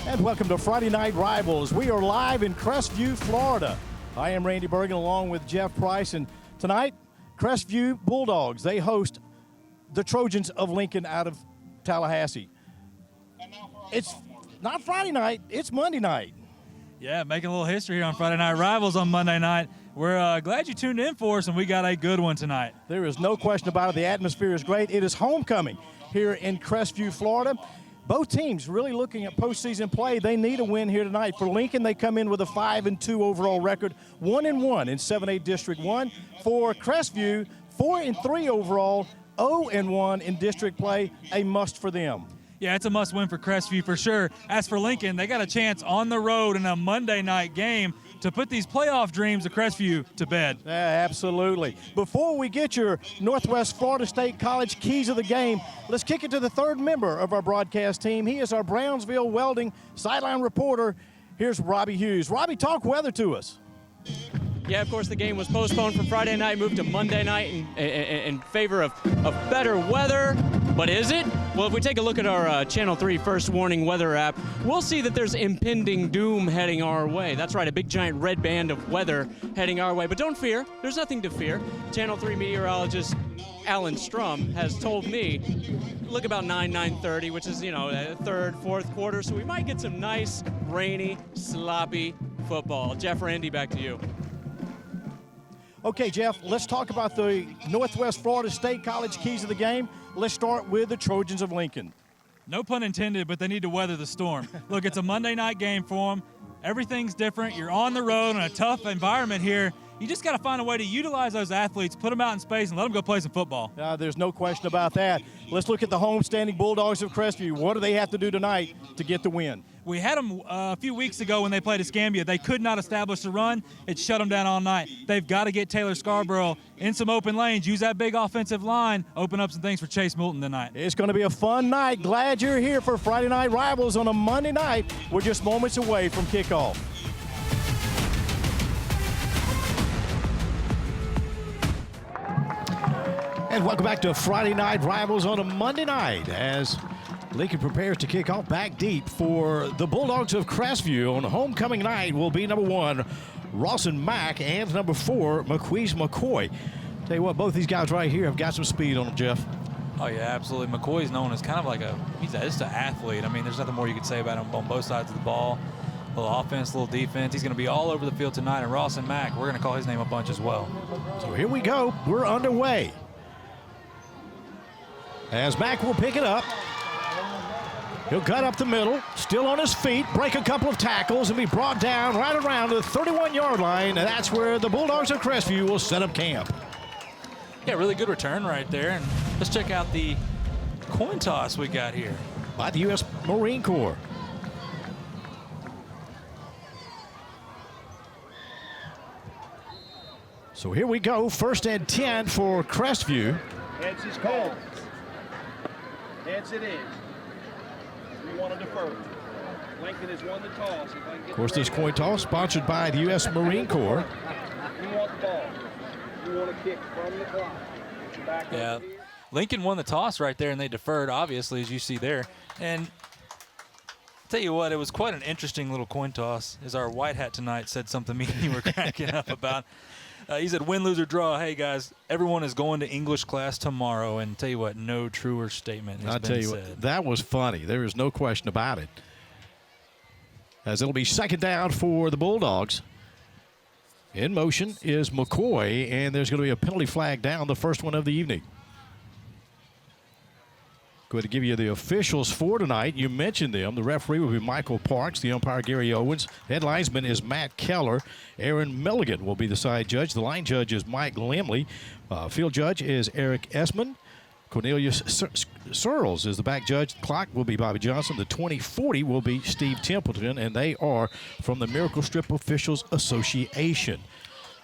And welcome to Friday Night Rivals. We are live in Crestview, Florida. I am Randy Bergen along with Jeff Price. And tonight, Crestview Bulldogs, they host the Trojans of Lincoln out of Tallahassee. It's not Friday night, it's Monday night. Yeah, making a little history here on Friday Night Rivals on Monday night. We're glad you tuned in for us, and we got a good one tonight. There is no question about it. The atmosphere is great. It is homecoming here in Crestview, Florida. Both teams really looking at postseason play. They need a win here tonight. For Lincoln, they come in with a 5-2 overall record, 1-1 in 7A District 1. For Crestview, 4-3 overall, 0-1 in district play, a must for them. Yeah, it's a must-win for Crestview for sure. As for Lincoln, they got a chance on the road in a Monday night game to put these playoff dreams of Crestview to bed. Yeah, absolutely. Before we get your Northwest Florida State College keys of the game, let's kick it to the third member of our broadcast team. He is our Brownsville Welding sideline reporter. Here's Robbie Hughes. Robbie, talk weather to us. Yeah, of course, the game was postponed from Friday night, moved to Monday night in favor of better weather. But is it? Well, if we take a look at our Channel 3 First Warning weather app, we'll see that there's impending doom heading our way. That's right, a big giant red band of weather heading our way. But don't fear, there's nothing to fear. Channel 3 meteorologist Alan Strum has told me, look about 9:30, which is, third, fourth quarter, so we might get some nice, rainy, sloppy football. Jeff, Randy, back to you. Okay, Jeff, let's talk about the Northwest Florida State College keys of the game. Let's start with the Trojans of Lincoln. No pun intended, but they need to weather the storm. Look, it's a Monday night game for them. Everything's different. You're on the road in a tough environment here. You just got to find a way to utilize those athletes, put them out in space, and let them go play some football. There's no question about that. Let's look at the homestanding Bulldogs of Crestview. What do they have to do tonight to get the win? We had them a few weeks ago when they played Escambia. They could not establish the run. It shut them down all night. They've got to get Taylor Scarborough in some open lanes, use that big offensive line, open up some things for Chase Moulton tonight. It's going to be a fun night. Glad you're here for Friday Night Rivals on a Monday night. We're just moments away from kickoff. And welcome back to Friday Night Rivals on a Monday night as Lincoln prepares to kick off back deep for the Bulldogs of Crestview. On homecoming night will be number 1, Rawson Mack, and number 4, McQueeze McCoy. Tell you what, both these guys right here have got some speed on them, Jeff. Oh, yeah, absolutely. McCoy's known as kind of like he's just an athlete. I mean, there's nothing more you could say about him on both sides of the ball. A little offense, a little defense. He's going to be all over the field tonight. And Rawson Mack, we're going to call his name a bunch as well. So here we go. We're underway. As Mack will pick it up. He'll cut up the middle, still on his feet, break a couple of tackles, and be brought down right around the 31-yard line. And that's where the Bulldogs of Crestview will set up camp. Yeah, really good return right there. And let's check out the coin toss we got here. By the U.S. Marine Corps. So here we go, 1st and 10 for Crestview. Heads is called. Heads it is. We want to defer. Lincoln has won the toss. Of course, this coin toss sponsored by the U.S. Marine Corps. We want the ball. We want to kick from the clock. Back Yeah, Lincoln won the toss right there, and they deferred, obviously, as you see there. And I'll tell you what, it was quite an interesting little coin toss, as our white hat tonight said something me and you were cracking up about. He said, win, lose, or draw. Hey, guys, everyone is going to English class tomorrow. And tell you what, no truer statement has been said. What, that was funny. There is no question about it. As it'll be 2nd down for the Bulldogs. In motion is McCoy, and there's going to be a penalty flag down, the first one of the evening. Going to give you the officials for tonight. You mentioned them. The referee will be Michael Parks, the umpire Gary Owens. Head linesman is Matt Keller. Aaron Milligan will be the side judge. The line judge is Mike Limley. Field judge is Eric Essman. Cornelius Searles is the back judge. The clock will be Bobby Johnson. The 2040 will be Steve Templeton, and they are from the Miracle Strip Officials Association.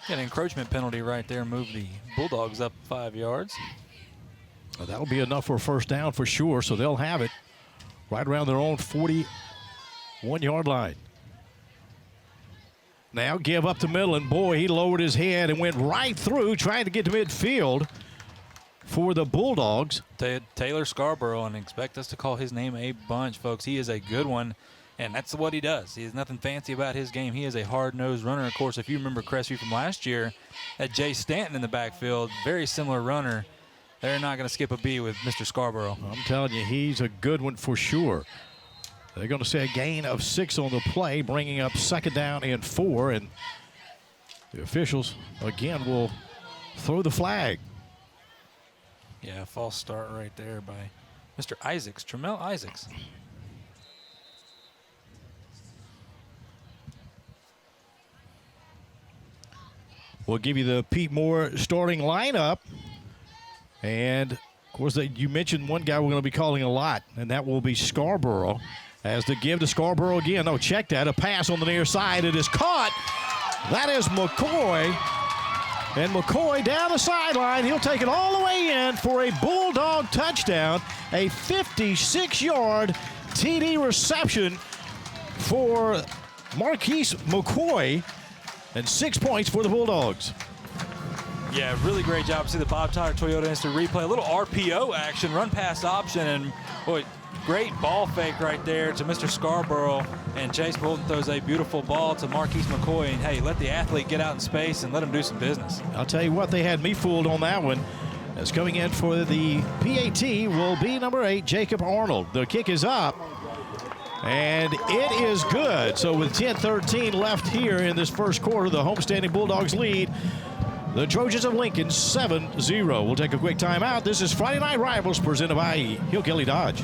An encroachment penalty right there. Move the Bulldogs up 5 yards. Well, that'll be enough for a 1st down for sure, so they'll have it right around their own 41-yard line. Now give up the middle, and boy, he lowered his head and went right through trying to get to midfield for the Bulldogs. Taylor Scarborough, and expect us to call his name a bunch, folks. He is a good one. And that's what he does. He has nothing fancy about his game. He is a hard-nosed runner. Of course, if you remember Crestview from last year, had Jay Stanton in the backfield, very similar runner. They're not going to skip a beat with Mr. Scarborough. I'm telling you, he's a good one for sure. They're going to say a gain of 6 on the play, bringing up 2nd down and 4. And the officials, again, will throw the flag. Yeah, false start right there by Mr. Isaacs, Tremel Isaacs. We'll give you the Pete Moore starting lineup. And, of course, you mentioned one guy we're going to be calling a lot, and that will be Scarborough. As the give to Scarborough again. Oh, check that. A pass on the near side. It is caught. That is McCoy. And McCoy down the sideline. He'll take it all the way in for a Bulldog touchdown. A 56-yard TD reception for Marquise McCoy. And 6 points for the Bulldogs. Yeah, really great job. See the Bob Tyler Toyota instant replay. A little RPO action, run pass option, and boy, great ball fake right there to Mr. Scarborough. And Chase Bolton throws a beautiful ball to Marquise McCoy. And hey, let the athlete get out in space and let him do some business. I'll tell you what, they had me fooled on that one. As coming in for the PAT will be number 8, Jacob Arnold. The kick is up. And it is good. So with 10:13 left here in this first quarter, the homestanding Bulldogs lead the Trojans of Lincoln 7-0. We'll take a quick timeout. This is Friday Night Rivals presented by Hill Kelly Dodge.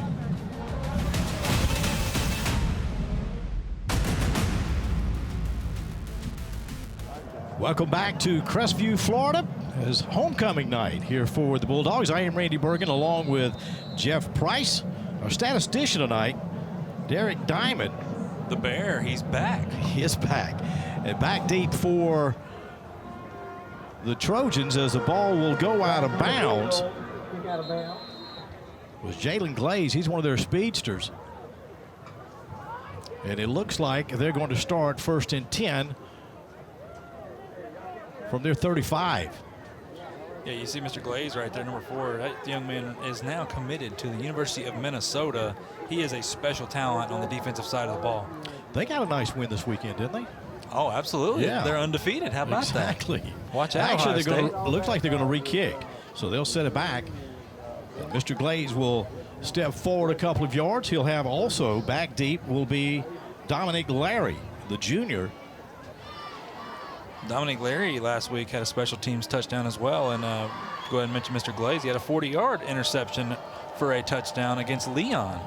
Welcome back to Crestview, Florida. It's homecoming night here for the Bulldogs. I am Randy Bergen along with Jeff Price. Our statistician tonight, Derek Diamond. The Bear, he's back. He is back. And back deep for the Trojans as the ball will go out of bounds. Was Jalen Glaze. He's one of their speedsters. And it looks like they're going to start 1st and 10 from their 35. Yeah, you see Mr. Glaze right there, number 4. That young man is now committed to the University of Minnesota. He is a special talent on the defensive side of the ball. They got a nice win this weekend, didn't they? Oh, absolutely. Yeah. They're undefeated. How about exactly. that? Watch out, Actually, Ohio State. looks like they're going to re-kick. So they'll set it back. And Mr. Glaze will step forward a couple of yards. He'll have also back deep will be Dominic Larry, the junior. Dominic Larry last week had a special teams touchdown as well. And go ahead and mention Mr. Glaze. He had a 40-yard interception for a touchdown against Leon.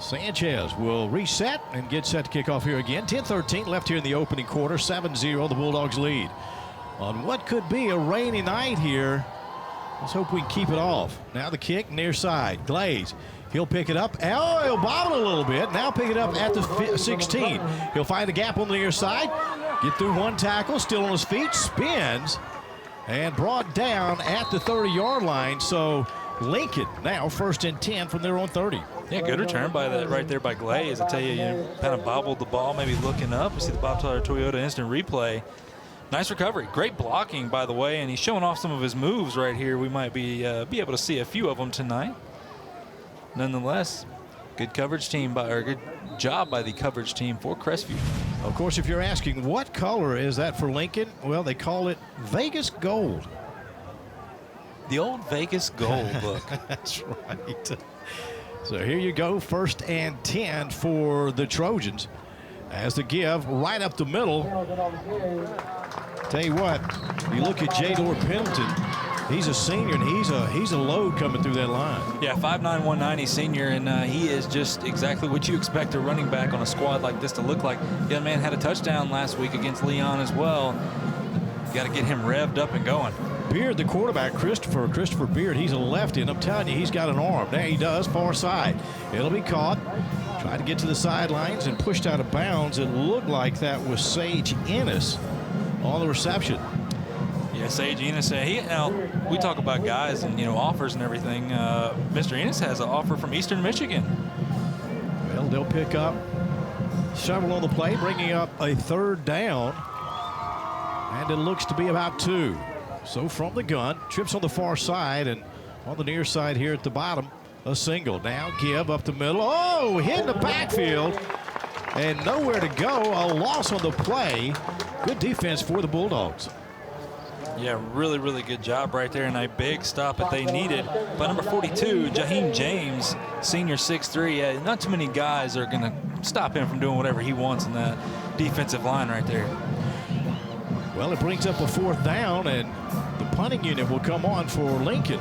Sanchez will reset and get set to kick off here again. 10:13 left here in the opening quarter. 7-0, the Bulldogs lead. On what could be a rainy night here, let's hope we can keep it off. Now the kick near side. Glaze. He'll pick it up. Oh, he'll bobble a little bit. Now pick it up at the 16. He'll find a gap on the near side. Get through one tackle. Still on his feet. Spins. And brought down at the 30-yard line. So Lincoln now 1st and 10 from their own 30. Yeah, good return by that right there by Glaze. I tell you, kind of bobbled the ball, maybe looking up. You see the Bob Tyler Toyota instant replay. Nice recovery. Great blocking, by the way, and he's showing off some of his moves right here. We might be able to see a few of them tonight. Nonetheless, good coverage team or good job by the coverage team for Crestview. Of course, if you're asking what color is that for Lincoln, well, they call it Vegas Gold. The old Vegas Gold look. That's right. So here you go, 1st and 10 for the Trojans. As the give right up the middle. Tell you what, you look at Jador Pendleton. He's a senior, and he's a load coming through that line. Yeah, 5'9", 190 senior, and he is just exactly what you expect a running back on a squad like this to look like. The young man had a touchdown last week against Leon as well. You got to get him revved up and going. Beard, the quarterback, Christopher Beard, he's a lefty, and I'm telling you, he's got an arm. There he does, far side. It'll be caught. Tried to get to the sidelines and pushed out of bounds. It looked like that was Sage Ennis on the reception. Yeah, Sage Ennis. Now, we talk about guys and, offers and everything. Mr. Ennis has an offer from Eastern Michigan. Well, they'll pick up several on the play, bringing up a 3rd down. And it looks to be about 2. So from the gun, trips on the far side, and on the near side here at the bottom, a single. Now give up the middle. Oh, hit in the backfield and nowhere to go. A loss on the play. Good defense for the Bulldogs. Yeah, really, really good job right there, and a big stop that they needed. By number 42, Jaheim James, senior 6'3". Yeah, not too many guys are going to stop him from doing whatever he wants in that defensive line right there. Well, it brings up a 4th down, and the punting unit will come on for Lincoln.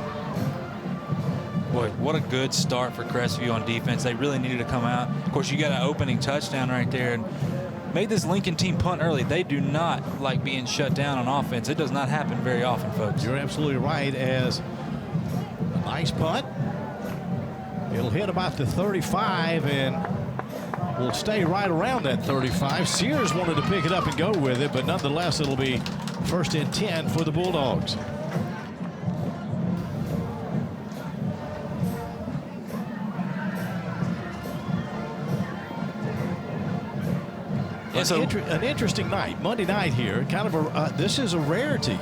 Boy, what a good start for Crestview on defense. They really needed to come out. Of course, you got an opening touchdown right there, and made this Lincoln team punt early. They do not like being shut down on offense. It does not happen very often, folks. You're absolutely right. As a nice punt. It'll hit about the 35 and will stay right around that 35. Sears wanted to pick it up and go with it, but nonetheless, it'll be 1st and 10 for the Bulldogs. An interesting night, Monday night here. Kind of a this is a rarity.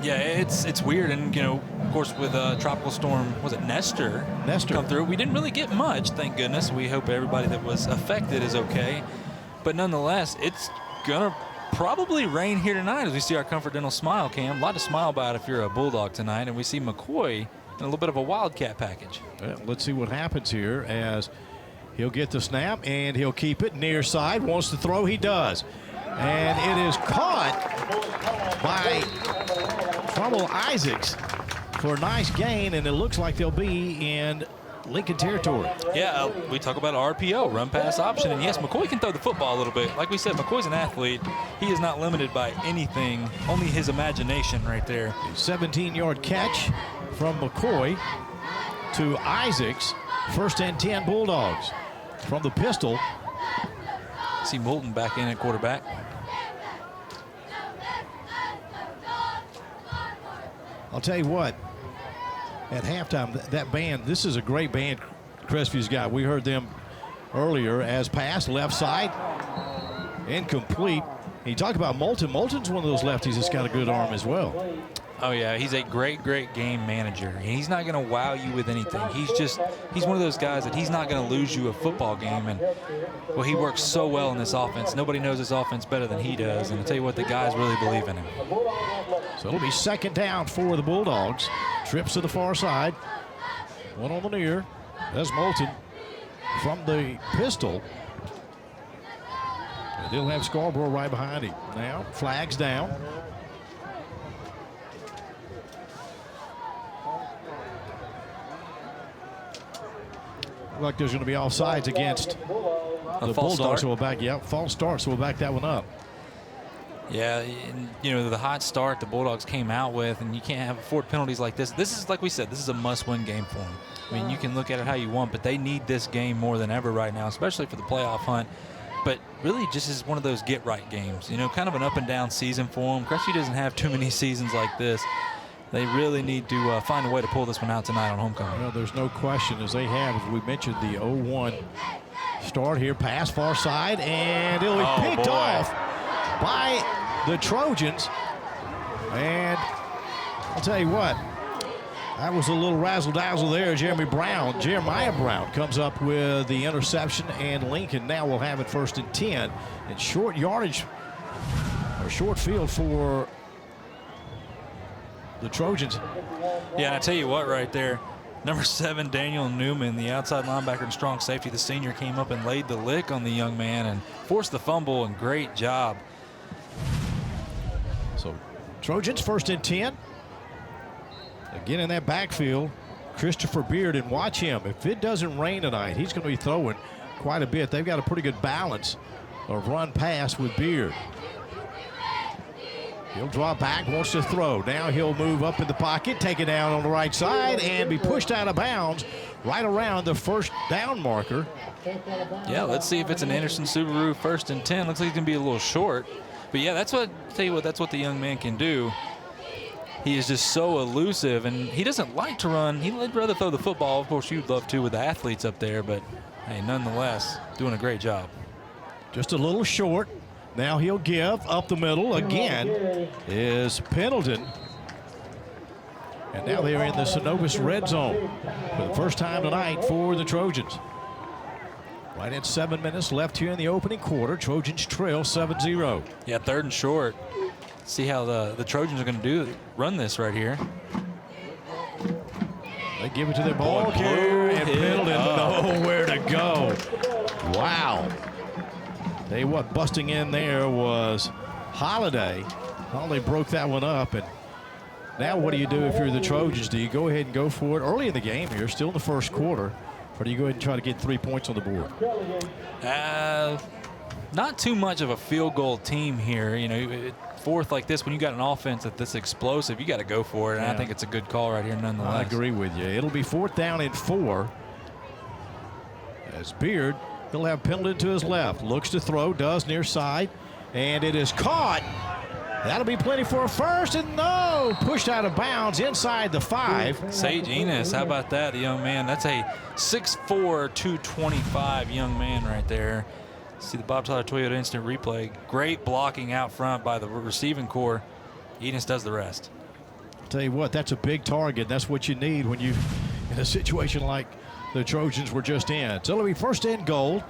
Yeah, it's weird, and you know, of course, with tropical storm, was it Nestor come through? We didn't really get much, thank goodness. We hope everybody that was affected is okay, but nonetheless, it's gonna probably rain here tonight as we see our Comfort Dental Smile Cam. A lot to smile about if you're a Bulldog tonight, and we see McCoy in a little bit of a Wildcat package. Well, let's see what happens here as he'll get the snap and he'll keep it near side. Wants to throw, he does. And it is caught by Trumbull Isaacs for a nice gain, and it looks like they'll be in Lincoln territory. Yeah, we talk about RPO, run pass option, and yes, McCoy can throw the football a little bit. Like we said, McCoy's an athlete. He is not limited by anything, only his imagination right there. 17-yard catch from McCoy to Isaacs. 1st and 10 Bulldogs. From the pistol. See Moulton back in at quarterback. I'll tell you what, at halftime, that band, this is a great band Crestview's got. We heard them earlier as pass, left side, incomplete. And you talk about Moulton. Moulton's one of those lefties that's got a good arm as well. Oh, yeah, he's a great, great game manager. And he's not going to wow you with anything. He's one of those guys that he's not going to lose you a football game. And, well, he works so well in this offense. Nobody knows this offense better than he does. And I'll tell you what, the guys really believe in him. So it'll be 2nd down for the Bulldogs. Trips to the far side. One on the near. That's Moulton from the pistol. And they'll have Scarborough right behind him. Now, flags down. Like there's going to be offsides against the Bulldogs. So we'll back, false start, so we'll back that one up. Yeah, and, you know, the hot start the Bulldogs came out with, and you can't afford penalties like this. This is, like we said, this is a must-win game for them. I mean, you can look at it how you want, but they need this game more than ever right now, especially for the playoff hunt. But really just is one of those get-right games. You know, kind of an up-and-down season for them. Crestview doesn't have too many seasons like this. They really need to find a way to pull this one out tonight on homecoming. Well, there's no question, as they have, as we mentioned, the 0-1 start here. Pass far side, and it'll be picked off by the Trojans. And I'll tell you what, that was a little razzle-dazzle there. Jeremiah Brown comes up with the interception, and Lincoln now will have it 1st and 10. And short yardage, or short field for the Trojans. Yeah, and I tell you what right there, number 7, Daniel Newman, the outside linebacker and strong safety, the senior, came up and laid the lick on the young man and forced the fumble, and great job. So Trojans 1st and 10. Again in that backfield, Christopher Beard, and watch him. If it doesn't rain tonight, he's going to be throwing quite a bit. They've got a pretty good balance of run pass with Beard. He'll draw back, wants to throw. Now he'll move up in the pocket, take it down on the right side, and be pushed out of bounds right around the 1st down marker. Yeah, let's see if it's an Anderson Subaru 1st and 10. Looks like he's going to be a little short. But, yeah, that's what the young man can do. He is just so elusive, and he doesn't like to run. He'd rather throw the football. Of course, you'd love to with the athletes up there, but, hey, nonetheless, doing a great job. Just a little short. Now he'll give up the middle again is Pendleton. And now they're in the Synovus red zone for the first time tonight for the Trojans. Right at 7 minutes left here in the opening quarter. Trojans trail 7-0. Yeah, 3rd and short. See how the Trojans are going to run this right here. They give it to their ball carrier and Pendleton nowhere to go. Wow. Tell you what, busting in there was Holiday. Holiday broke that one up. And now what do you do if you're the Trojans? Do you go ahead and go for it early in the game here, still in the first quarter, or do you go ahead and try to get 3 points on the board? Not too much of a field goal team here. You know, fourth like this, when you got an offense that's this explosive, you got to go for it. And I think it's a good call right here nonetheless. I agree with you. It'll be 4th down and 4. As Beard, he'll have Pendleton to his left. Looks to throw, does near side, and it is caught. That'll be plenty for a first, and no, pushed out of bounds inside the 5. Sage Enos, how about that, the young man? That's a 6'4", 225 young man right there. See the Bob Tyler Toyota instant replay. Great blocking out front by the receiving core. Enos does the rest. I'll tell you what, that's a big target. That's what you need when you, in a situation like the Trojans were just in. So it'll be 1st and goal.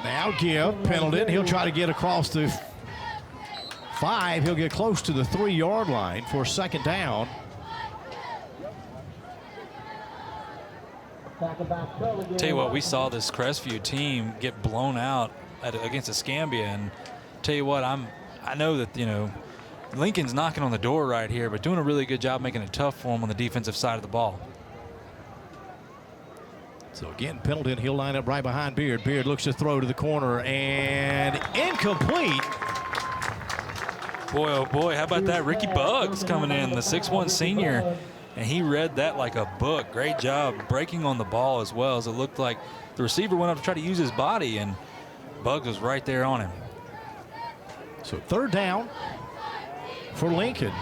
Now give Pendleton. He'll try to get across the 5. He'll get close to the 3-yard line for 2nd down. Tell you what, we saw this Crestview team get blown out against Escambia, and tell you what, I know that, you know, Lincoln's knocking on the door right here, but doing a really good job making it tough for him on the defensive side of the ball. So again, Pendleton, he'll line up right behind Beard. Beard looks to throw to the corner and incomplete. Boy, oh boy, how about that? Ricky Buggs coming in, the 6'1" senior, and he read that like a book. Great job breaking on the ball as well, as it looked like the receiver went up to try to use his body, and Buggs was right there on him. So 3rd down for Lincoln.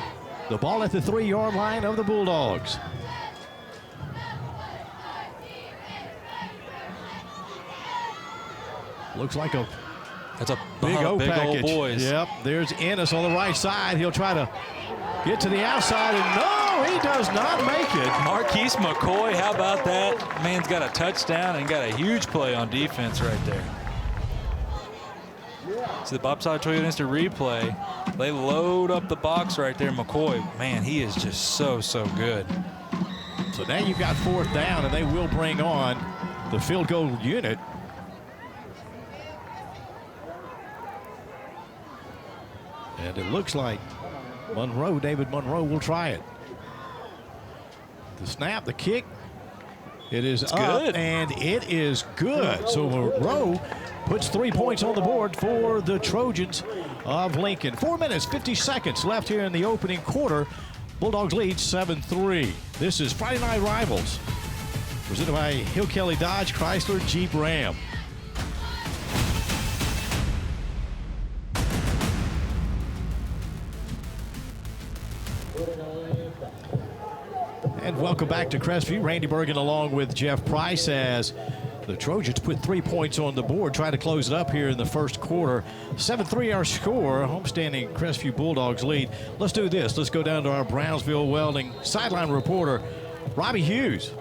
The ball at the 3-yard line of the Bulldogs. Looks like that's a big O big package. Old boys. Yep, there's Ennis on the right side. He'll try to get to the outside, and no, he does not make it. Marquise McCoy, how about that? Man's got a touchdown and got a huge play on defense right there. See the Bob Tyler Toyota instant replay. They load up the box right there. McCoy, man, he is just so good. So now you've got 4th down, and they will bring on the field goal unit. And it looks like David Monroe will try it. The snap, the kick, it is up, good. And it is good. So Monroe puts 3 points on the board for the Trojans of Lincoln. 4 minutes, 50 seconds left here in the opening quarter. Bulldogs lead 7-3. This is Friday Night Rivals, presented by Hill Kelly Dodge, Chrysler, Jeep, Ram. And welcome back to Crestview. Randy Bergen along with Jeff Price as the Trojans put 3 points on the board, try to close it up here in the first quarter. 7-3 our score, homestanding Crestview Bulldogs lead. Let's do this. Let's go down to our Brownsville Welding sideline reporter, Robbie Hughes.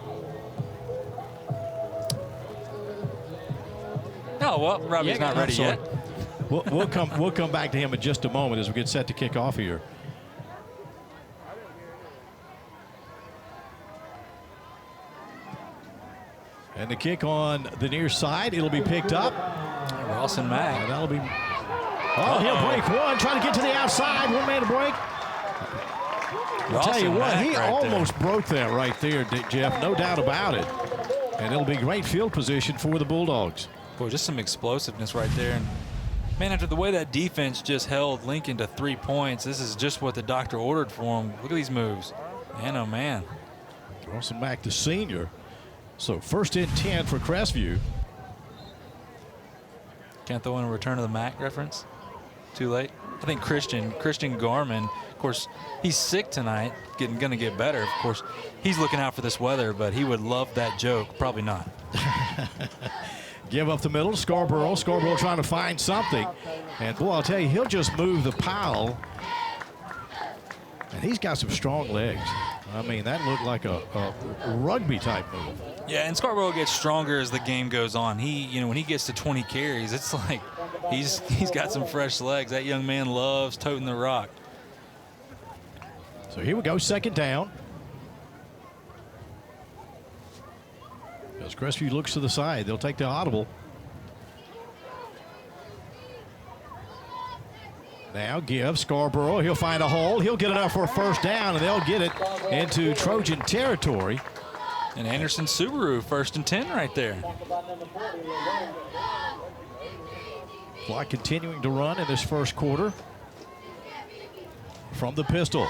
Oh, well, Robbie's not ready yet. We'll come back to him in just a moment as we get set to kick off here. And the kick on the near side, it'll be picked up. Rawson Mack. And that'll be. Oh, he'll break one, trying to get to the outside. 1 man to break. I'll tell you what, he almost broke that right there, Jeff. No doubt about it. And it'll be great field position for the Bulldogs. Boy, just some explosiveness right there. And man, after the way that defense just held Lincoln to 3 points, this is just what the doctor ordered for him. Look at these moves. Man, oh man. Rawson Mack, the senior. So 1st and 10 for Crestview. Can't throw in a return of the Mac reference? Too late? I think Christian Garman, of course, he's sick tonight, going to get better. Of course, he's looking out for this weather, but he would love that joke. Probably not. Give up the middle, Scarborough trying to find something. And boy, I'll tell you, he'll just move the pile And he's got some strong legs. I mean, that looked like a rugby-type move. Yeah, and Scarborough gets stronger as the game goes on. He, when he gets to 20 carries, it's like he's got some fresh legs. That young man loves toting the rock. So here we go, second down. As Crestview looks to the side, they'll take the audible. Now give Scarborough. He'll find a hole. He'll get enough for a first down, and they'll get it into Trojan territory. And Anderson Subaru, 1st and 10 right there. Clock continuing to run in this first quarter. From the pistol.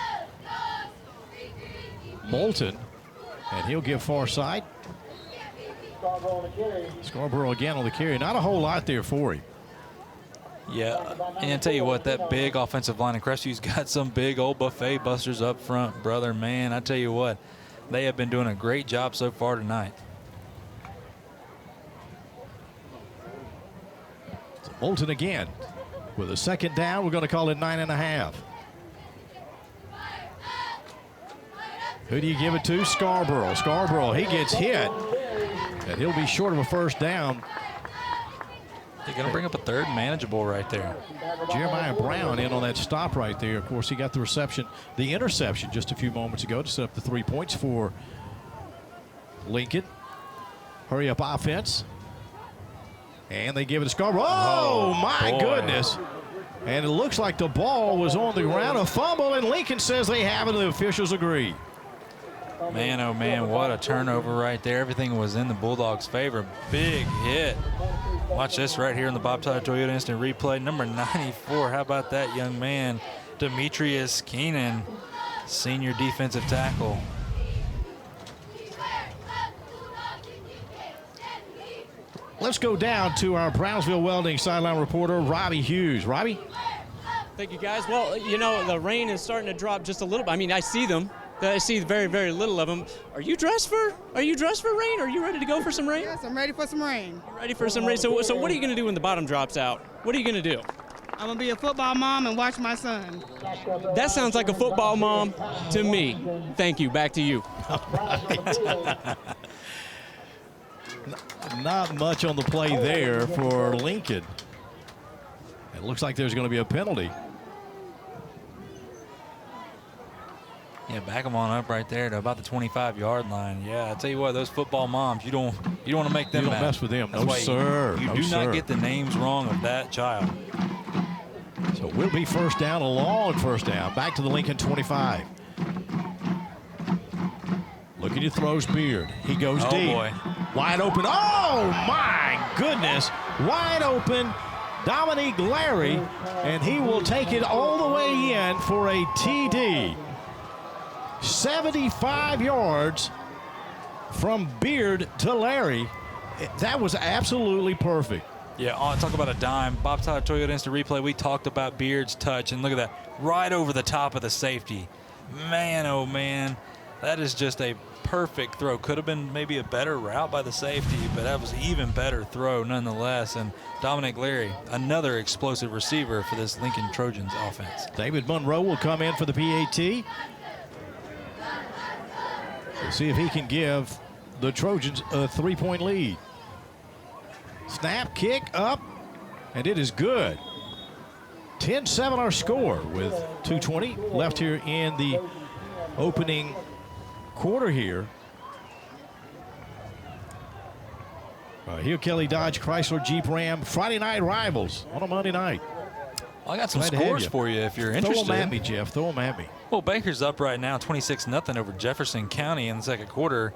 Moulton, and he'll give far side. Scarborough again on the carry. Not a whole lot there for him. Yeah, and I tell you what, that big offensive line in Crestview's got some big old buffet busters up front, brother. Man, I tell you what, they have been doing a great job so far tonight. So Moulton again with a second down. We're going to call it 9.5. Who do you give it to? Scarborough. Scarborough, he gets hit, and he'll be short of a first down. They're going to bring up a third manageable right there. Jeremiah Brown in on that stop right there. Of course, he got the interception just a few moments ago to set up the 3 points for Lincoln. Hurry up offense. And they give it to Scarborough. Oh, my boy. goodness. And it looks like the ball was on the ground. A fumble, and Lincoln says they have it, and the officials agree. Man, oh man, what a turnover right there. Everything was in the Bulldogs' favor. Big hit. Watch this right here in the Bob Tyler Toyota Instant Replay. Number 94, how about that young man? Demetrius Keenan, senior defensive tackle. Let's go down to our Brownsville Welding sideline reporter, Robbie Hughes. Robbie? Thank you, guys. Well, the rain is starting to drop just a little bit. I mean, I see them. I see very, very little of them. Are you dressed for rain? Are you ready to go for some rain? Yes, I'm ready for some rain. You're ready for some rain. So what are you going to do when the bottom drops out? What are you going to do? I'm going to be a football mom and watch my son. That sounds like a football mom to me. Thank you. Back to you. Not much on the play there for Lincoln. It looks like there's going to be a penalty. Yeah, back them on up right there to about the 25-yard line. Yeah, I tell you what, those football moms, you don't want to make them You don't mad. mess with them. That's No, why sir. You No, do sir. not get the names wrong of that child. So we'll be first down, a long first down. Back to the Lincoln 25. Looking to throws Beard. He goes Oh, deep. boy. Wide open. Oh, my goodness. Wide open. Dominique Larry, and he will take it all the way in for a TD. 75 yards from Beard to Larry. That was absolutely perfect. Yeah, talk about a dime. Bob Tyler Toyota Instant Replay, we talked about Beard's touch, and look at that. Right over the top of the safety. Man, oh, man. That is just a perfect throw. Could have been maybe a better route by the safety, but that was an even better throw nonetheless. And Dominic Leary, another explosive receiver for this Lincoln Trojans offense. David Monroe will come in for the PAT. We'll see if he can give the Trojans a 3-point lead. Snap, kick, up, and it is good. 10-7 our score with 2:20 left here in the opening quarter here. Here, Kelly Dodge, Chrysler, Jeep, Ram, Friday night rivals on a Monday night. Well, I got some Glad to have scores you. for you if you're Throw interested. them at me, Jeff. Throw them at me. Well, Baker's up right now 26-0 over Jefferson County in the second quarter.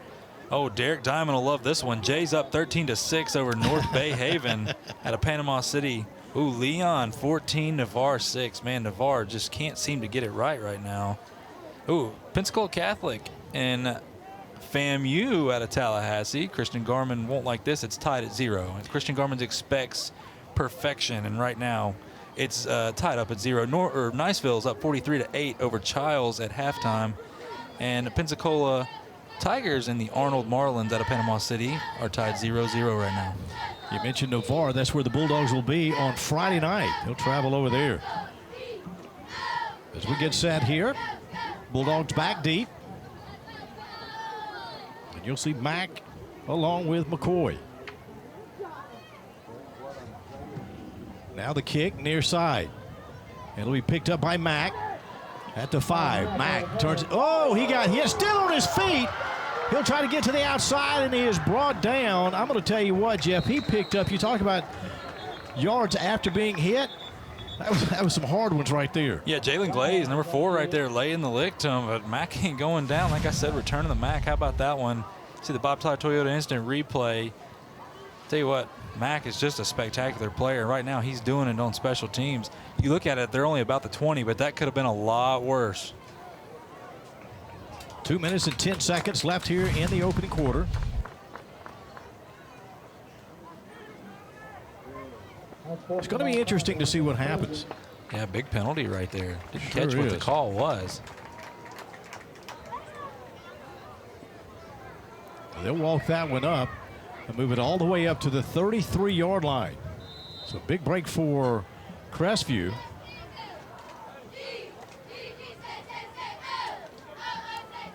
Oh, Derek Diamond will love this one. Jay's up 13-6 over North Bay Haven out of Panama City. Ooh, Leon 14, Navarre 6. Man, Navarre just can't seem to get it right now. Ooh, Pensacola Catholic and FAMU out of Tallahassee. Christian Garmin won't like this. It's tied at 0. And Christian Garmin expects perfection, and right now it's tied up at 0. Niceville's up 43-8 over Childs at halftime. And Pensacola Tigers and the Arnold Marlins out of Panama City are tied 0-0 right now. You mentioned Navarre. That's where the Bulldogs will be on Friday night. He'll travel over there. As we get set here, Bulldogs back deep. And you'll see Mack along with McCoy. Now the kick near side. It'll be picked up by Mack at the 5. Mack turns. Oh, he is still on his feet. He'll try to get to the outside, and he is brought down. I'm going to tell you what, Jeff, he picked up. You talk about yards after being hit. That was some hard ones right there. Yeah, Jalen Glaze, number 4 right there, laying the lick to him, but Mack ain't going down. Like I said, returning the Mack. How about that one? See the Bob Tyler Toyota instant replay. Tell you what, Mack is just a spectacular player. Right now, he's doing it on special teams. You look at it, they're only about the 20, but that could have been a lot worse. 2 minutes and 10 seconds left here in the opening quarter. It's going to be interesting to see what happens. Yeah, big penalty right there. Didn't Sure catch what is. the call was. They'll walk that one up and move it all the way up to the 33-yard line. So big break for Crestview.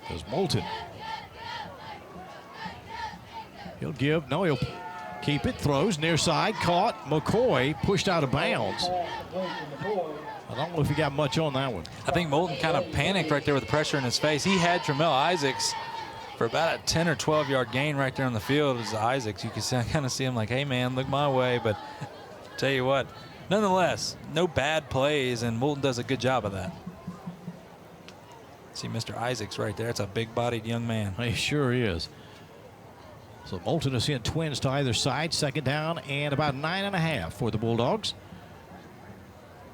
There's Moulton. He'll keep it, throws near side, caught. McCoy pushed out of bounds. I don't know if he got much on that one. I think Moulton kind of panicked right there with the pressure in his face. He had Tramel Isaacs for about a 10 or 12-yard gain right there on the field. As Isaacs, you can kind of see him like, hey, man, look my way. But tell you what, nonetheless, no bad plays, and Moulton does a good job of that. See Mr. Isaacs right there. It's a big-bodied young man. He sure is. So Moulton is seeing twins to either side. Second down and about 9.5 for the Bulldogs.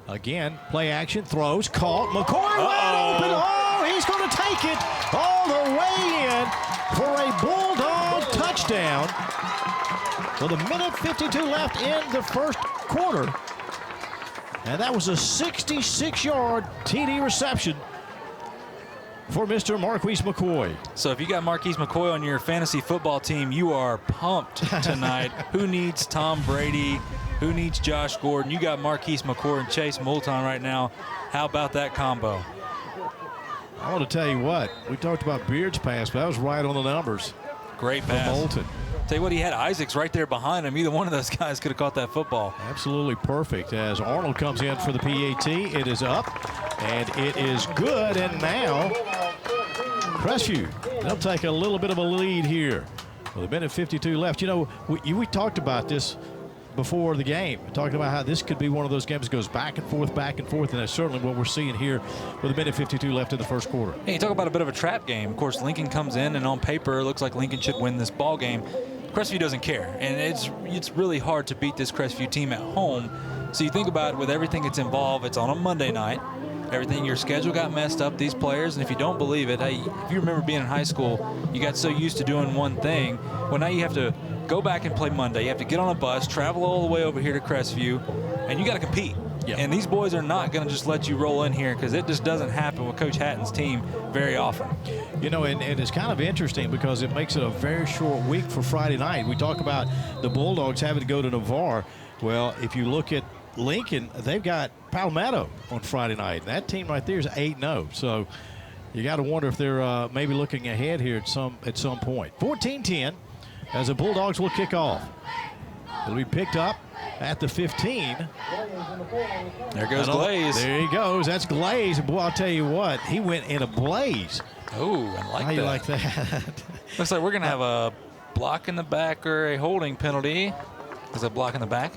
Again, play action, throws, caught. McCoy wide open. Oh, he's going to take it all the way in for a Bulldog touchdown. With a minute 52 left in the first quarter. And that was a 66-yard TD reception for Mr. Marquise McCoy. So if you got Marquise McCoy on your fantasy football team, you are pumped tonight. Who needs Tom Brady? Who needs Josh Gordon? You got Marquise McCoy and Chase Moulton right now. How about that combo? I want to tell you what, we talked about Beard's pass, but that was right on the numbers. Great For pass. Moulton. Tell you what, he had Isaacs right there behind him. Either one of those guys could have caught that football. Absolutely perfect. As Arnold comes in for the PAT, it is up, and it is good. And now, Crestview, they'll take a little bit of a lead here with a minute 52 left. You know, we talked about this before the game, talking about how this could be one of those games that goes back and forth, and that's certainly what we're seeing here with a minute 52 left in the first quarter. Hey, you talk about a bit of a trap game. Of course, Lincoln comes in, and on paper, it looks like Lincoln should win this ball game. Crestview doesn't care, and it's really hard to beat this Crestview team at home. So you think about it, with everything that's involved, it's on a Monday night. Everything, your schedule got messed up, these players, and if you don't believe it, hey, if you remember being in high school, you got so used to doing one thing. Well, now you have to go back and play Monday. You have to get on a bus, travel all the way over here to Crestview, and you got to compete. Yep. And these boys are not going to just let you roll in here, because it just doesn't happen with Coach Hatton's team very often. You know, and it's kind of interesting because it makes it a very short week for Friday night. We talk about the Bulldogs having to go to Navarre. Well, if you look at Lincoln, they've got Palmetto on Friday night. That team right there is 8-0. So you got to wonder if they're maybe looking ahead here at some point. 14-10 as the Bulldogs will kick off. It'll be picked up at the 15. There goes Glaze. There he goes. That's Glaze. Boy, I'll tell you what, he went in a blaze. Oh, I like How that. you like that? Looks like we're going to have a block in the back or a holding penalty. Is a block in the back?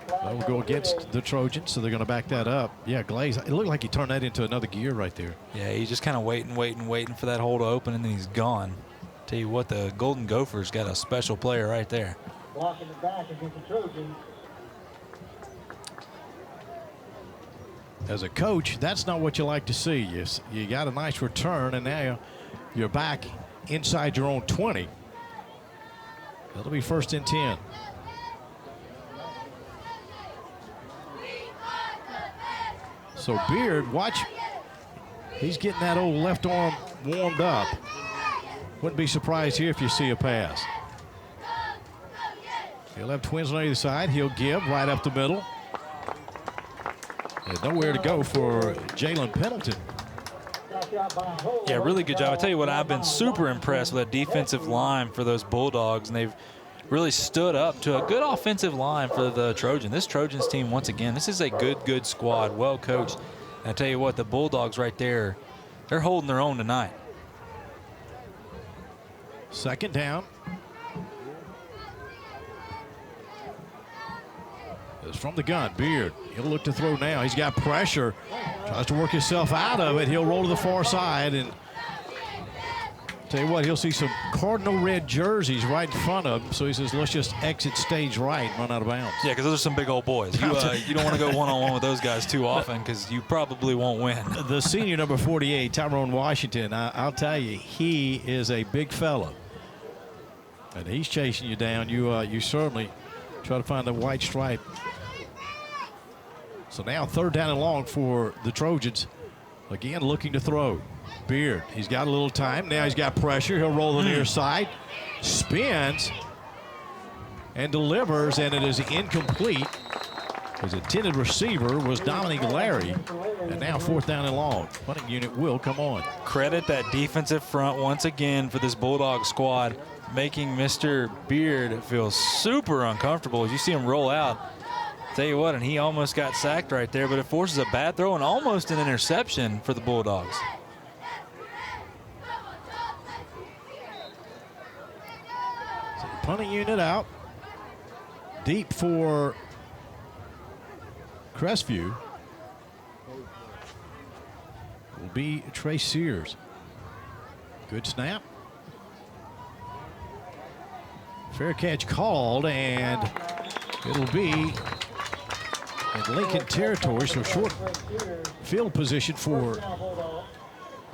That will go against the Trojans, so they're going to back that up. Yeah, Glaze, it looked like he turned that into another gear right there. Yeah, he's just kind of waiting for that hole to open, and then he's gone. Tell you what, the Golden Gophers got a special player right there. Block in the back against the Trojans. As a coach, that's not what you like to see. You got a nice return, and now you're back inside your own 20. That'll be 1st and 10. So Beard, watch. He's getting that old left arm warmed up. Wouldn't be surprised here if you see a pass. He'll have twins on either side. He'll give right up the middle. There's nowhere to go for Jalen Pendleton. Yeah, really good job. I tell you what, I've been super impressed with that defensive line for those Bulldogs, and they've really stood up to a good offensive line for the Trojans. This Trojans team, once again, this is a good squad, well coached. And I tell you what, the Bulldogs right there, they're holding their own tonight. Second down. It's from the gun, Beard. He'll look to throw now. He's got pressure. Tries to work himself out of it. He'll roll to the far side, and tell you what, he'll see some Cardinal red jerseys right in front of him. So he says, let's just exit stage right and run out of bounds. Yeah, because those are some big old boys. You don't want to go one-on-one with those guys too often because you probably won't win. The senior number 48, Tyrone Washington, I'll tell you, he is a big fella. And he's chasing you down. You certainly try to find the white stripe. So now third down and long for the Trojans. Again, looking to throw. Beard, he's got a little time. Now he's got pressure. He'll roll the near side. Spins and delivers, and it is incomplete. His intended receiver was Dominic Larry. And now fourth down and long. Punting unit will come on. Credit that defensive front once again for this Bulldog squad, making Mr. Beard feel super uncomfortable as you see him roll out. Tell you what, and he almost got sacked right there, but it forces a bad throw and almost an interception for the Bulldogs. So the punting unit out. Deep for Crestview will be Trey Sears. Good snap. Fair catch called, and it'll be in Lincoln territory, so short field position for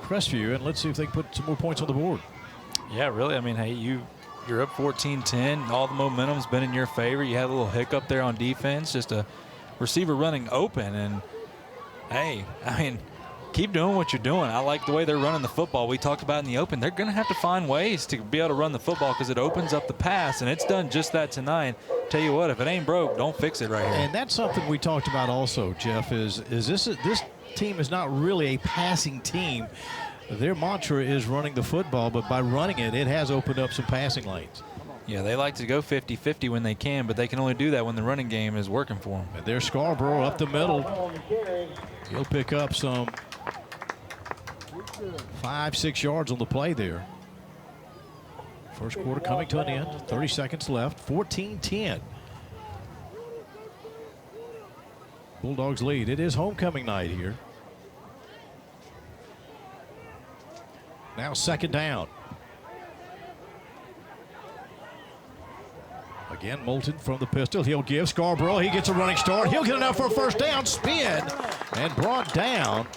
Crestview, and let's see if they can put some more points on the board. Yeah, really. I mean, hey, you're up 14-10. All the momentum's been in your favor. You had a little hiccup there on defense, just a receiver running open, and hey, I mean, keep doing what you're doing. I like the way they're running the football. We talked about in the open, they're going to have to find ways to be able to run the football because it opens up the pass, and it's done just that tonight. Tell you what, if it ain't broke, don't fix it right here. And that's something we talked about also, Jeff, is this team is not really a passing team. Their mantra is running the football, but by running it, it has opened up some passing lanes. Yeah, they like to go 50-50 when they can, but they can only do that when the running game is working for them. And there's Scarborough up the middle. He'll pick up some 5-6 yards on the play there. First quarter coming to an end. 30 seconds left. 14-10. Bulldogs lead. It is homecoming night here. Now second down. Again, Moulton from the pistol. He'll give Scarborough. He gets a running start. He'll get enough for a first down. Spin and brought down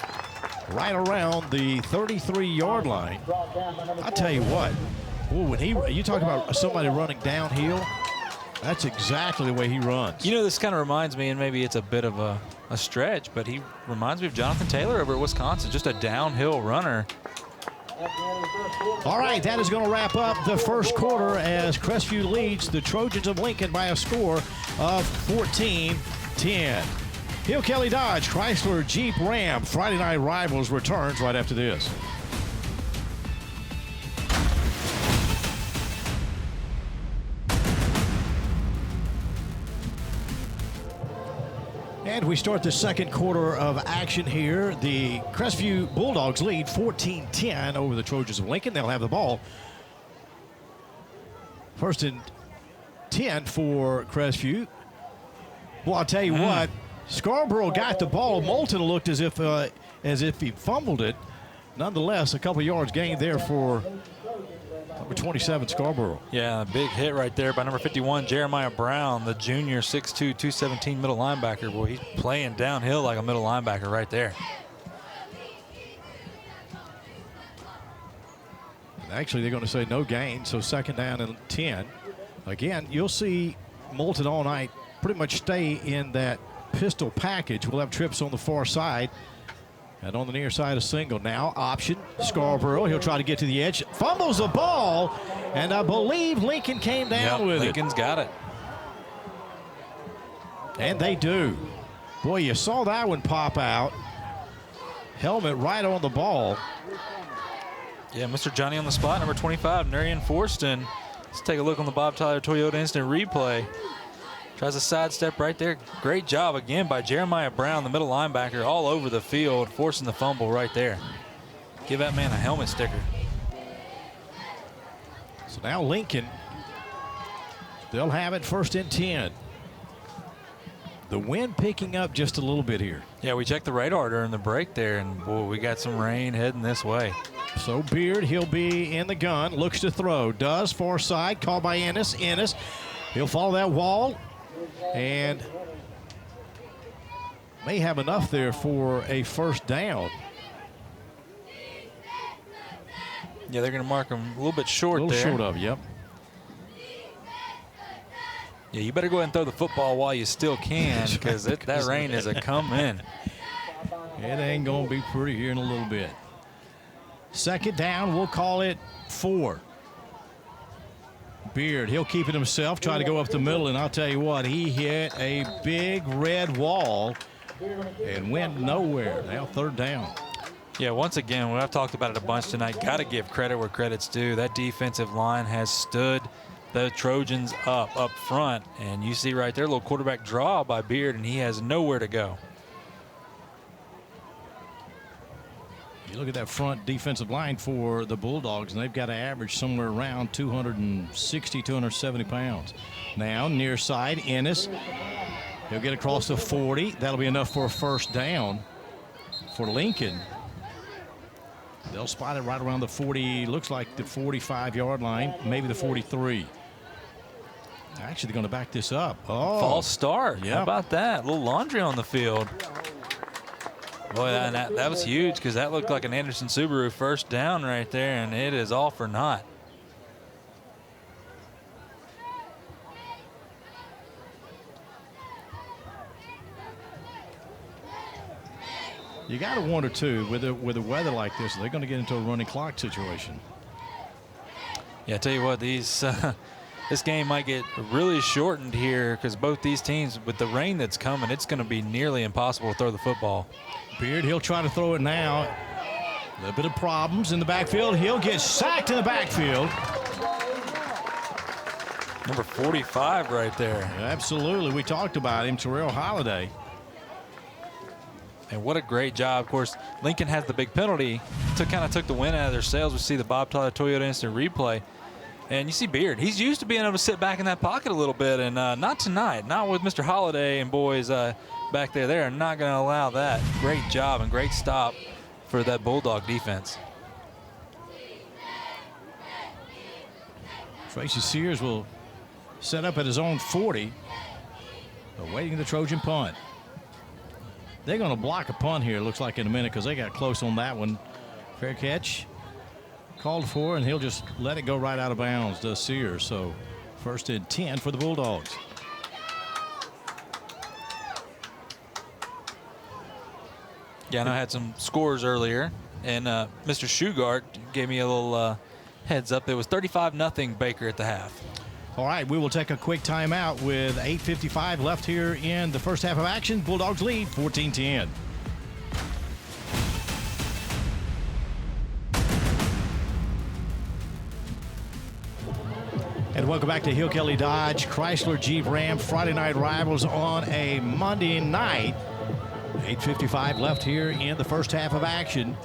right around the 33-yard line. I'll tell you what. Ooh, when you talk about somebody running downhill, that's exactly the way he runs. You know, this kind of reminds me, and maybe it's a bit of a stretch, but he reminds me of Jonathan Taylor over at Wisconsin, just a downhill runner. All right, that is going to wrap up the first quarter as Crestview leads the Trojans of Lincoln by a score of 14-10. Hill Kelly Dodge, Chrysler, Jeep, Ram, Friday Night Rivals returns right after this. And we start the second quarter of action here. The Crestview Bulldogs lead 14-10 over the Trojans of Lincoln. They'll have the ball. First and 10 for Crestview. Well, I'll tell you what, Scarborough got the ball. Moulton looked as if he fumbled it. Nonetheless, a couple yards gained there for number 27, Scarborough. Yeah, a big hit right there by number 51, Jeremiah Brown, the junior 6'2", 217 middle linebacker. Boy, he's playing downhill like a middle linebacker right there. And actually, they're going to say no gain, so second down and 10. Again, you'll see Moulton all night pretty much stay in that pistol package. We'll have trips on the far side. And on the near side, a single now. Option, Scarborough. He'll try to get to the edge. Fumbles the ball, and I believe Lincoln came down with Lincoln's got it. And they do. Boy, you saw that one pop out. helmet right on the ball. Yeah, Mr. Johnny on the spot, number 25, Nurian Forston. Let's take a look on the Bob Tyler Toyota instant replay. Tries a sidestep right there. Great job again by Jeremiah Brown, the middle linebacker, all over the field, forcing the fumble right there. Give that man a helmet sticker. So now Lincoln, they'll have it 1st and 10. The wind picking up just a little bit here. Yeah, we checked the radar during the break there, and boy, we got some rain heading this way. So Beard, he'll be in the gun, looks to throw, does, far side, called by Ennis. Ennis, he'll follow that wall, and may have enough there for a 1st down. Yeah, they're going to mark him a little bit short there. A little short of, yep. Yeah, you better go ahead and throw the football while you still can, because that rain is a coming. It ain't going to be pretty here in a little bit. 2nd down, we'll call it 4. Beard, he'll keep it himself, try to go up the middle, and I'll tell you what, he hit a big red wall and went nowhere. Now 3rd down. Yeah, once again, I've talked about it a bunch tonight. Got to give credit where credit's due. That defensive line has stood the Trojans up front. And you see right there, a little quarterback draw by Beard, and he has nowhere to go. You look at that front defensive line for the Bulldogs, and they've got to average somewhere around 260, 270 pounds. Now, near side, Ennis. He'll get across the 40. That'll be enough for a 1st down for Lincoln. They'll spot it right around the 40, looks like the 45-yard line, maybe the 43. Actually, they're going to back this up. Oh, false start. Yeah. How about that? A little laundry on the field. Boy, that was huge, because that looked like an Anderson Subaru 1st down right there, and it is all for naught. You got to wonder, too, with the weather like this, they're going to get into a running clock situation. Yeah, I tell you what, this game might get really shortened here, because both these teams, with the rain that's coming, it's going to be nearly impossible to throw the football. Beard, he'll try to throw it now. A little bit of problems in the backfield. He'll get sacked in the backfield. Number 45 right there. Absolutely. We talked about him, Terrell Holiday. And what a great job. Of course, Lincoln has the big penalty. Kind of took the wind out of their sails. We see the Bob Tyler Toyota instant replay. And you see Beard. He's used to being able to sit back in that pocket a little bit, and not tonight. Not with Mr. Holiday and boys back there. They are not going to allow that. Great job and great stop for that Bulldog defense. Tracy Sears will set up at his own 40, awaiting the Trojan punt. They're going to block a punt here, looks like, in a minute, because they got close on that one. Fair catch called for, and he'll just let it go right out of bounds, does Sears. So 1st and 10 for the Bulldogs. Yeah, I know I had some scores earlier, and Mr. Shugart gave me a little heads up. It was 35-0 Baker at the half. All right, we will take a quick timeout with 8:55 left here in the 1st half of action. Bulldogs lead 14-10. And welcome back to Hill Kelly Dodge Chrysler Jeep Ram Friday night rivals on a Monday night. 8:55 left here in the 1st half of action.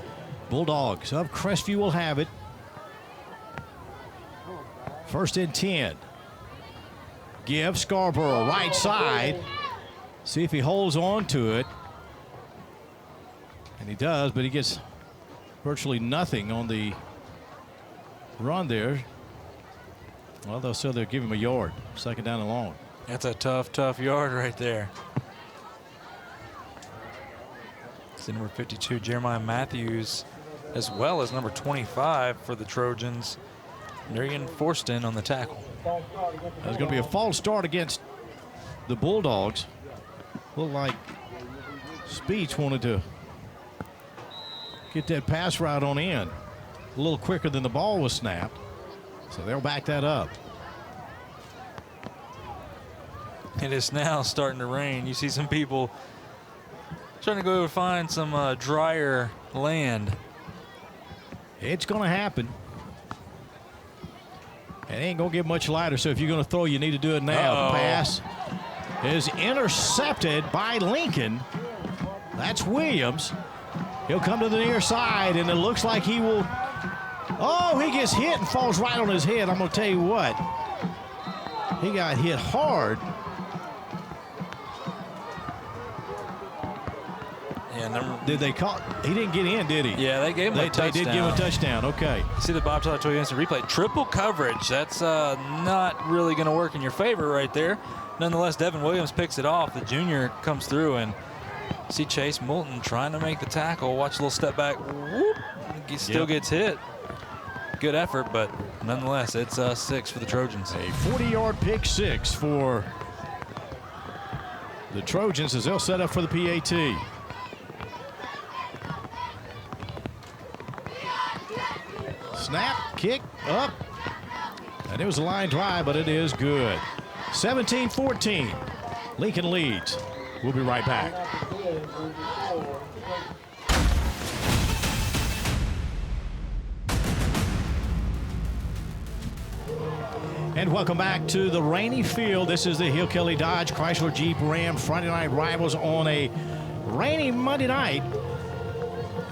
Bulldogs of Crestview will have it. 1st and 10. Give Scarborough right side. See if he holds on to it. And he does, but he gets virtually nothing on the run there. Well, they'll give him a yard. 2nd down and long. That's a tough yard right there. See number 52, Jeremiah Matthews, as well as number 25 for the Trojans, Nurian Forston on the tackle. There's going to be a false start against the Bulldogs. Looked like Speech wanted to get that pass route on in a little quicker than the ball was snapped. So they'll back that up. It is now starting to rain. You see some people trying to go find some drier land. It's going to happen. It ain't going to get much lighter, so if you're going to throw, you need to do it now. Uh-oh. Pass is intercepted by Lincoln. That's Williams. He'll come to the near side, and it looks like he will. Oh, he gets hit and falls right on his head. I'm going to tell you what. He got hit hard. Yeah, Did they call? He didn't get in, did he? Yeah, they gave him a touchdown. They did give him a touchdown. Okay. See the Bob Tyler Toy instant replay. Triple coverage. That's not really going to work in your favor right there. Nonetheless, Devin Williams picks it off. The junior comes through, and see Chase Moulton trying to make the tackle. Watch a little step back. Whoop. He still gets hit. Good effort, but nonetheless, it's 6 for the Trojans. A 40-yard pick six for the Trojans as they'll set up for the PAT. Snap, kick, up. And it was a line drive, but it is good. 17-14. Lincoln leads. We'll be right back. And welcome back to the rainy field. This is the Hill Kelly Dodge Chrysler Jeep Ram Friday Night Rivals on a rainy Monday night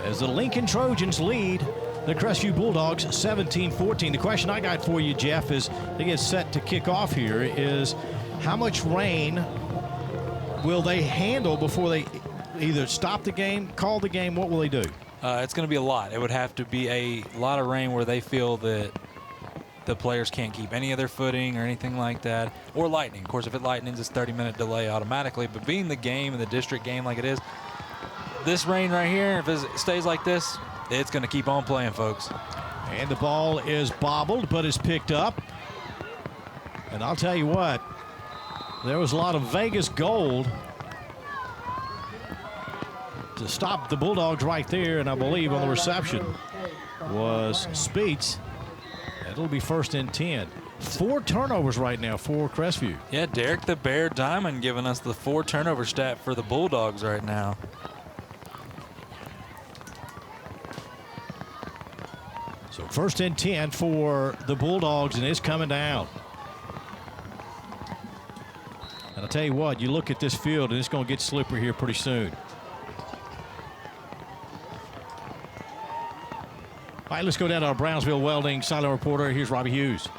as the Lincoln Trojans lead the Crestview Bulldogs 17-14. The question I got for you, Jeff, is they get set to kick off here is how much rain will they handle before they either stop the game, call the game? What will they do? It's going to be a lot. It would have to be a lot of rain where they feel that the players can't keep any of their footing or anything like that, or lightning. Of course, if it lightnings, it's 30-minute delay automatically. But being the game and the district game like it is, this rain right here, if it stays like this, it's going to keep on playing, folks. And the ball is bobbled, but is picked up. And I'll tell you what, there was a lot of Vegas gold to stop the Bulldogs right there, and I believe on the reception was Speets. It'll be 1st and 10. 4 turnovers right now for Crestview. Yeah, Derek the Bear Diamond giving us the 4 turnover stat for the Bulldogs right now. So 1st and 10 for the Bulldogs, and it's coming down. And I'll tell you what, you look at this field, and it's going to get slippery here pretty soon. All right, let's go down to our Brownsville Welding sideline reporter. Here's Robbie Hughes.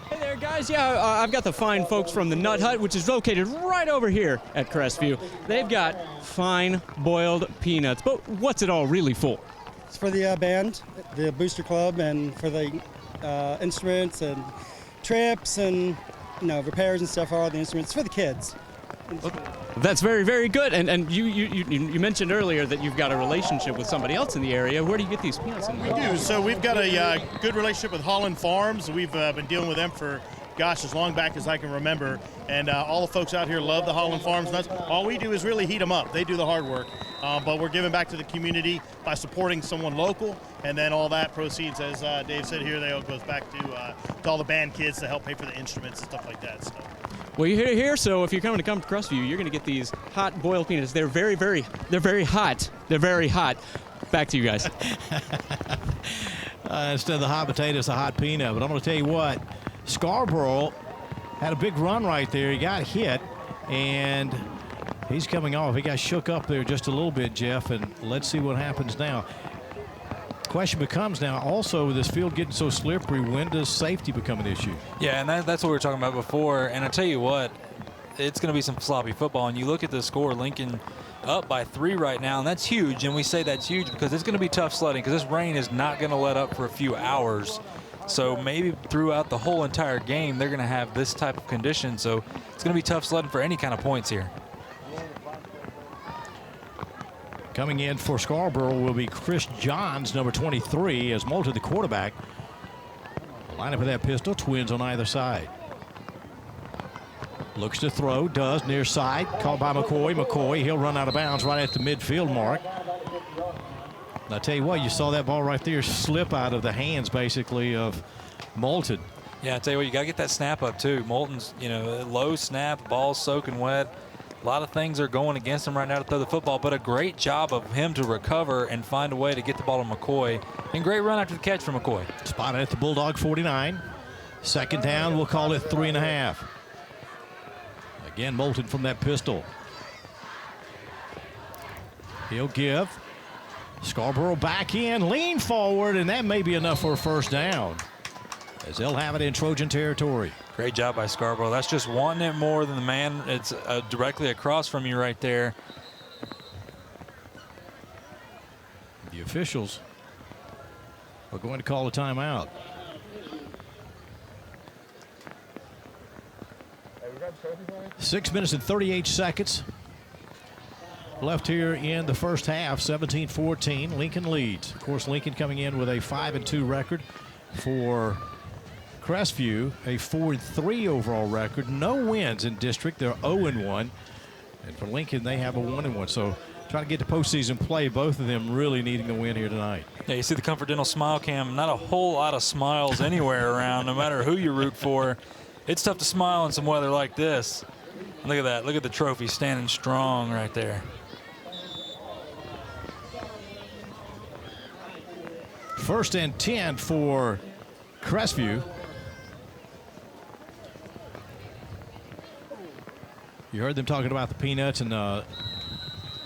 Hey there, guys. Yeah, I've got the fine folks from the Nut Hut, which is located right over here at Crestview. They've got fine boiled peanuts. But what's it all really for? It's for the band, the booster club, and for the instruments and trips and repairs and stuff. All the instruments it's for the kids. That's very, very good. And you mentioned earlier that you've got a relationship with somebody else in the area. Where do you get these peanuts? We do. So we've got a good relationship with Holland Farms. We've been dealing with them for, gosh, as long back as I can remember. And all the folks out here love the Holland Farms nuts. All we do is really heat them up. They do the hard work. But we're giving back to the community by supporting someone local. And then all that proceeds, as Dave said here, they all goes back to all the band kids to help pay for the instruments and stuff like that. So. Well, you hear it here, so if you're coming to Crestview, you're going to get these hot boiled peanuts. They're very hot. They're very hot. Back to you guys. Instead of the hot potato, it's a hot peanut. But I'm going to tell you what, Scarborough had a big run right there. He got hit, and he's coming off. He got shook up there just a little bit, Jeff, and let's see what happens now. Question becomes now also with this field getting so slippery, when does safety become an issue? Yeah, and that's what we were talking about before. And I tell you what, it's going to be some sloppy football. And you look at the score, Lincoln up by 3 right now, and that's huge. And we say that's huge because it's going to be tough sledding because this rain is not going to let up for a few hours. So maybe throughout the whole entire game, they're going to have this type of condition. So it's going to be tough sledding for any kind of points here. Coming in for Scarborough will be Chris Johns, number 23, as Moulton, the quarterback. Line up with that pistol, twins on either side. Looks to throw, does, near side, caught by McCoy. McCoy, he'll run out of bounds right at the midfield mark. And I tell you what, you saw that ball right there slip out of the hands, basically, of Moulton. Yeah, I tell you what, you got to get that snap up, too. Moulton's, low snap, ball soaking wet. A lot of things are going against him right now to throw the football, but a great job of him to recover and find a way to get the ball to McCoy. And great run after the catch from McCoy. Spotted at the Bulldog 49. Second down, we'll call it 3.5. Again, Moulton from that pistol. He'll give. Scarborough back in, lean forward, and that may be enough for a first down, as they'll have it in Trojan territory. Great job by Scarborough. That's just wanting it more than the man. It's directly across from you right there. The officials are going to call a timeout. – 6 minutes and 38 seconds left here in the first half. 17-14. Lincoln leads. Of course, Lincoln coming in with a 5-2 record. For Crestview, a 4-3 overall record. No wins in district. They're 0-1. And for Lincoln, they have a 1-1. So trying to get to postseason play, both of them really needing a win here tonight. Yeah, you see the Comfort Dental smile cam. Not a whole lot of smiles anywhere around, no matter who you root for. It's tough to smile in some weather like this. Look at that. Look at the trophy standing strong right there. First and 10 for Crestview. You heard them talking about the peanuts and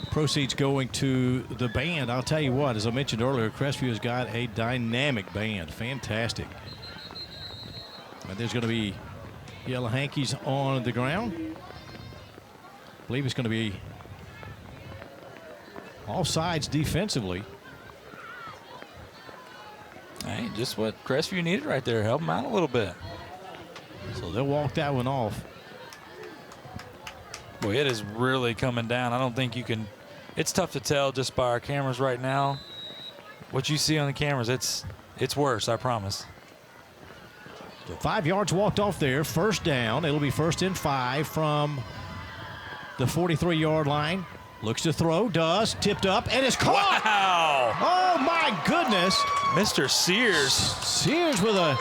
proceeds going to the band. I'll tell you what, as I mentioned earlier, Crestview has got a dynamic band. Fantastic. And there's going to be yellow hankies on the ground. I believe it's going to be all sides defensively. Hey, just what Crestview needed right there. Help them out a little bit. So they'll walk that one off. Boy, it is really coming down. I don't think you can. It's tough to tell just by our cameras right now. What you see on the cameras, it's worse, I promise. So 5 yards walked off there. First down. It'll be 1st and 5 from the 43-yard line. Looks to throw, does, tipped up, and is caught. Wow. Oh, my goodness. Mr. Sears. Sears with a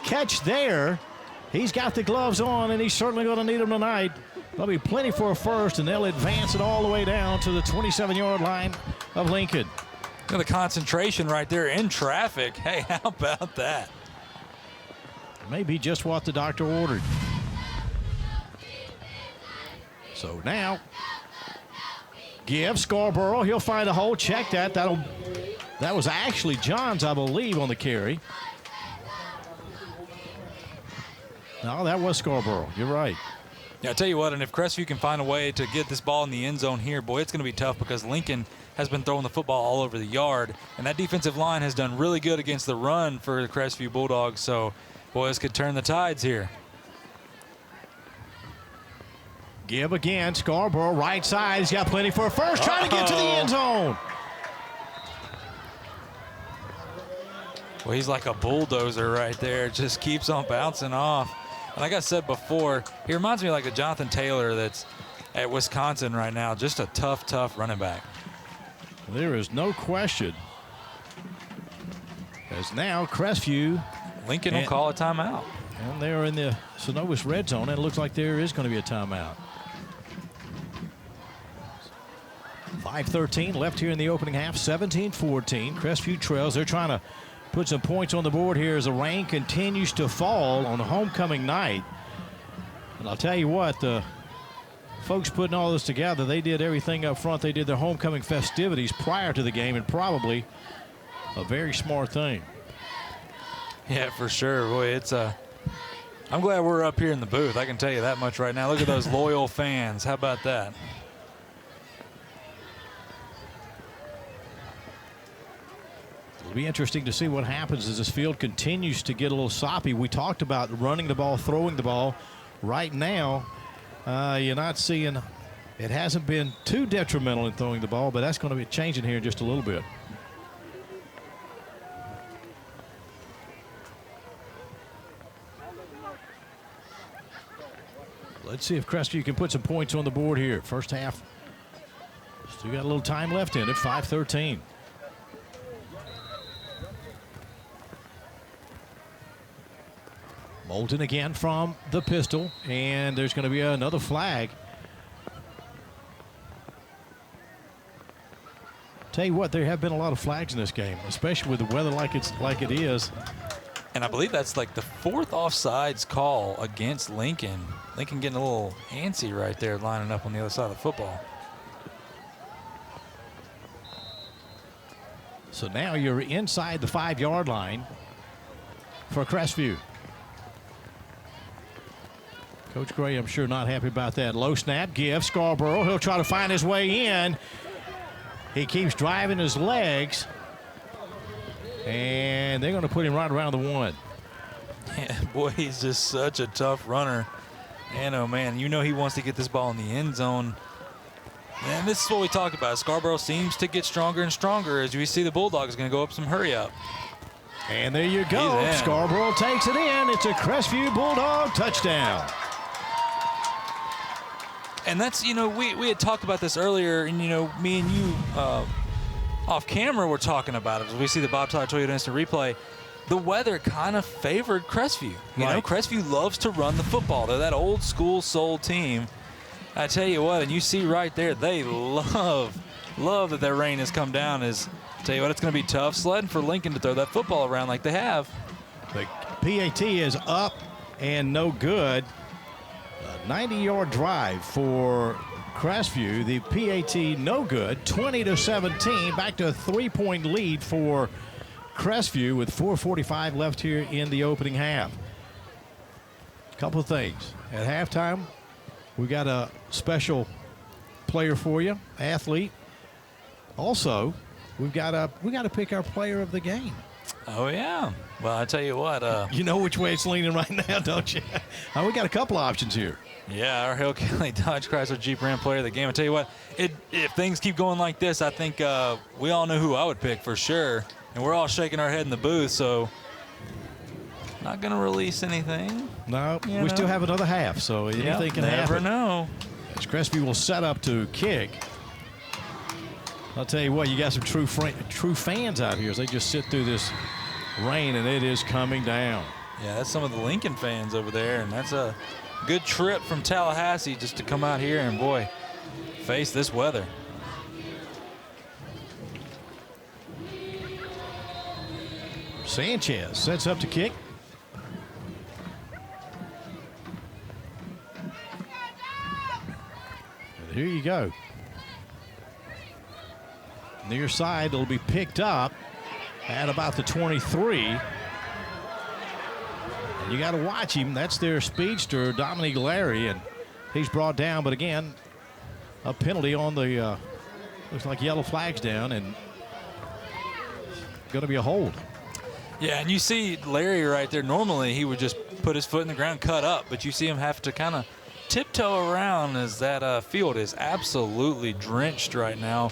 catch there. He's got the gloves on, and he's certainly going to need them tonight. There'll be plenty for a first, and they'll advance it all the way down to the 27-yard line of Lincoln. Look at the concentration right there in traffic. Hey, how about that? Maybe just what the doctor ordered. So now, give Scarborough. He'll find a hole. Check that. That was actually Johns, I believe, on the carry. No, that was Scarborough. You're right. Yeah, I tell you what, and if Crestview can find a way to get this ball in the end zone here, boy, it's going to be tough because Lincoln has been throwing the football all over the yard, and that defensive line has done really good against the run for the Crestview Bulldogs. So, boy, this could turn the tides here. Give again. Scarborough, right side. He's got plenty for a first. Trying to get to the end zone. Well, he's like a bulldozer right there. Just keeps on bouncing off. And like I said before, he reminds me like a Jonathan Taylor that's at Wisconsin right now. Just a tough, tough running back. There is no question. As now Crestview. Lincoln will call a timeout. And they're in the Synovus red zone, and it looks like there is going to be a timeout. 5:13 left here in the opening half. 17-14. Crestview trails. They're trying to put some points on the board here as the rain continues to fall on homecoming night. And I'll tell you what, the folks putting all this together, they did everything up front. They did their homecoming festivities prior to the game, and probably a very smart thing. Yeah, for sure. Boy, it's I'm glad we're up here in the booth. I can tell you that much right now. Look at those loyal fans. How about that? It'll be interesting to see what happens as this field continues to get a little soppy. We talked about running the ball, throwing the ball. Right now, you're not seeing, it hasn't been too detrimental in throwing the ball, but that's going to be changing here in just a little bit. Let's see if Crestview can put some points on the board here. First half, still got a little time left in it, 5:13. Moulton again from the pistol, and there's going to be another flag Tell you what, there have been a lot of flags in this game, especially with the weather like it is. And I believe that's like the 4th offsides call against Lincoln. Lincoln getting a little antsy right there, lining up on the other side of the football. So now you're inside the 5-yard line for Crestview. Coach Gray, I'm sure, not happy about that. Low snap, give Scarborough. He'll try to find his way in. He keeps driving his legs. And they're going to put him right around the 1. Yeah, boy, he's just such a tough runner. And, oh, man, you know he wants to get this ball in the end zone. And this is what we talked about. Scarborough seems to get stronger and stronger as we see the Bulldogs going to go up some hurry up. And there you go. Scarborough takes it in. It's a Crestview Bulldog touchdown. And that's, you know, we had talked about this earlier, and, you know, me and you off camera were talking about it. As we see the Bob Tyler Toyota Instant Replay, the weather kind of favored Crestview. You know, Crestview loves to run the football. They're that old school soul team. I tell you what, and you see right there, they love that their rain has come down. I tell you what, it's going to be tough sledding for Lincoln to throw that football around like they have. The PAT is up and no good. A 90-yard drive for Crestview. The PAT no good. 20-17. Back to a 3-point lead for Crestview with 4:45 left here in the opening half. A couple of things. At halftime, we got a special player for you, athlete. Also, we got to pick our player of the game. Oh, yeah. Well, I tell you what. You know which way it's leaning right now, don't you? We got a couple options here. Yeah, our Hill County Dodge Chrysler Jeep Ram player of the game. I tell you what, if things keep going like this, I think we all know who I would pick for sure. And we're all shaking our head in the booth, so not going to release anything. No, we still have another half, so anything can happen. Never know. As Crestview will set up to kick. I'll tell you what, you got some true fans out here as they just sit through this rain, and it is coming down. Yeah, that's some of the Lincoln fans over there, and that's a good trip from Tallahassee just to come out here and, boy, face this weather. Sanchez sets up to kick. And here you go. Near side, it'll be picked up at about the 23. And you got to watch him. That's their speedster, Dominique Larry, and he's brought down. But again, a penalty on the, looks like yellow flags down, and going to be a hold. Yeah, and you see Larry right there. Normally, he would just put his foot in the ground, cut up, but you see him have to kind of tiptoe around as that field is absolutely drenched right now.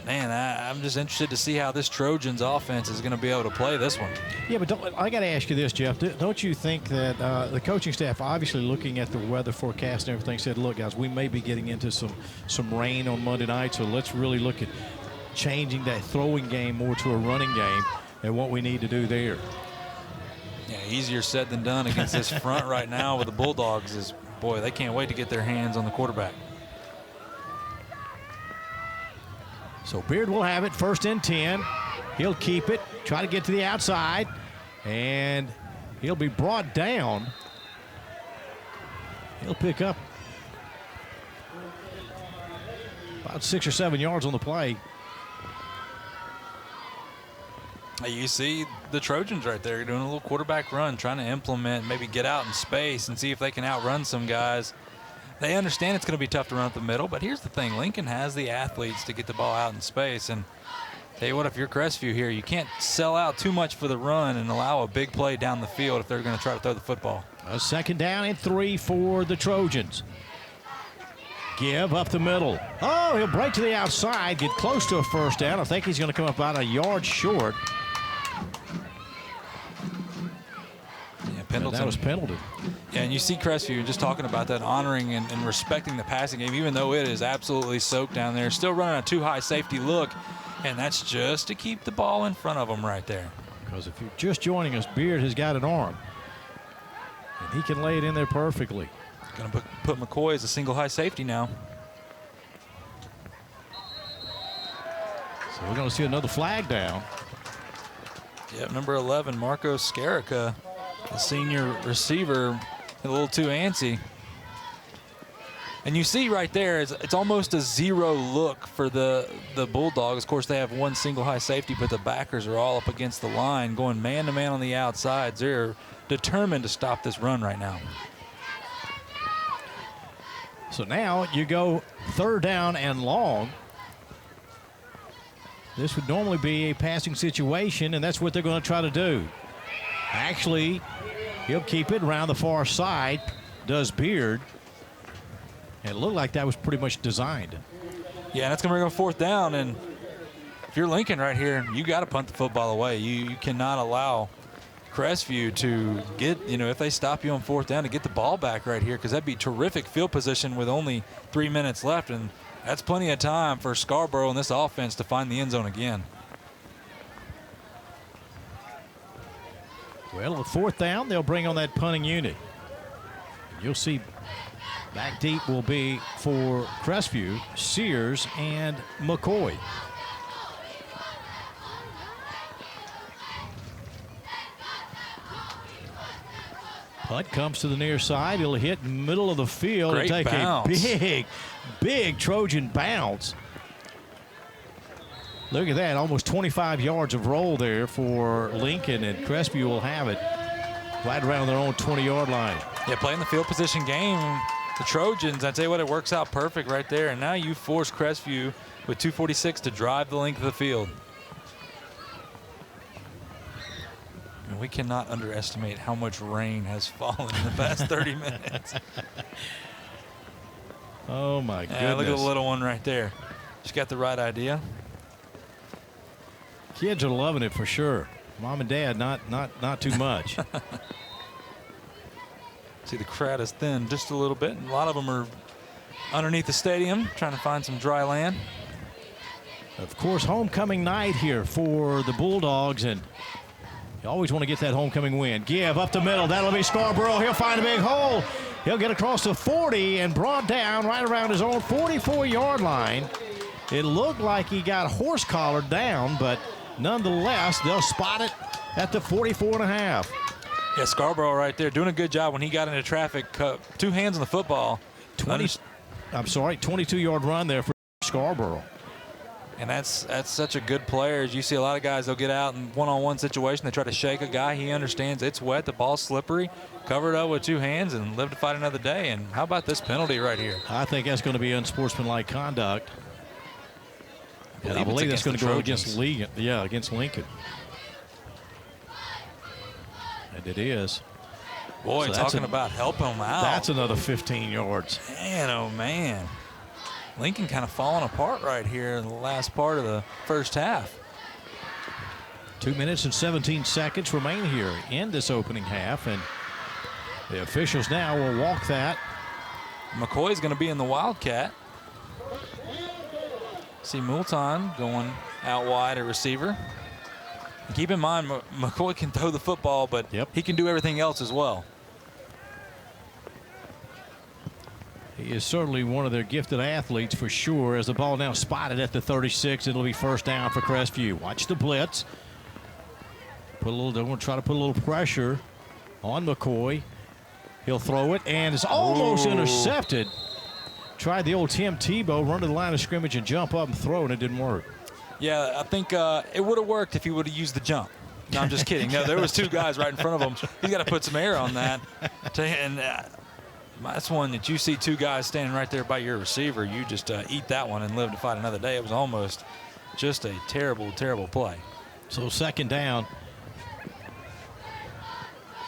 Man, I'm just interested to see how this Trojans offense is going to be able to play this one. Yeah, but I got to ask you this, Jeff. Don't you think that the coaching staff, obviously looking at the weather forecast and everything, said, look, guys, we may be getting into some rain on Monday night, so let's really look at changing that throwing game more to a running game and what we need to do there. Yeah, easier said than done against this front right now with the Bulldogs is, boy, they can't wait to get their hands on the quarterback. So Beard will have it, 1st and 10. He'll keep it, try to get to the outside, and he'll be brought down. He'll pick up about 6 or 7 yards on the play. You see the Trojans right there doing a little quarterback run, trying to implement, maybe get out in space and see if they can outrun some guys. They understand it's going to be tough to run up the middle, but here's the thing. Lincoln has the athletes to get the ball out in space. And tell you what, if you're Crestview here, you can't sell out too much for the run and allow a big play down the field if they're going to try to throw the football. A 2nd down and 3 for the Trojans. Give up the middle. Oh, he'll break to the outside, get close to a 1st down. I think he's going to come up about a yard short. Pendleton. That was Pendleton. Yeah, and you see Crestview just talking about that, honoring and respecting the passing game, even though it is absolutely soaked down there. Still running a too high safety look, and that's just to keep the ball in front of them right there. Because if you're just joining us, Beard has got an arm, and he can lay it in there perfectly. Going to put McCoy as a single high safety now. So we're going to see another flag down. Yep, number 11, Marco Scarica, the senior receiver, a little too antsy. And you see right there, it's almost a zero look for the Bulldogs. Of course, they have one single high safety, but the backers are all up against the line, going man-to-man on the outsides. They're determined to stop this run right now. So now you go 3rd down and long. This would normally be a passing situation, and that's what they're going to try to do. Actually, he'll keep it around the far side, does Beard. And it looked like that was pretty much designed. Yeah, and that's going to bring them 4th down. And if you're Lincoln right here, you got to punt the football away. You cannot allow Crestview to get, if they stop you on 4th down, to get the ball back right here, because that'd be terrific field position with only 3 minutes left. And that's plenty of time for Scarborough and this offense to find the end zone again. Well, with 4th down, they'll bring on that punting unit. You'll see back deep will be for Crestview, Sears, and McCoy. Punt comes to the near side. It'll hit middle of the field Great and take bounce. a big Trojan bounce. Look at that, almost 25 yards of roll there for Lincoln, and Crestview will have it right around their own 20-yard line. Yeah, playing the field position game, the Trojans, I tell you what, it works out perfect right there. And now you force Crestview with 2:46 to drive the length of the field. And we cannot underestimate how much rain has fallen in the past 30 minutes. Oh, my goodness. Yeah, look at the little one right there. She's got the right idea. Kids are loving it for sure. Mom and Dad, not too much. See, the crowd is thin just a little bit, and a lot of them are underneath the stadium trying to find some dry land. Of course, homecoming night here for the Bulldogs, and you always want to get that homecoming win. Give up the middle. That'll be Scarborough. He'll find a big hole. He'll get across the 40 and brought down right around his own 44-yard line. It looked like he got horse-collared down, but nonetheless, they'll spot it at the 44.5. Yeah, Scarborough right there doing a good job when he got into traffic. 2 hands on the football. 22-yard run there for Scarborough. And that's such a good player. As you see a lot of guys, they'll get out in one-on-one situation. They try to shake a guy. He understands it's wet, the ball's slippery, cover it up with 2 hands, and live to fight another day. And how about this penalty right here? I think that's going to be unsportsmanlike conduct. And I believe that's going to go against Lincoln. Yeah, against Lincoln. And it is. Boy, so talking about helping him out. That's another 15 yards. Man, oh, man. Lincoln kind of falling apart right here in the last part of the first half. 2 minutes and 17 seconds remain here in this opening half, and the officials now will walk that. McCoy's going to be in the Wildcat. See Moulton going out wide at receiver. Keep in mind, McCoy can throw the football, but he can do everything else as well. He is certainly one of their gifted athletes for sure. As the ball now spotted at the 36, it'll be 1st down for Crestview. Watch the blitz. They're going to try to put a little pressure on McCoy. He'll throw it, and it's almost intercepted. Tried the old Tim Tebow, run to the line of scrimmage and jump up and throw, and it didn't work. Yeah, I think it would have worked if he would have used the jump. No, I'm just kidding. No, there was 2 guys right in front of him. He's got to put some air on that. And that's one that you see 2 guys standing right there by your receiver. You just eat that one and live to fight another day. It was almost just a terrible, terrible play. So 2nd down.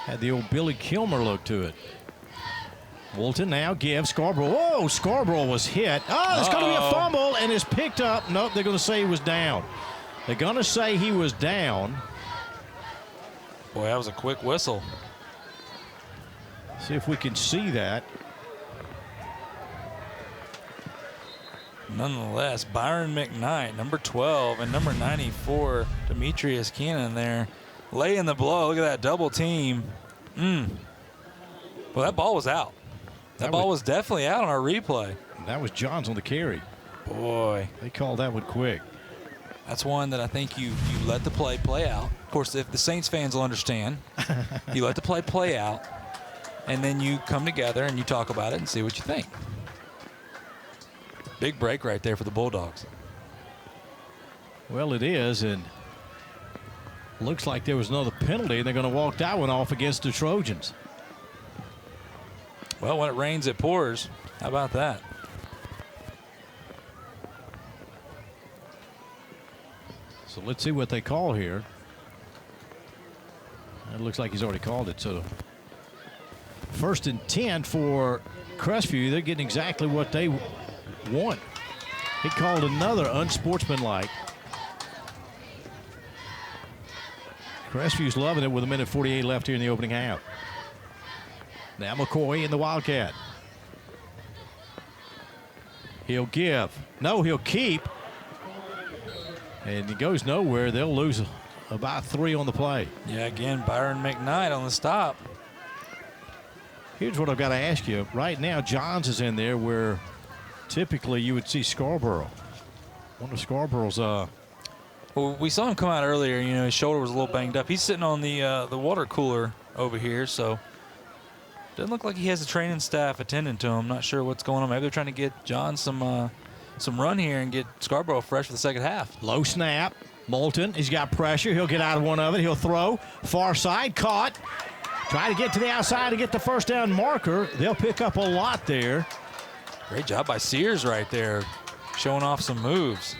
Had the old Billy Kilmer look to it. Woolton now gives Scarborough. Whoa, Scarborough was hit. Oh, there's going to be a fumble, and it's picked up. Nope, they're going to say he was down. They're going to say he was down. Boy, that was a quick whistle. See if we can see that. Nonetheless, Byron McKnight, number 12, and number 94, Demetrius Cannon there, laying the blow. Look at that double team. Well, that ball was out. That ball was definitely out on our replay. That was Johns on the carry. Boy. They called that one quick. That's one that I think you let the play out. Of course, if the Saints fans will understand, you let the play out, and then you come together and you talk about it and see what you think. Big break right there for the Bulldogs. Well, it is, and looks like there was another penalty, and they're going to walk that one off against the Trojans. Well, when it rains, it pours. How about that? So let's see what they call here. It looks like he's already called it. So 1st and 10 for Crestview. They're getting exactly what they want. He called another unsportsmanlike. Crestview's loving it with 1:48 left here in the opening half. Now McCoy in the Wildcat. He'll give. No, he'll keep. And he goes nowhere. They'll lose about 3 on the play. Yeah, again, Byron McKnight on the stop. Here's what I've got to ask you. Right now, Johns is in there where typically you would see Scarborough. One of Scarborough's. Well, we saw him come out earlier. You know, his shoulder was a little banged up. He's sitting on the water cooler over here, so doesn't look like he has a training staff attending to him. Not sure what's going on. Maybe they're trying to get John some run here and get Scarborough fresh for the second half. Low snap. Moulton, he's got pressure. He'll get out of one of it. He'll throw. Far side, caught. Try to get to the outside to get the first down marker. They'll pick up a lot there. Great job by Sears right there, showing off some moves.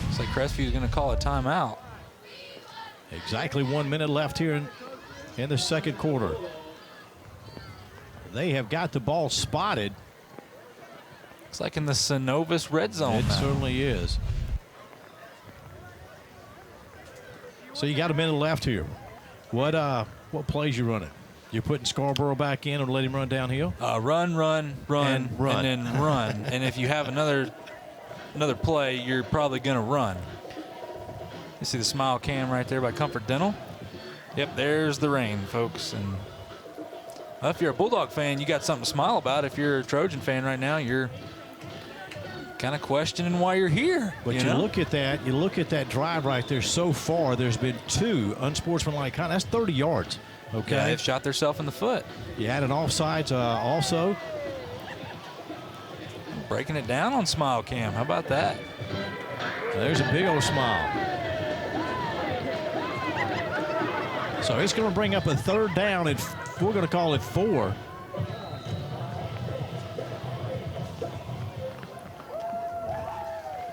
Looks like Crestview's going to call a timeout. Exactly 1 minute left here in the second quarter. They have got the ball spotted. Looks like in the Synovus red zone. It certainly is. So you got a minute left here. What plays you running? You're putting Scarborough back in and let him run downhill? Run, and then run. And if you have another play, you're probably going to run. You see the smile cam right there by Comfort Dental? Yep, there's the rain, folks. And well, if you're a Bulldog fan, you got something to smile about. If you're a Trojan fan right now, you're kind of questioning why you're here. But you look at that drive right there so far, there's been 2 unsportsmanlike conduct. That's 30 yards. Okay. Yeah, they've shot themselves in the foot. You had an offsides also. Breaking it down on Smile Cam. How about that? There's a big old smile. So it's going to bring up a 3rd down, and we're going to call it 4.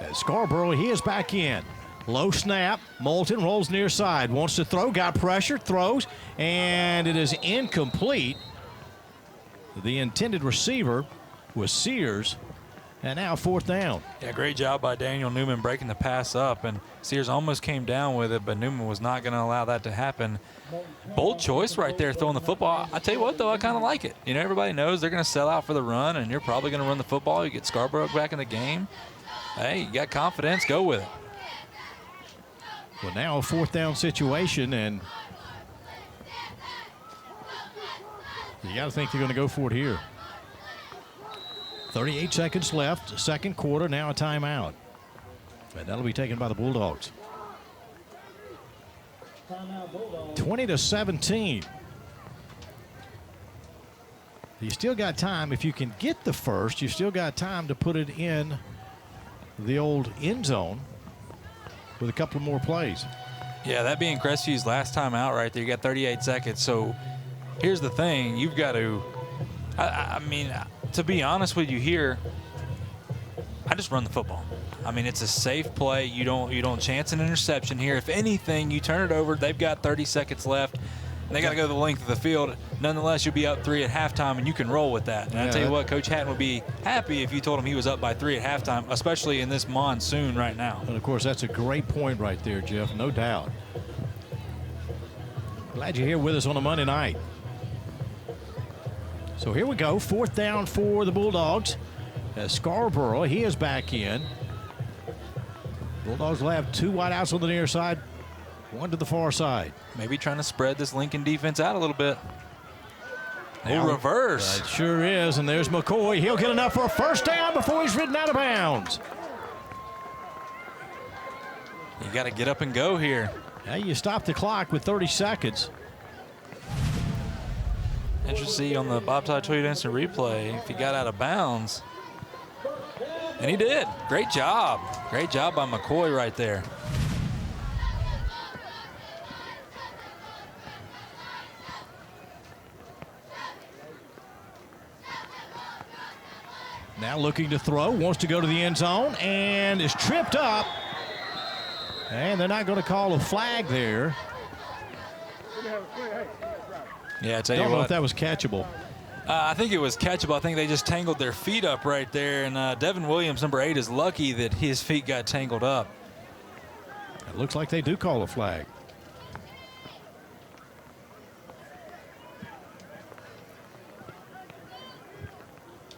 As Scarborough, he is back in. Low snap. Moulton rolls near side. Wants to throw. Got pressure. Throws. And it is incomplete. The intended receiver was Sears. And now 4th down. Yeah, great job by Daniel Newman breaking the pass up. And Sears almost came down with it, but Newman was not going to allow that to happen. Bold choice right there throwing the football. I tell you what, though, I kind of like it. You know, everybody knows they're going to sell out for the run, and you're probably going to run the football. You get Scarborough back in the game. Hey, you got confidence. Go with it. Well, now a 4th down situation, and you got to think they're going to go for it here. 38 seconds left, second quarter, now a timeout. And that'll be taken by the Bulldogs. 20-17. You still got time. If you can get the first, you still got time to put it in the old end zone with a couple more plays. Yeah, that being Crestview's last time out right there. You got 38 seconds. So here's the thing. You've got to, I mean, to be honest with you here, I just run the football. I mean, it's a safe play. You don't chance an interception here. If anything, you turn it over. They've got 30 seconds left. They got to go the length of the field. Nonetheless, you'll be up 3 at halftime, and you can roll with that. And I tell you what, Coach Hatton would be happy if you told him he was up by 3 at halftime, especially in this monsoon right now. And, of course, that's a great point right there, Jeff, no doubt. Glad you're here with us on a Monday night. So here we go, 4th down for the Bulldogs. As Scarborough, he is back in. Bulldogs will have 2 wideouts on the near side, 1 to the far side. Maybe trying to spread this Lincoln defense out a little bit. Oh, reverse. It sure is, and there's McCoy. He'll get enough for a first down before he's ridden out of bounds. You got to get up and go here. Now you stop the clock with 30 seconds. Interesting to see on the Bob Todd Toyota Instant Replay if he got out of bounds. And he did. Great job. Great job by McCoy right there. Now looking to throw, wants to go to the end zone, and is tripped up. And they're not going to call a flag there. Yeah, I tell you Don't know what. if that was catchable. I think it was catchable. I think they just tangled their feet up right there. And Devin Williams, number 8, is lucky that his feet got tangled up. It looks like they do call a flag.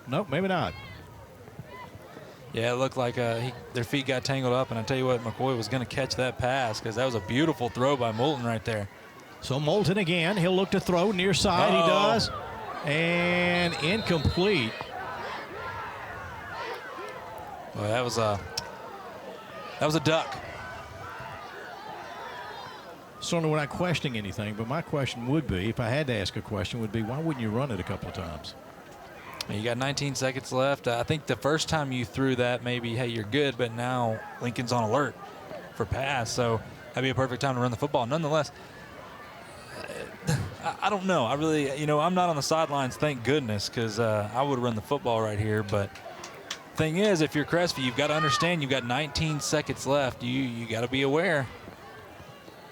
Nope, maybe not. Yeah, it looked like their feet got tangled up. And I tell you what, McCoy was going to catch that pass because that was a beautiful throw by Moulton right there. So Moulton again. He'll look to throw near side. He does. And incomplete. Well, that was a duck. Certainly we're not questioning anything, but my question would be, if I had to ask a question, would be, why wouldn't you run it a couple of times? You got 19 seconds left. I think the first time you threw that, maybe, hey, you're good, but now Lincoln's on alert for pass, so that'd be a perfect time to run the football. Nonetheless, I don't know. I really, I'm not on the sidelines, thank goodness, because I would run the football right here. But thing is, if you're Crestview, you've got to understand you've got 19 seconds left. You got to be aware.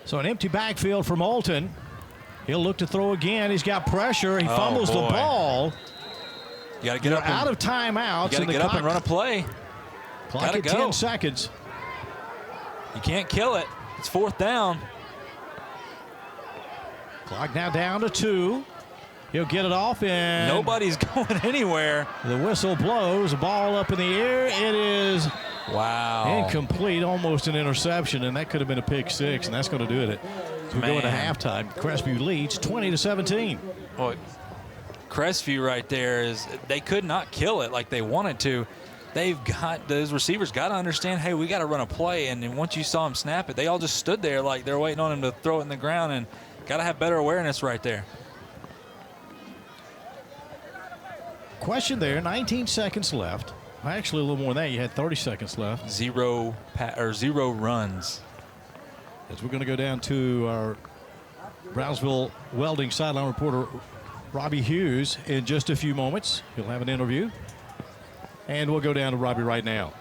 So an empty backfield for Moulton. He'll look to throw again. He's got pressure. He fumbles the ball. You got to get up. Out of timeouts. You got to get up and run a play. Clock at 10 seconds. You can't kill it. It's 4th down. Clock now down to 2. He'll get it off, and nobody's going anywhere. The whistle blows. The ball up in the air. It is incomplete, almost an interception, and that could have been a pick 6, and that's going to do it. As we go into halftime, Crestview leads 20-17. Boy, Crestview right there they could not kill it like they wanted to. Those receivers got to understand, hey, we got to run a play, and then once you saw him snap it, they all just stood there like they're waiting on him to throw it in the ground, and got to have better awareness right there. Question there, 19 seconds left. Actually, a little more than that. You had 30 seconds left. Zero runs. As we're going to go down to our Brownsville Welding sideline reporter, Robbie Hughes, in just a few moments. He'll have an interview. And we'll go down to Robbie right now.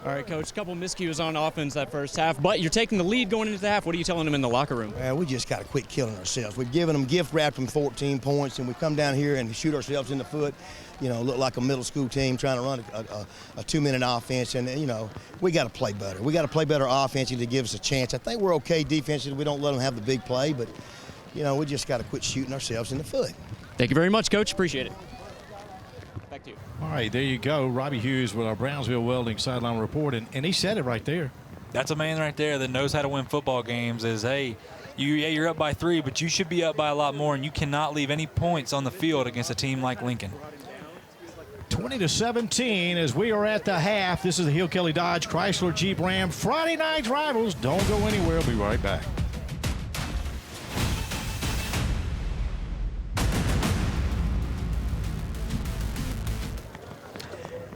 All right, Coach, a couple miscues on offense that first half, but you're taking the lead going into the half. What are you telling them in the locker room? Well, we just got to quit killing ourselves. We've given them gift-wrapped them 14 points, and we come down here and shoot ourselves in the foot, look like a middle school team trying to run a 2-minute offense, and, we got to play better. We got to play better offensively to give us a chance. I think we're okay defensively. We don't let them have the big play, but, we just got to quit shooting ourselves in the foot. Thank you very much, Coach. Appreciate it. Back to you. All right, there you go. Robbie Hughes with our Brownsville Welding sideline report, and he said it right there. That's a man right there that knows how to win football games is, hey, you're up by 3, but you should be up by a lot more, and you cannot leave any points on the field against a team like Lincoln. 20-17 as we are at the half. This is the Hill Kelly Dodge Chrysler Jeep Ram Friday Night Rivals. Don't go anywhere. We'll be right back.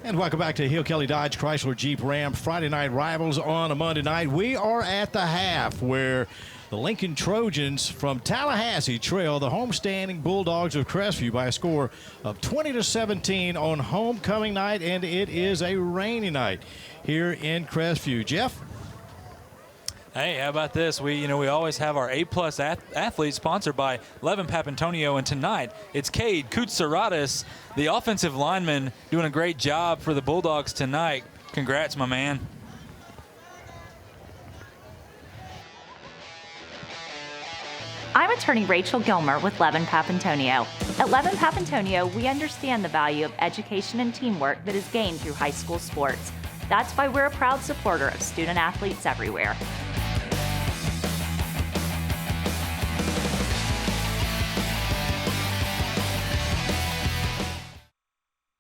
And welcome back to Hill Kelly Dodge Chrysler Jeep Ram Friday Night Rivals on a Monday night. We are at the half where the Lincoln Trojans from Tallahassee trail the homestanding Bulldogs of Crestview by a score of 20-17 on homecoming night, and it is a rainy night here in Crestview. Jeff? Hey, how about this? We always have our A-plus athletes sponsored by Levin Papantonio, and tonight it's Cade Koutsaratis, the offensive lineman, doing a great job for the Bulldogs tonight. Congrats, my man. I'm attorney Rachel Gilmer with Levin Papantonio. At Levin Papantonio, we understand the value of education and teamwork that is gained through high school sports. That's why we're a proud supporter of student athletes everywhere.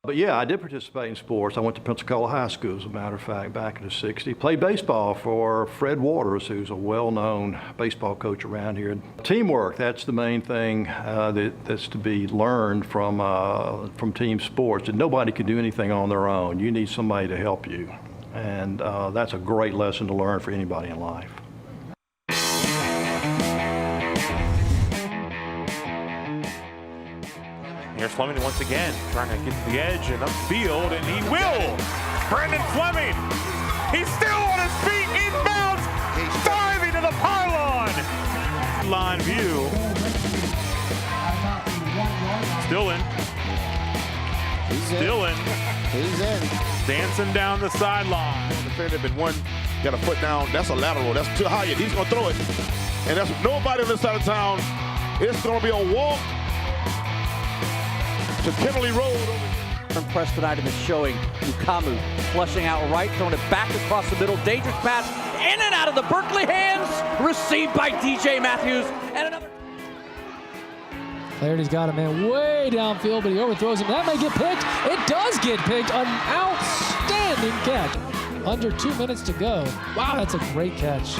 But But yeah, I did participate in sports. I went to Pensacola High School, as a matter of fact, back in the 60s. Played baseball for Fred Waters, who's a well-known baseball coach around here. Teamwork, that's the main thing that's to be learned from team sports. And nobody can do anything on their own. You need somebody to help you. And that's a great lesson to learn for anybody in life. Here's Fleming once again, trying to get to the edge and upfield, and he will! Brandon Fleming! He's still on his feet, inbounds, diving to the pylon! Line view. Still in. Still in. He's in. Dancing down the sideline. Defender been one, got a foot down. That's a lateral. That's too high. He's going to throw it. And that's nobody on this side of town. It's going to be a walk to Kennelly Road. Impressed tonight in the showing. Mukamu flushing out right, throwing it back across the middle. Dangerous pass in and out of the Berkeley hands. Received by DJ Matthews. And another. Flaherty's got a man way downfield, but he overthrows him. That may get picked. It does get picked. An outstanding catch. Under 2 minutes to go. Wow, that's a great catch.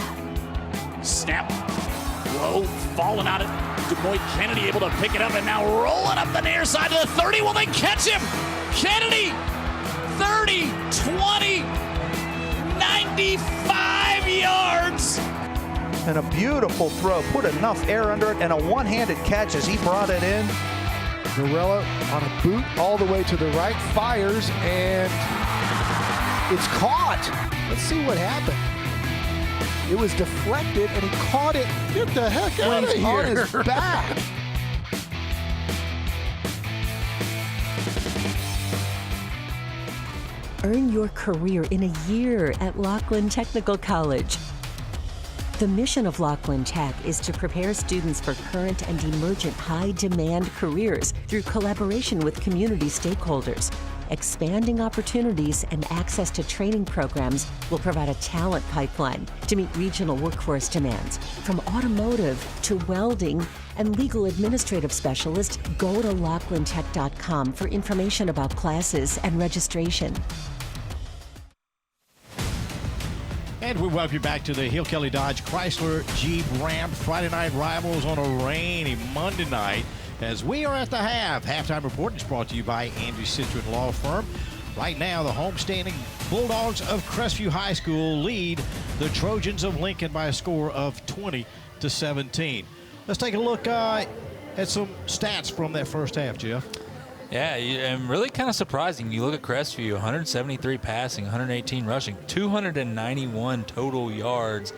Snap. Low, falling out of DeMoy Kennedy, able to pick it up and now rolling up the near side to the 30. Will they catch him? Kennedy, 30, 20, 95 yards. And a beautiful throw, put enough air under it, and a one-handed catch as he brought it in. Gorella on a boot all the way to the right, fires, and it's caught. Let's see what happened. It was deflected, and he caught it. Get the heck out of here. On his back. Earn your career in a year at Laughlin Technical College. The mission of Laughlin Tech is to prepare students for current and emergent high-demand careers through collaboration with community stakeholders. Expanding opportunities and access to training programs will provide a talent pipeline to meet regional workforce demands. From automotive to welding and legal administrative specialist, go to laughlintech.com for information about classes and registration. And we welcome you back to the Hill Kelly Dodge Chrysler Jeep Ram Friday night rivals on a rainy Monday night. As we are at the halftime report is brought to you by Andrew Citron Law Firm. Right now, the homestanding Bulldogs of Crestview High School lead the Trojans of Lincoln by a score of 20-17. Let's take a look at some stats from that first half, Jeff. Yeah, and really kind of surprising. You look at Crestview, 173 passing, 118 rushing, 291 total yards,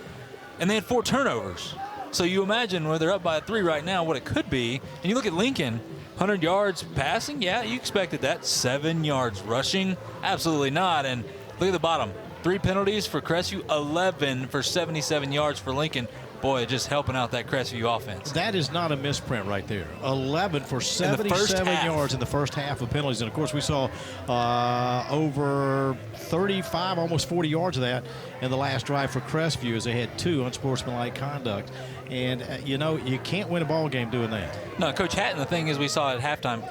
and they had 4 turnovers. So you imagine where they're up by 3 right now, what it could be. And you look at Lincoln, 100 yards passing, yeah, you expected that. 7 yards rushing, absolutely not. And look at the bottom, 3 penalties for Crestview, 11 for 77 yards for Lincoln. Boy, just helping out that Crestview offense. That is not a misprint right there. 11 for 77 yards in the first half of penalties. And, of course, we saw over 35, almost 40 yards of that in the last drive for Crestview as they had 2 unsportsmanlike conduct. And, you can't win a ball game doing that. No, Coach Hatton, the thing is we saw at halftime,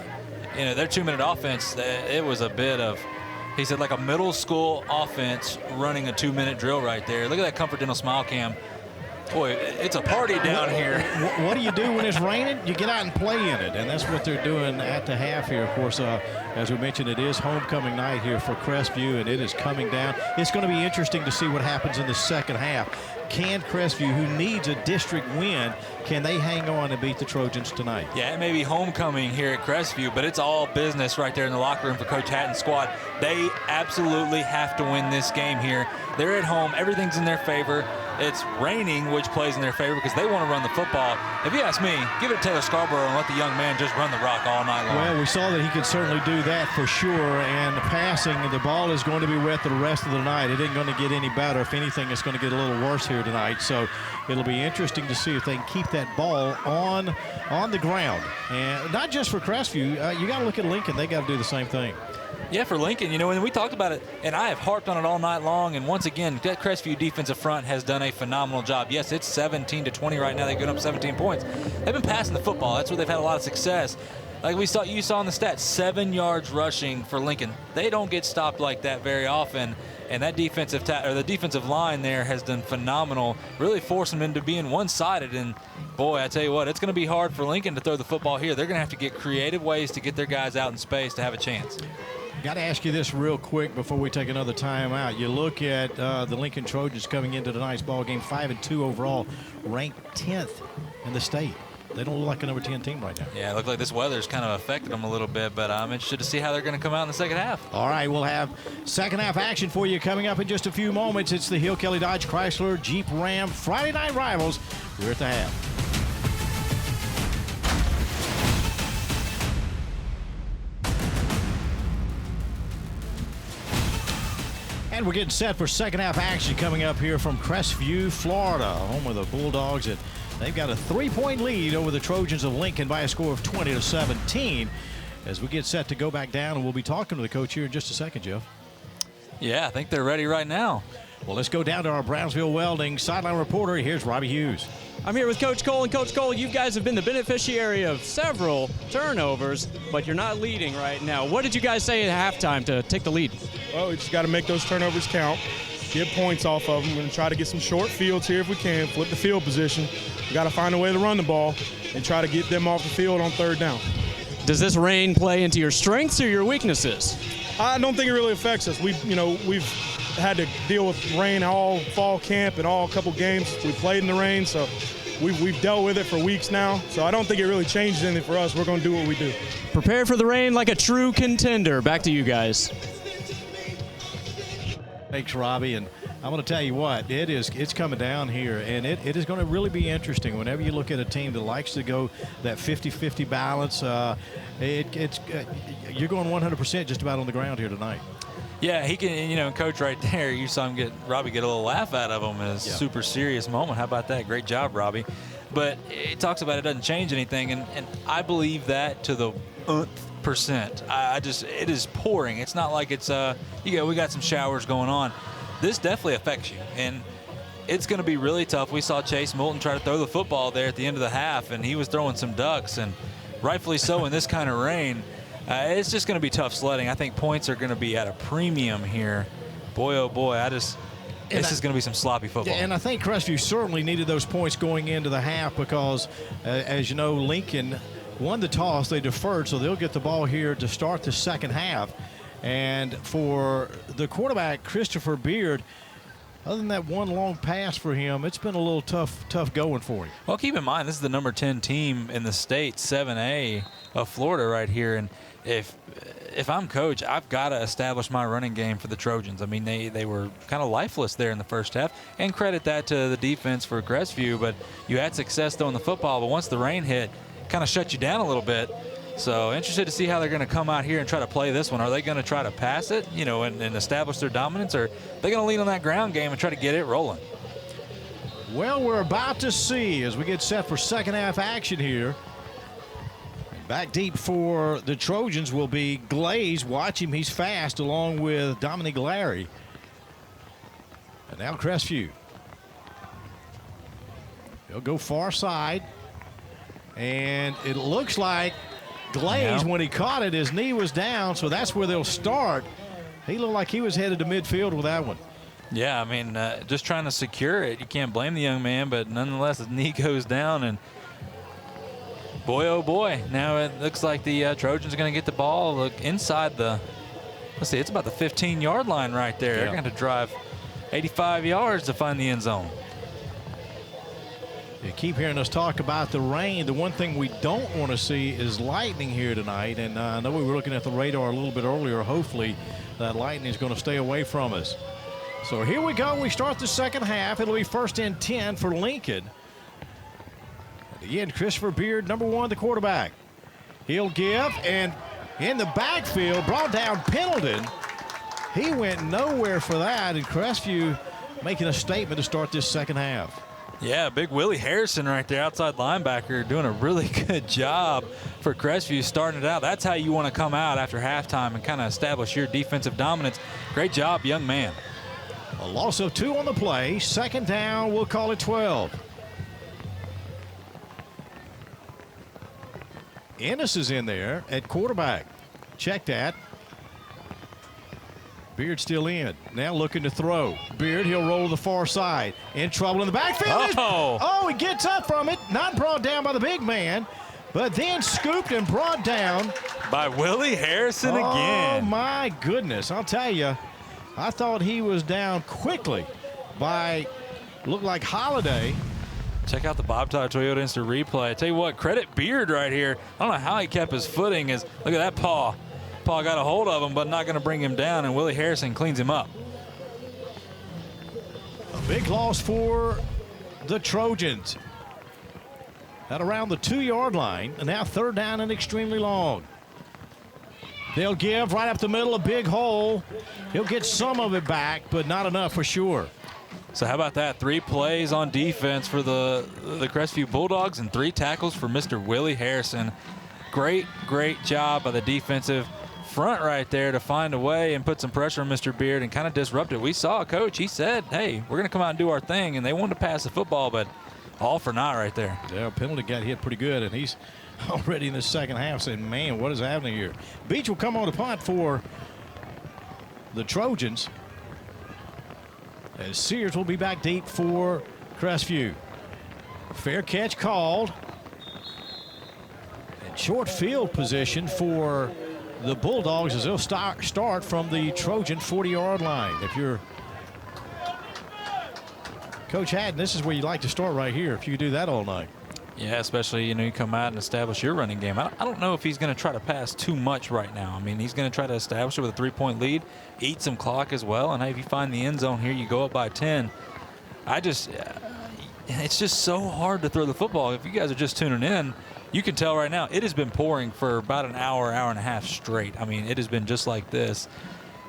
their 2-minute offense, it was a bit of, he said, like a middle school offense running a 2-minute drill right there. Look at that Comfort Dental Smile Cam. Boy, it's a party down here. What do you do when it's raining? You get out and play in it, and that's what they're doing at the half here. Of course, as we mentioned, it is homecoming night here for Crestview, and it is coming down. It's going to be interesting to see what happens in the second half. Can Crestview, who needs a district win, can they hang on and beat the Trojans tonight? Yeah, it may be homecoming here at Crestview, but it's all business right there in the locker room for Coach Hatton's squad. They absolutely have to win this game here. They're at home. Everything's in their favor. It's raining, which plays in their favor because they want to run the football. If you ask me, give it to Taylor Scarborough and let the young man just run the rock all night long. Well, we saw that he could certainly do that for sure. And passing, the ball is going to be wet the rest of the night. It isn't going to get any better. If anything, it's going to get a little worse here tonight. So it'll be interesting to see if they can keep that ball on the ground. And not just for Crestview. You got to look at Lincoln. They got to do the same thing. Yeah, for Lincoln, and we talked about it, and I have harped on it all night long, and once again, that Crestview defensive front has done a phenomenal job. Yes, it's 17-20 right now. They've given up 17 points. They've been passing the football. That's where they've had a lot of success. Like you saw in the stats, 7 yards rushing for Lincoln. They don't get stopped like that very often, and that the defensive line there has done phenomenal, really forcing them into being one-sided. And boy, I tell you what, it's going to be hard for Lincoln to throw the football here. They're going to have to get creative ways to get their guys out in space to have a chance. Got to ask you this real quick before we take another timeout. You look at the Lincoln Trojans coming into tonight's ball game, 5-2 overall, ranked 10th in the state. They don't look like a number 10 team right now. Yeah, it looked like this weather's kind of affected them a little bit, but I'm interested to see how they're going to come out in the second half. All right, we'll have second half action for you coming up in just a few moments. It's the Hill Kelly Dodge Chrysler Jeep Ram Friday Night Rivals. We're at the half. And we're getting set for second half action coming up here from Crestview, Florida, home of the Bulldogs. They've got a 3-point lead over the Trojans of Lincoln by a score of 20-17 as we get set to go back down, and we'll be talking to the coach here in just a second, Jeff. Yeah, I think they're ready right now. Well, let's go down to our Brownsville Welding sideline reporter. Here's Robbie Hughes. I'm here with Coach Cole, and Coach Cole, you guys have been the beneficiary of several turnovers, but you're not leading right now. What did you guys say at halftime to take the lead? Well, we just got to make those turnovers count, get points off of them. We're going to try to get some short fields here if we can, flip the field position. We got to find a way to run the ball and try to get them off the field on third down. Does this rain play into your strengths or your weaknesses? I don't think it really affects us. We've had to deal with rain all fall camp and all couple games. We played in the rain, so we've dealt with it for weeks now. So I don't think it really changes anything for us. We're going to do what we do. Prepare for the rain like a true contender. Back to you guys. Thanks, Robbie. And I'm going to tell you what, it's coming down here, and it is going to really be interesting whenever you look at a team that likes to go that 50-50 balance. You're going 100% just about on the ground here tonight. Yeah, he can, Coach right there, you saw him Robbie get a little laugh out of him in a super serious moment. How about that? Great job, Robbie. But it talks about it doesn't change anything, and I believe that to the percent. It is pouring. It's not like it's we got some showers going on. This definitely affects you, and it's going to be really tough. We saw Chase Moulton try to throw the football there at the end of the half, and he was throwing some ducks, and rightfully so in this kind of rain. It's just going to be tough sledding. I think points are going to be at a premium here. Boy, oh boy, this is going to be some sloppy football. And I think Crestview certainly needed those points going into the half because, as you know, Lincoln won the toss. They deferred, so they'll get the ball here to start the second half. And for the quarterback, Christopher Beard, other than that one long pass for him, it's been a little tough going for him. Well, keep in mind, this is the number 10 team in the state, 7A of Florida right here. And if I'm coach, I've got to establish my running game for the Trojans. I mean, they were kind of lifeless there in the first half, and credit that to the defense for Crestview. But you had success throwing the football, but once the rain hit, kind of shut you down a little bit. So interested to see how they're going to come out here and try to play this one. Are they going to try to pass it, and establish their dominance, or are they going to lean on that ground game and try to get it rolling? Well, we're about to see as we get set for second half action here. Back deep for the Trojans will be Glaze. Watch him, he's fast, along with Dominic Larry. And now Crestview. He'll go far side. And it looks like Glaze, when he caught it, his knee was down, so that's where they'll start. He looked like he was headed to midfield with that one. Yeah, I mean, just trying to secure it. You can't blame the young man, but nonetheless, his knee goes down, and boy, oh boy, now it looks like the Trojans are going to get the ball. Look inside let's see, it's about the 15-yard line right there. They're going to drive 85 yards to find the end zone. You keep hearing us talk about the rain. The one thing we don't want to see is lightning here tonight. And I know we were looking at the radar a little bit earlier. Hopefully that lightning is going to stay away from us. So here we go. We start the second half. It'll be first and 10 for Lincoln. And again, Christopher Beard, number 1, the quarterback. He'll give, and in the backfield, brought down Pendleton. He went nowhere for that, and Crestview making a statement to start this second half. Yeah, big Willie Harrison right there, outside linebacker, doing a really good job for Crestview starting it out. That's how you want to come out after halftime and kind of establish your defensive dominance. Great job, young man. A loss of 2 on the play. Second down, we'll call it 12. Ennis is in there at quarterback. Check that. Beard still in. Now looking to throw. Beard, he'll roll to the far side. In trouble in the backfield. Oh, he gets up from it. Not brought down by the big man, but then scooped and brought down by Willie Harrison again. Oh, my goodness. I'll tell you, I thought he was down quickly by, looked like Holiday. Check out the Bob Todd Toyota Instant Replay. I tell you what, credit Beard right here. I don't know how he kept his footing. Look at that paw. Paul got a hold of him, but not going to bring him down, and Willie Harrison cleans him up. A big loss for the Trojans at around the 2-yard line, and now 3rd down and extremely long. They'll give right up the middle, a big hole. He'll get some of it back, but not enough for sure. So how about that? 3 plays on defense for the Crestview Bulldogs and 3 tackles for Mr. Willie Harrison. Great job by the defensive front right there to find a way and put some pressure on Mr. Beard and kind of disrupt it. We saw a coach, he said, hey, we're going to come out and do our thing, and they wanted to pass the football, but all for naught right there. Yeah, penalty got hit pretty good, and he's already in the second half saying, man, what is happening here? Beach will come on the punt for the Trojans, as Sears will be back deep for Crestview. Fair catch called. And short field position for the Bulldogs as they'll start from the Trojan 40-yard line. If you're Coach Haddon, this is where you like to start right here if you do that all night. Yeah, especially, you come out and establish your running game. I don't know if he's going to try to pass too much right now. I mean, he's going to try to establish it with a 3-point lead, eat some clock as well, and hey, if you find the end zone here, you go up by 10. It's just so hard to throw the football. If you guys are just tuning in, you can tell right now it has been pouring for about an hour and a half straight. I mean, it has been just like this.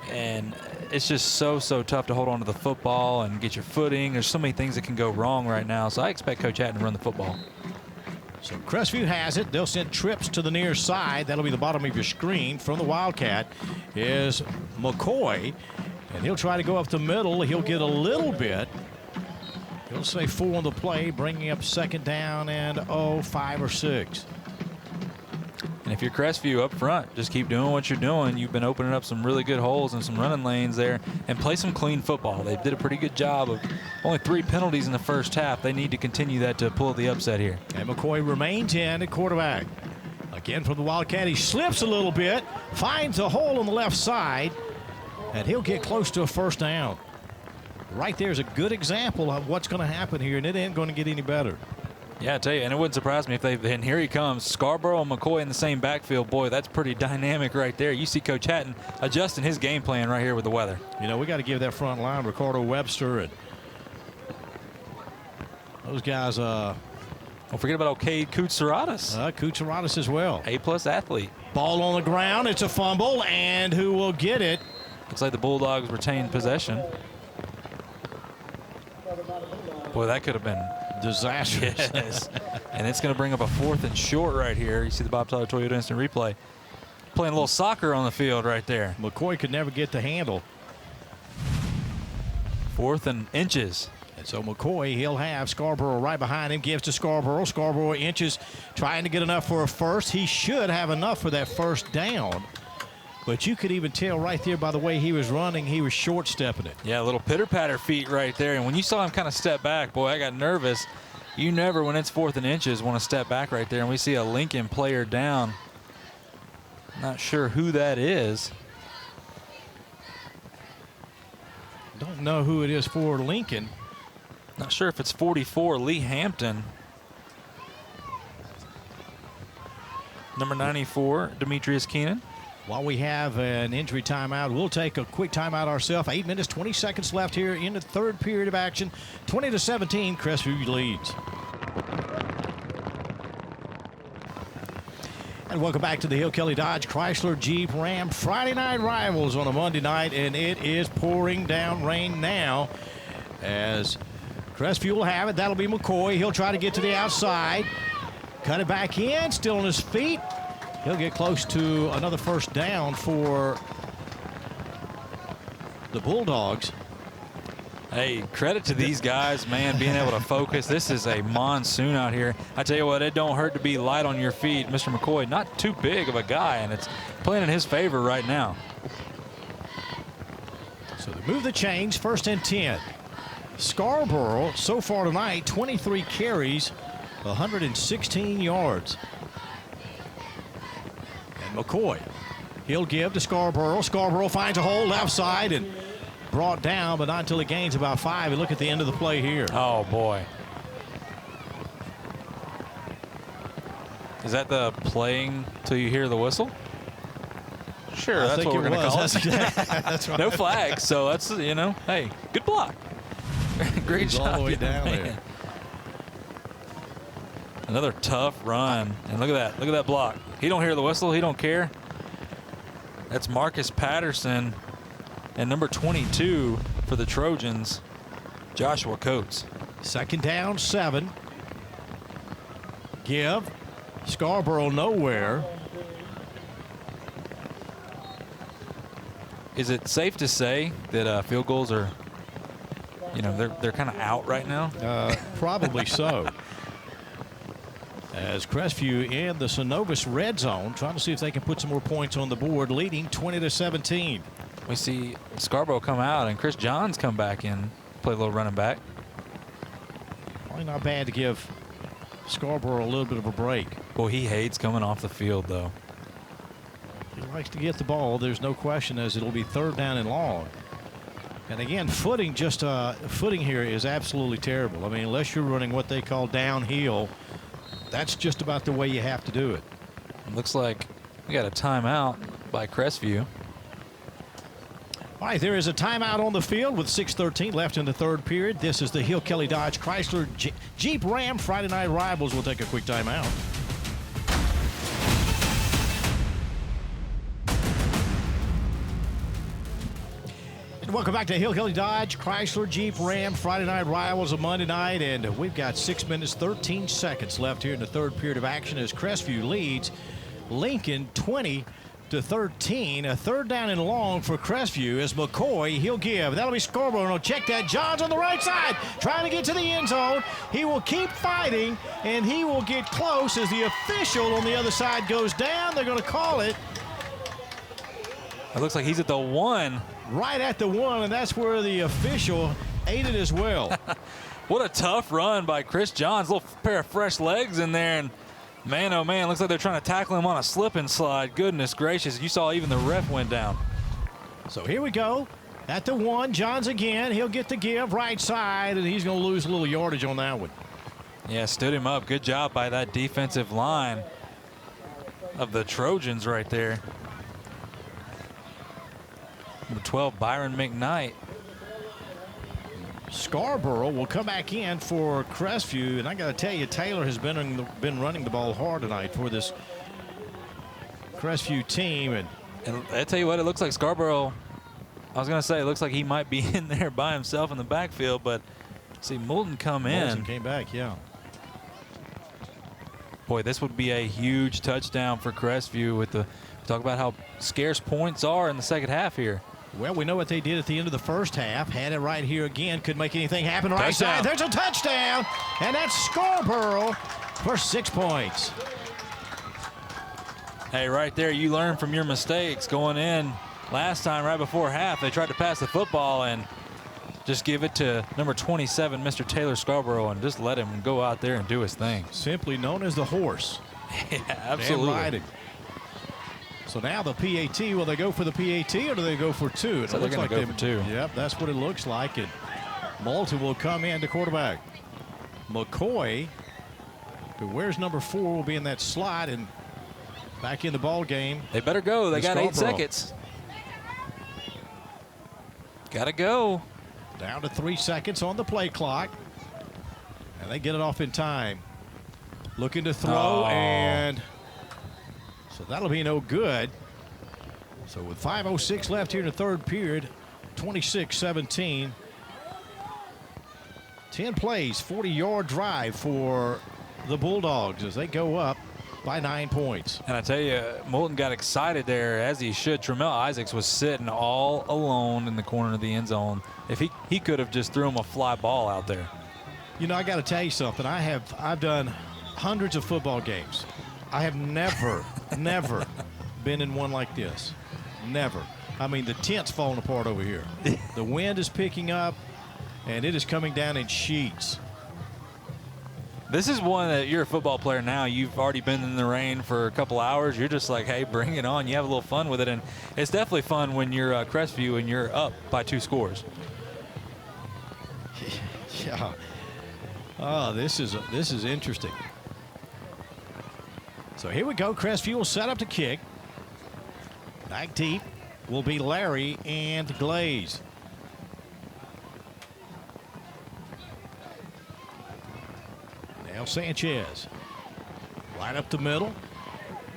And it's just so tough to hold on to the football and get your footing. There's so many things that can go wrong right now. So I expect Coach Haddon to run the football. So Crestview has it. They'll send trips to the near side. That'll be the bottom of your screen. From the Wildcat is McCoy. And he'll try to go up the middle. He'll get a little bit. He'll say 4 on the play, bringing up 2nd down and 5 or 6. And if you're Crestview up front, just keep doing what you're doing. You've been opening up some really good holes and some running lanes there, and play some clean football. They did a pretty good job of only 3 penalties in the first half. They need to continue that to pull the upset here. And McCoy remains in at quarterback. Again from the Wildcat, he slips a little bit, finds a hole on the left side, and he'll get close to a 1st down. Right there's a good example of what's going to happen here, and it ain't going to get any better. Yeah, I tell you, and it wouldn't surprise me if and here he comes, Scarborough and McCoy in the same backfield. Boy, that's pretty dynamic right there. You see Coach Haddon adjusting his game plan right here with the weather. We got to give that front line, Ricardo Webster, and those guys. Don't forget about Cade Koutsaratis. Koutsaratis as well. A+ athlete. Ball on the ground. It's a fumble, and who will get it? Looks like the Bulldogs retained possession. Boy, that could have been disastrous. Yes. And it's going to bring up a 4th and short right here. You see the Bob Tyler Toyota Instant Replay. Playing a little soccer on the field right there. McCoy could never get the handle. 4th and inches. And so McCoy, he'll have Scarborough right behind him. Gives to Scarborough. Scarborough inches, trying to get enough for a 1st. He should have enough for that 1st down. But you could even tell right there by the way he was running, he was short-stepping it. Yeah, a little pitter-patter feet right there. And when you saw him kind of step back, boy, I got nervous. You never, when it's 4th and inches, want to step back right there. And we see a Lincoln player down. Not sure who that is. Don't know who it is for Lincoln. Not sure if it's 44, Lee Hampton. Number 94, Demetrius Keenan. While we have an injury timeout, we'll take a quick timeout ourselves. 8 minutes, 20 seconds left here in the 3rd period of action. 20-17, Crestview leads. And welcome back to the Hill Kelly Dodge Chrysler Jeep Ram Friday night rivals on a Monday night, and it is pouring down rain now as Crestview will have it. That'll be McCoy. He'll try to get to the outside. Cut it back in, still on his feet. He'll get close to another 1st down for the Bulldogs. Hey, credit to these guys, man, being able to focus. This is a monsoon out here. I tell you what, it don't hurt to be light on your feet. Mr. McCoy, not too big of a guy, and it's playing in his favor right now. So they move the chains, 1st and 10. Scarborough, so far tonight, 23 carries, 116 yards. And McCoy, he'll give to Scarborough. Scarborough finds a hole left side and brought down, but not until he gains about 5. And look at the end of the play here. Oh, boy. Is that the playing till you hear the whistle? Sure, that's what we're going to call it. That's right. No flag, so that's, you know, hey, good block. Great job. All the way down there. Another tough run. And look at that. Look at that block. He don't hear the whistle. He don't care. That's Marcus Patterson. And number 22 for the Trojans, Joshua Coates. 2nd down, 7. Give. Scarborough nowhere. Is it safe to say that field goals are, you know, they're kind of out right now? Probably so. As Crestview in the Synovus red zone, trying to see if they can put some more points on the board, leading 20-17. We see Scarborough come out and Chris Johns come back in, play a little running back. Probably not bad to give Scarborough a little bit of a break. Boy, he hates coming off the field, though. He likes to get the ball. There's no question, as it'll be 3rd down and long. And again, footing here is absolutely terrible. I mean, unless you're running what they call downhill, that's just about the way you have to do it. Looks like we got a timeout by Crestview. All right, there is a timeout on the field with 6:13 left in the 3rd period. This is the Hill Kelly Dodge Chrysler Jeep Ram Friday Night Rivals. We'll take a quick timeout. And welcome back to Hill Kelly Dodge Chrysler Jeep Ram Friday Night Rivals of Monday night. And we've got 6 minutes, 13 seconds left here in the 3rd period of action as Crestview leads Lincoln 20-13. A 3rd down and long for Crestview as McCoy, he'll give. That'll be Scarborough. No, check that. Johns on the right side, trying to get to the end zone. He will keep fighting, and he will get close as the official on the other side goes down. They're going to call it. It looks like he's at the 1. Right at the 1, and that's where the official aided as well. What a tough run by Chris Johns. Little pair of fresh legs in there, and man, oh man, looks like they're trying to tackle him on a slip and slide. Goodness gracious, you saw even the ref went down. So here we go. At the 1, Johns again. He'll get the give right side, and he's going to lose a little yardage on that one. Yeah, stood him up. Good job by that defensive line of the Trojans right there. Number 12, Byron McKnight. Scarborough will come back in for Crestview, and I got to tell you, Taylor has been running the ball hard tonight for this Crestview team. And I tell you what, it looks like Scarborough, I was going to say, it looks like he might be in there by himself in the backfield, but see Moulton come in. Moulton came back, yeah. Boy, this would be a huge touchdown for Crestview with the talk about how scarce points are in the second half here. Well, we know what they did at the end of the first half. Had it right here again. Could make anything happen. Right side. There's a touchdown. And that's Scarborough for 6 points. Hey, right there, you learn from your mistakes going in. Last time, right before half, they tried to pass the football and just give it to number 27, Mr. Taylor Scarborough, and just let him go out there and do his thing. Simply known as the horse. Yeah, absolutely. And riding. So now the PAT, will they go for the PAT or do they go for 2? It so looks they're going like to go for 2. Yep, that's what it looks like. And Moulton will come in to quarterback. McCoy, who wears number 4, will be in that slot and back in the ball game. They better go. They got 8 seconds. Got to go. Down to 3 seconds on the play clock. And they get it off in time. Looking to throw, and so that'll be no good. So with 5:06 left here in the 3rd period, 26-17. 10 plays, 40-yard drive for the Bulldogs as they go up by 9 points. And I tell you, Moulton got excited there, as he should. Tramel Isaacs was sitting all alone in the corner of the end zone. If he could have just threw him a fly ball out there. You know, I got to tell you something. I've done hundreds of football games. I have never been in one like this. Never. I mean, the tent's falling apart over here. The wind is picking up, and it is coming down in sheets. This is one that you're a football player now. You've already been in the rain for a couple hours. You're just like, hey, bring it on. You have a little fun with it. And it's definitely fun when you're Crestview and you're up by 2 scores. Yeah. Oh, this is interesting. So here we go. Crestview will set up to kick. Back deep will be Larry and Glaze. Now Sanchez. Right up the middle.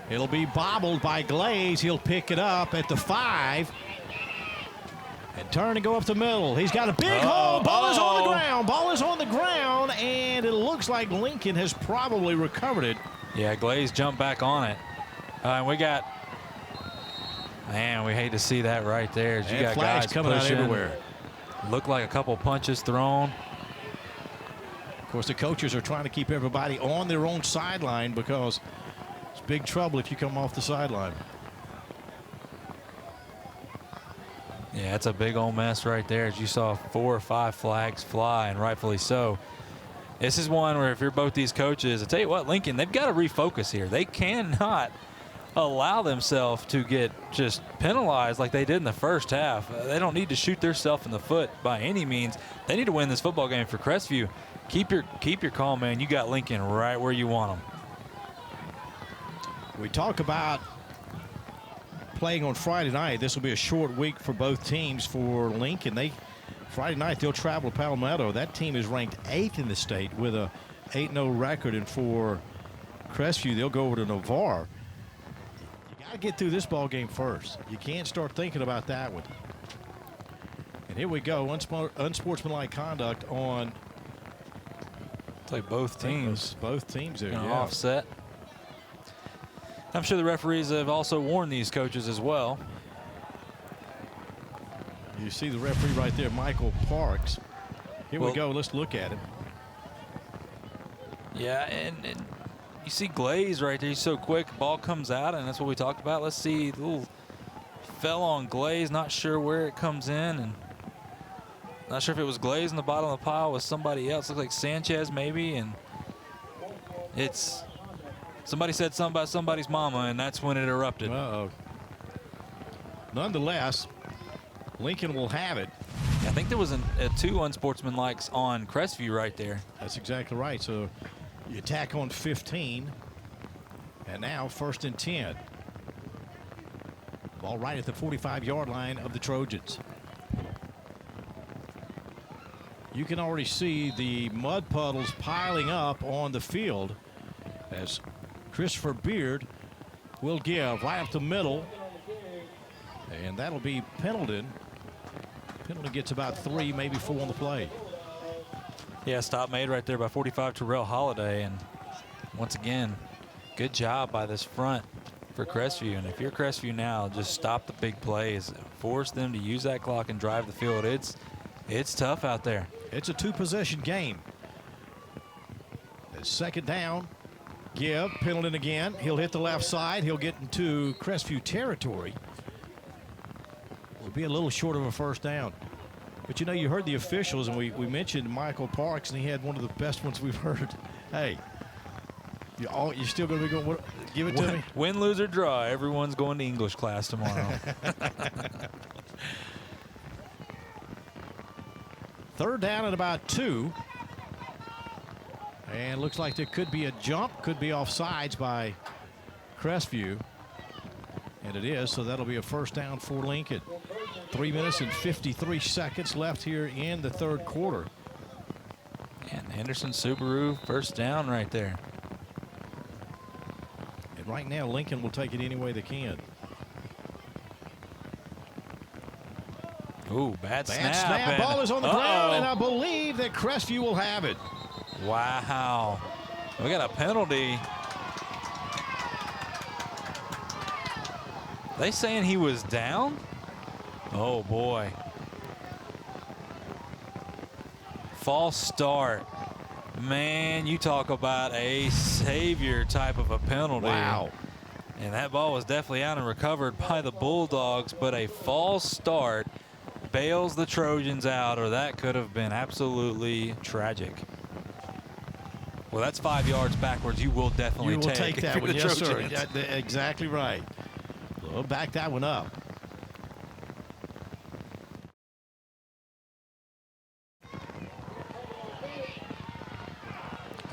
It'll be bobbled by Glaze. He'll pick it up at the 5. And turn and go up the middle. He's got a big hole. Ball is on the ground. Ball is on the ground. And it looks like Lincoln has probably recovered it. Yeah, Glaze jumped back on it. And we got, man, we hate to see that right there. You got flags guys coming pushing. out everywhere. Looked like a couple punches thrown. Of course, the coaches are trying to keep everybody on their own sideline because it's big trouble if you come off the sideline. Yeah, it's a big old mess right there. As you saw 4 or 5 flags fly, and rightfully so. This is one where if you're both these coaches, I tell you what, Lincoln, they've got to refocus here. They cannot allow themselves to get just penalized like they did in the first half. They don't need to shoot themselves in the foot by any means. They need to win this football game for Crestview. Keep your calm, man. You got Lincoln right where you want them. We talk about playing on Friday night. This will be a short week for both teams. For Lincoln, Friday night they'll travel to Palmetto. That team is ranked 8th in the state with a 8-0 record, and for Crestview they'll go over to Navarre. You got to get through this ball game first. You can't start thinking about that one. And here we go, unsportsmanlike conduct on. It's like both teams. Both teams there. Yeah. Offset. I'm sure the referees have also warned these coaches as well. You see the referee right there, Michael Parks. Here we go. Let's look at him. Yeah, and you see Glaze right there. He's so quick. Ball comes out, and that's what we talked about. Let's see. Little fell on Glaze. Not sure where it comes in, and not sure if it was Glaze in the bottom of the pile with somebody else. Looks like Sanchez maybe, and it's somebody said something about somebody's mama, and that's when it erupted. Uh-oh. Nonetheless, Lincoln will have it. I think there was a 2 unsportsmanlikes on Crestview right there. That's exactly right. So you tack on 15, and now 1st and 10. Ball right at the 45-yard line of the Trojans. You can already see the mud puddles piling up on the field as Christopher Beard will give right up the middle, and that'll be Pendleton. Pendleton gets about 3, maybe 4 on the play. Yeah, stop made right there by 45 Terrell Holiday, and once again, good job by this front for Crestview. And if you're Crestview now, just stop the big plays, force them to use that clock and drive the field. It's tough out there. It's a 2-possession game. It's 2nd down. Give Pendleton again. He'll hit the left side. He'll get into Crestview territory. Will be a little short of a 1st down. But you know, you heard the officials, and we mentioned Michael Parks, and he had one of the best ones we've heard. Hey, you're still going to be going, give it to me? Win, lose, or draw, everyone's going to English class tomorrow. 3rd down at about 2. And looks like there could be a jump, could be offsides by Crestview. And it is, so that'll be a 1st down for Lincoln. 3 minutes and 53 seconds left here in the 3rd quarter. And Henderson Subaru 1st down right there. And right now, Lincoln will take it any way they can. Ooh, bad snap. Snap. Ball is on the ground, and I believe that Crestview will have it. Wow. We got a penalty. They saying he was down? Oh boy. False start. Man, you talk about a savior type of a penalty. Wow. And that ball was definitely out and recovered by the Bulldogs, but a false start bails the Trojans out, or that could have been absolutely tragic. Well, that's 5 yards backwards. You will definitely take that one. Yes, sir. Trojans. Yeah, exactly right. We'll back that one up.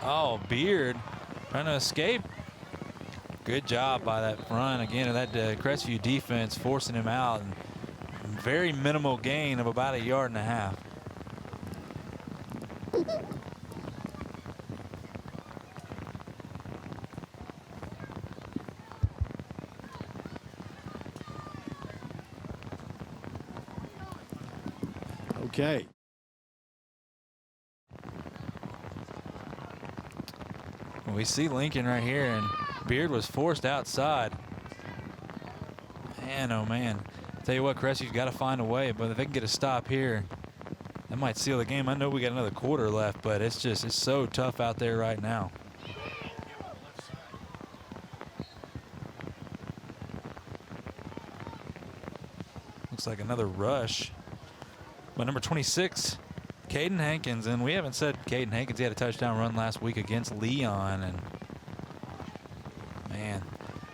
Oh, Beard trying to escape. Good job by that front. Again, that Crestview defense forcing him out. And very minimal gain of about 1.5 yards. Okay. We see Lincoln right here, and Beard was forced outside. Man, oh man. Tell you what, Cressview's got to find a way, but if they can get a stop here, that might seal the game. I know we got another quarter left, but it's so tough out there right now. Looks like another rush. But number 26, Caden Hankins, and we haven't said Caden Hankins. He had a touchdown run last week against Leon, and man,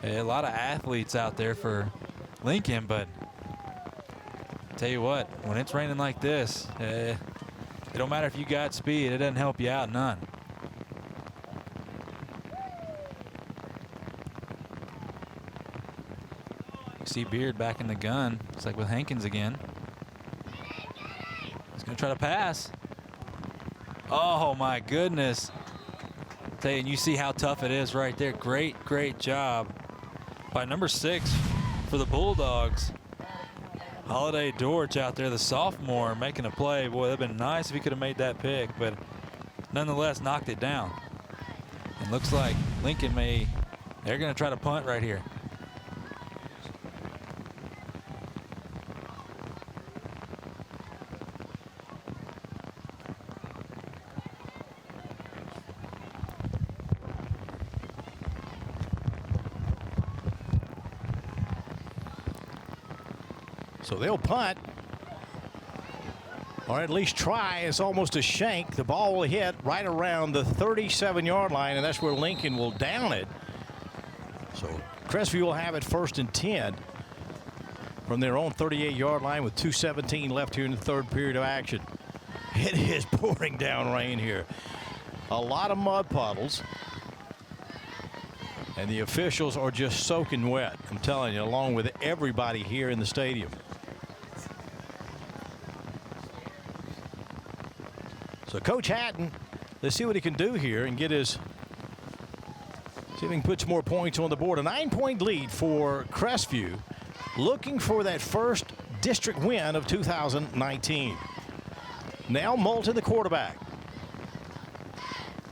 a lot of athletes out there for Lincoln, but tell you what, when it's raining like this, it don't matter if you got speed, it doesn't help you out none. You see Beard back in the gun. It's like with Hankins again. He's gonna try to pass. Oh my goodness. Tell you, and you see how tough it is right there. Great job by number 6 for the Bulldogs. Holiday Dortch out there, the sophomore, making a play. Boy, that'd been nice if he could have made that pick, but nonetheless knocked it down. And looks like Lincoln they're gonna try to punt right here. So they'll punt, or at least try. It's almost a shank. The ball will hit right around the 37-yard line, and that's where Lincoln will down it. So Crestview will have it 1st and 10 from their own 38-yard line with 2:17 left here in the third period of action. It is pouring down rain here. A lot of mud puddles. And the officials are just soaking wet, I'm telling you, along with everybody here in the stadium. So Coach Hatton, let's see what he can do here and get his, see if he can put some more points on the board. A 9-point lead for Crestview, looking for that first district win of 2019. Now Moulton, the quarterback.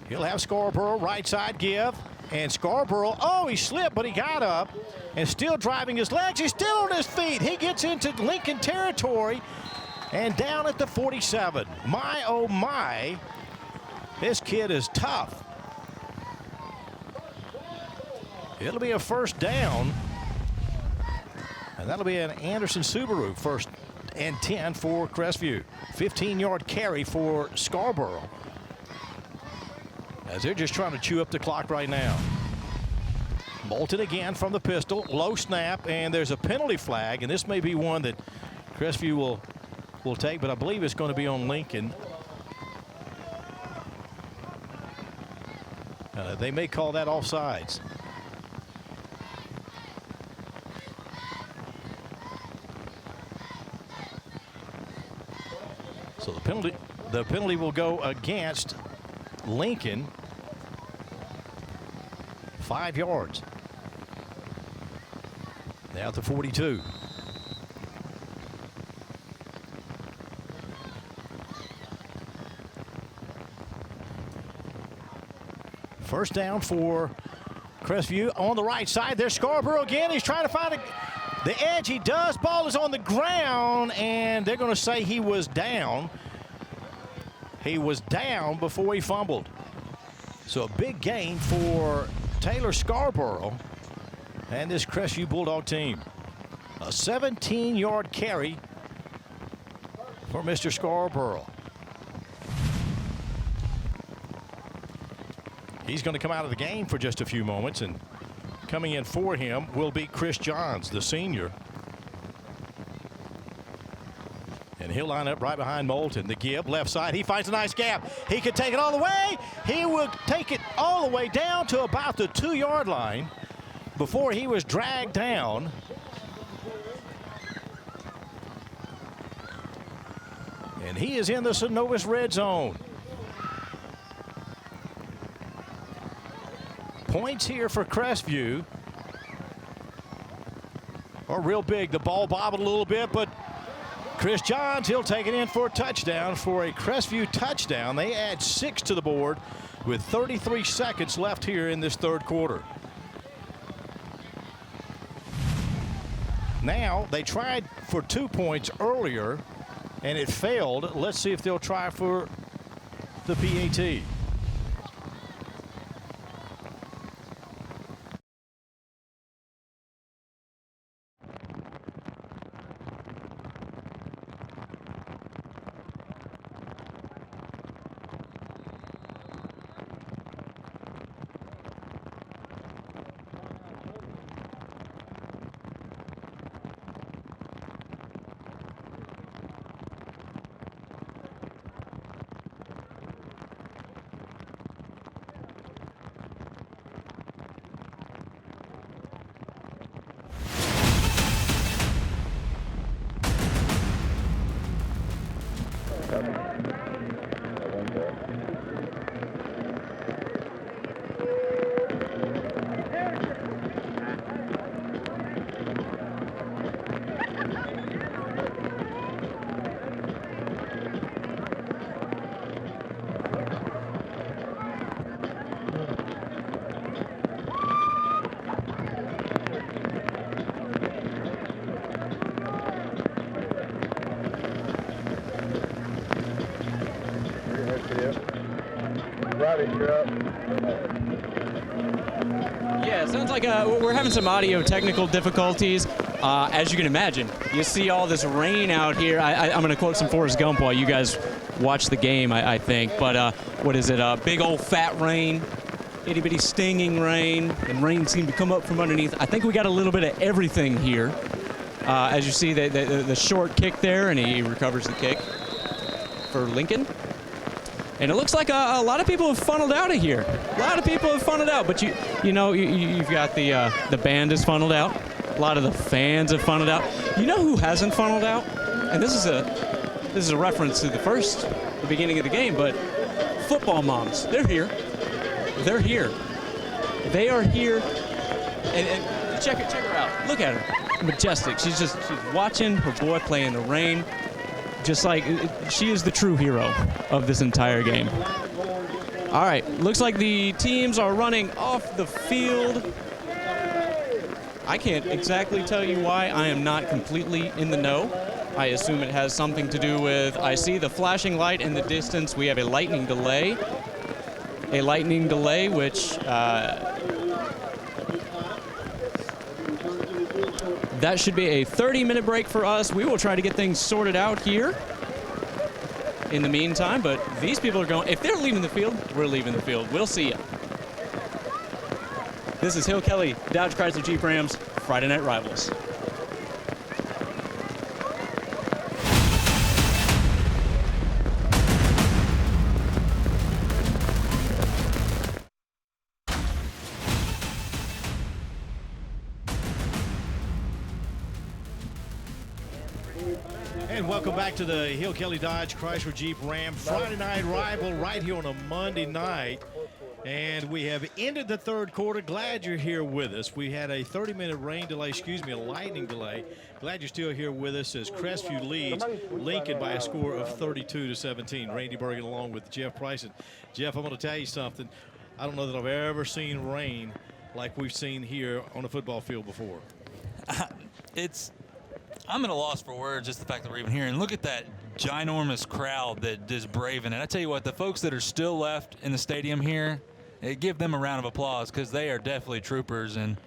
He'll have Scarborough right side give. And Scarborough, oh, he slipped, but he got up and still driving his legs. He's still on his feet. He gets into Lincoln territory and down at the 47. My, oh, my, this kid is tough. It'll be a first down, and that'll be an Anderson Subaru, 1st and 10 for Crestview. 15-yard carry for Scarborough, as they're just trying to chew up the clock right now. Moulton again from the pistol, low snap, and there's a penalty flag, and this may be one that Crestview will take, but I believe it's going to be on Lincoln. They may call that offsides. So the penalty will go against Lincoln. 5 yards. Now at the 42. First down for Crestview on the right side. There's Scarborough again. He's trying to find the edge. He does. Ball is on the ground, and they're going to say he was down. He was down before he fumbled. So a big gain for Taylor Scarborough and this Crestview Bulldog team. A 17-yard carry for Mr. Scarborough. He's going to come out of the game for just a few moments, and coming in for him will be Chris Johns, the senior. And he'll line up right behind Moulton. The give, left side. He finds a nice gap. He could take it all the way. He will take it all the way down to about the 2-yard line before he was dragged down. And he is in the Synovus red zone. Points here for Crestview are real big. The ball bobbled a little bit, but Chris Johns, he'll take it in for a touchdown, for a Crestview touchdown. They add 6 to the board with 33 seconds left here in this third quarter. Now, they tried for 2 points earlier, and it failed. Let's see if they'll try for the PAT. Yeah, it sounds like we're having some audio technical difficulties. As you can imagine, you see all this rain out here. I'm going to quote some Forrest Gump while you guys watch the game, I think. But what is it? Big old fat rain, itty bitty stinging rain, and rain seemed to come up from underneath. I think we got a little bit of everything here. As you see, the short kick there, and he recovers the kick for Lincoln. And it looks like a lot of people have funneled out of here. A lot of people have funneled out, but you know, you've got the band is funneled out. A lot of the fans have funneled out. You know who hasn't funneled out? And this is a reference to the beginning of the game, but football moms, they're here. They're here. They are here. And check her out. Look at her. Majestic. She's watching her boy play in the rain. Just like she is the true hero of this entire game. All right, looks like the teams are running off the field. I can't exactly tell you why. I am not completely in the know. I assume it has something to do with, I see the flashing light in the distance. We have a lightning delay. A lightning delay, which that should be a 30-minute break for us. We will try to get things sorted out here in the meantime, but these people are going, if they're leaving the field, we're leaving the field. We'll see you. This is Hill Kelly, Dodge Chrysler Jeep Rams, Friday Night Rivals. And welcome back to the Hill Kelly Dodge Chrysler Jeep Ram Friday Night Rival right here on a Monday night. And we have ended the third quarter. Glad you're here with us. We had a 30-minute rain delay, a lightning delay. Glad you're still here with us as Crestview leads Lincoln by a score of 32-17. Randy Bergen along with Jeff Price. And Jeff, I'm going to tell you something. I don't know that I've ever seen rain like we've seen here on a football field before. I'm at a loss for words, just the fact that we're even here. And look at that ginormous crowd that is braving it. I tell you what, the folks that are still left in the stadium here, give them a round of applause because they are definitely troopers. And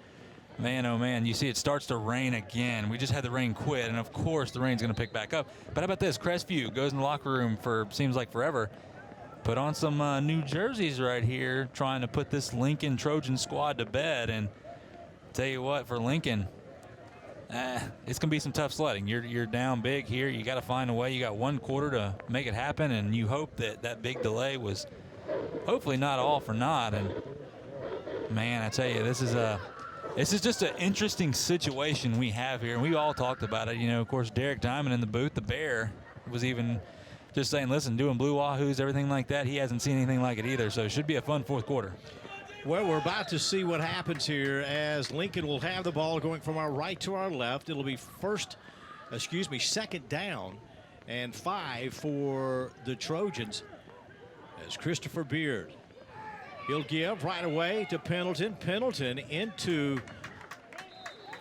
man, oh man, you see it starts to rain again. We just had the rain quit, and of course the rain's going to pick back up. But how about this? Crestview goes in the locker room for seems like forever. Put on some new jerseys right here, trying to put this Lincoln Trojan squad to bed. And tell you what, for Lincoln, it's going to be some tough sledding. You're down big here. You got to find a way. You got 1 quarter to make it happen, and you hope that big delay was hopefully not all for naught. And man, I tell you, this is just an interesting situation we have here, and we all talked about it. You know, of course, Derek Diamond in the booth, the Bear, was even just saying, listen, doing blue wahoos, everything like that. He hasn't seen anything like it either, so it should be a fun 4th quarter. Well, we're about to see what happens here as Lincoln will have the ball going from our right to our left. It'll be second down and 5 for the Trojans as Christopher Beard. He'll give right away to Pendleton. Pendleton into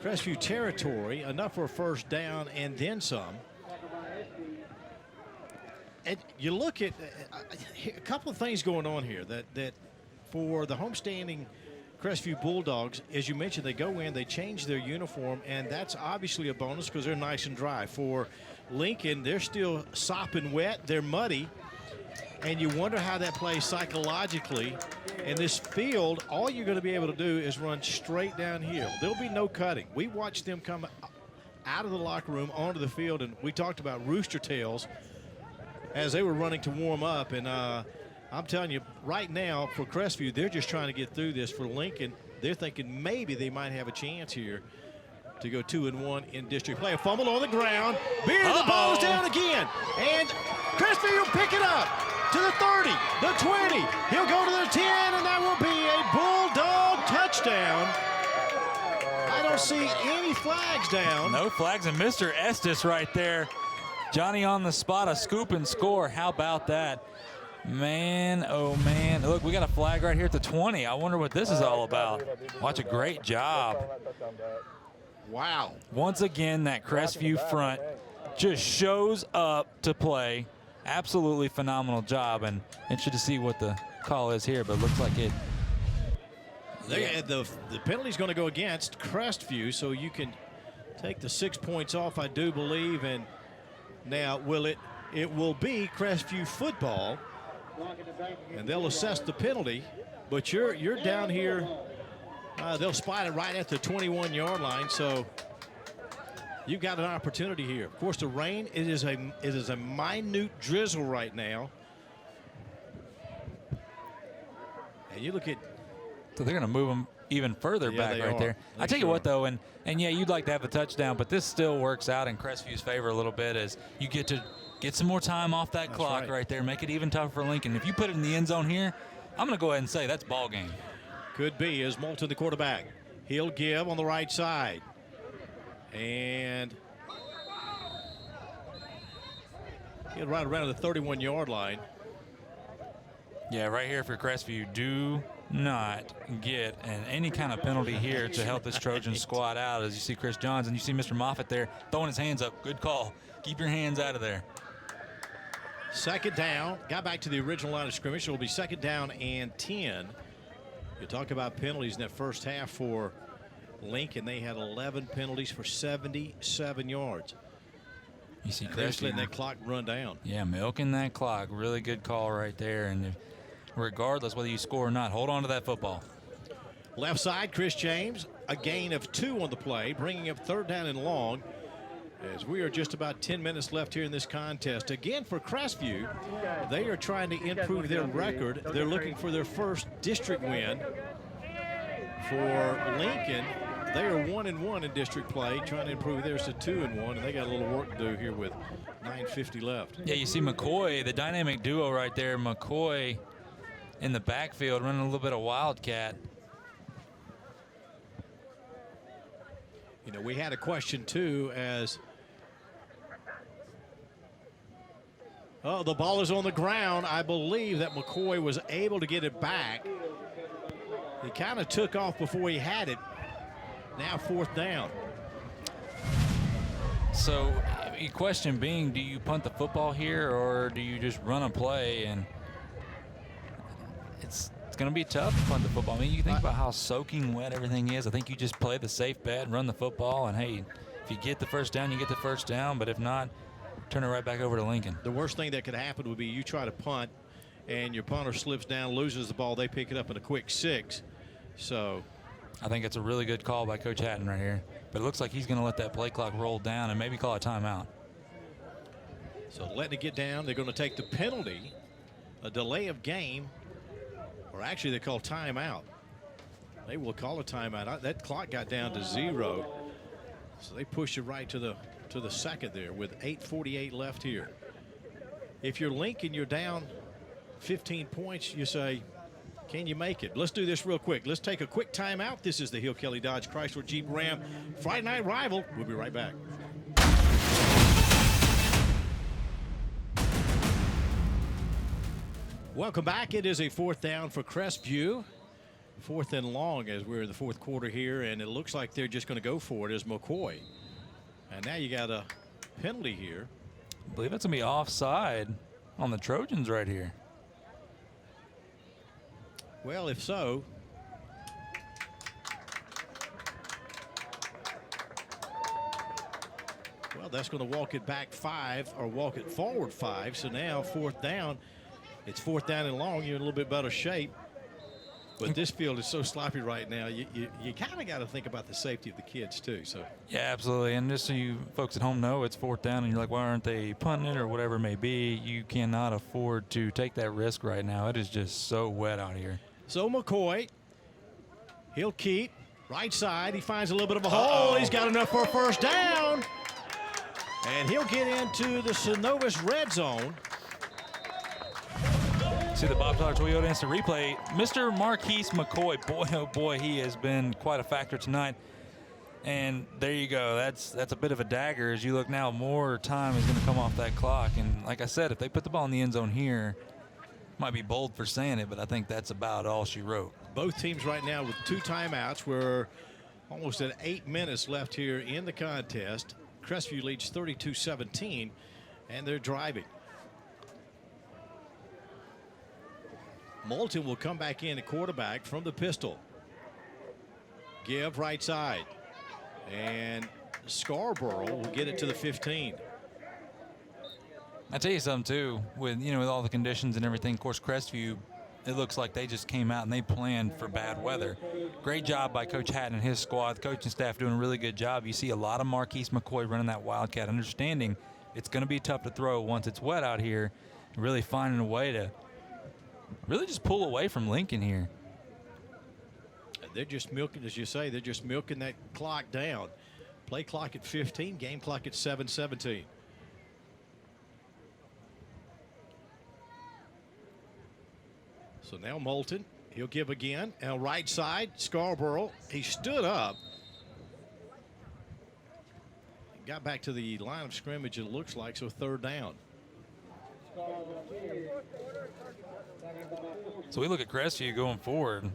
Crestview territory, enough for a first down and then some. And you look at a couple of things going on here that for the homestanding Crestview Bulldogs, as you mentioned, they go in, they change their uniform, and that's obviously a bonus because they're nice and dry. For Lincoln, they're still sopping wet, they're muddy, and you wonder how that plays psychologically. In this field, all you're going to be able to do is run straight downhill. There'll be no cutting. We watched them come out of the locker room onto the field, and we talked about rooster tails as they were running to warm up. And I'm telling you, right now for Crestview, they're just trying to get through this. For Lincoln, they're thinking maybe they might have a chance here to go 2-1 in district play. A fumble on the ground. Beard, the ball's down again. And Crestview will pick it up to the 30, the 20. He'll go to the 10, and that will be a Bulldog touchdown. I don't see any flags down. No flags, and Mr. Estes right there. Johnny on the spot, a scoop and score. How about that? Man, oh man. Look, we got a flag right here at the 20. I wonder what this is all about. Watch, a great job. Wow. Once again, that Crestview front just shows up to play. Absolutely phenomenal job, and interested to see what the call is here, but it looks like it. The penalty's going to go against Crestview, so you can take the 6 points off, I do believe, and now it will be Crestview football, and they'll assess the penalty, but you're down here. They'll spot it right at the 21-yard line, so you've got an opportunity here. Of course, the rain, it is a minute drizzle right now. And you look at. So they're going to move them even further back right there. I tell you what, though, and yeah, you'd like to have the touchdown, but this still works out in Crestview's favor a little bit as you get to get some more time off that clock right there, make it even tougher for Lincoln. If you put it in the end zone here, I'm going to go ahead and say that's ball game. Could be, as Moulton, the quarterback. He'll give on the right side. And get right around the 31-yard line. Yeah, right here for Crestview. Do not get any kind of penalty here to help this Trojan squad out. As you see Chris Johns and you see Mr. Moffitt there throwing his hands up. Good call. Keep your hands out of there. Second down. Got back to the original line of scrimmage. It will be second down and 10. You talk about penalties in that first half for Lincoln. They had 11 penalties for 77 yards. You see Crestview letting that clock run down. Yeah, milking that clock. Really good call right there. And regardless whether you score or not, hold on to that football. Left side, Chris James, a gain of 2 on the play, bringing up third down and long. As we are just about 10 minutes left here in this contest. Again, for Crestview, they are trying to improve their record. They're looking for their first district win. For Lincoln, they are 1-1 in district play, trying to improve theirs to 2-1, and they got a little work to do here with 9:50 left. Yeah, you see McCoy, the dynamic duo right there. McCoy in the backfield running a little bit of wildcat. You know, we had a question too as the ball is on the ground. I believe that McCoy was able to get it back. He kind of took off before he had it. Now fourth down. So, your question being, do you punt the football here or do you just run a play? And it's going to be tough to punt the football. I mean, you think about how soaking wet everything is. I think you just play the safe bet and run the football. And, hey, if you get the first down, you get the first down. But if not, turn it right back over to Lincoln. The worst thing that could happen would be you try to punt and your punter slips down, loses the ball. They pick it up in a quick 6. So I think it's a really good call by Coach Hatton right here. But it looks like he's going to let that play clock roll down and maybe call a timeout. So letting it get down, they're going to take the penalty, a delay of game, or actually they call timeout. They will call a timeout. That clock got down to 0, so they push it right to the second there with 8:48 left here. If you're Lincoln, you're down 15 points. You say, can you make it? Let's do this real quick. Let's take a quick timeout. This is the Hill Kelly Dodge Chrysler Jeep Ram Friday Night Rival. We'll be right back. Welcome back. It is a 4th down for Crestview. 4th and long as we're in the 4th quarter here, and it looks like they're just going to go for it as McCoy. And now you got a penalty here. I believe that's going to be offside on the Trojans right here. Well, if so, well, that's going to walk it back 5 or walk it forward 5. So now 4th down. It's 4th down and long. You're in a little bit better shape. But this field is so sloppy right now. You kind of got to think about the safety of the kids too. So yeah, absolutely. And just so you folks at home know, it's 4th down, and you're like, why aren't they punting it or whatever it may be? You cannot afford to take that risk right now. It is just so wet out here. So McCoy, he'll keep right side. He finds a little bit of a hole. He's got enough for a first down, and he'll get into the Synovus red zone. See the Bob Tyler Toyota instant replay. Mr. Marquise McCoy, boy, oh boy, he has been quite a factor tonight. And there you go. That's a bit of a dagger. As you look now, more time is going to come off that clock. And like I said, if they put the ball in the end zone here, might be bold for saying it, but I think that's about all she wrote. Both teams right now with 2 timeouts. We're almost at 8 minutes left here in the contest. Crestview leads 32-17, and they're driving. Moulton will come back in at quarterback from the pistol. Give right side. And Scarborough will get it to the 15. I tell you something too, with all the conditions and everything. Of course, Crestview, it looks like they just came out and they planned for bad weather. Great job by Coach Hatton and his squad. The coaching staff doing a really good job. You see a lot of Marquise McCoy running that Wildcat, understanding it's going to be tough to throw once it's wet out here. Really finding a way to really just pull away from Lincoln here. They're just milking, as you say, they're just milking that clock down. Play clock at 15, game clock at 7:17. So now Moulton, he'll give again. Now right side, Scarborough, he stood up. Got back to the line of scrimmage, it looks like, so 3rd down. So we look at Crestview going forward.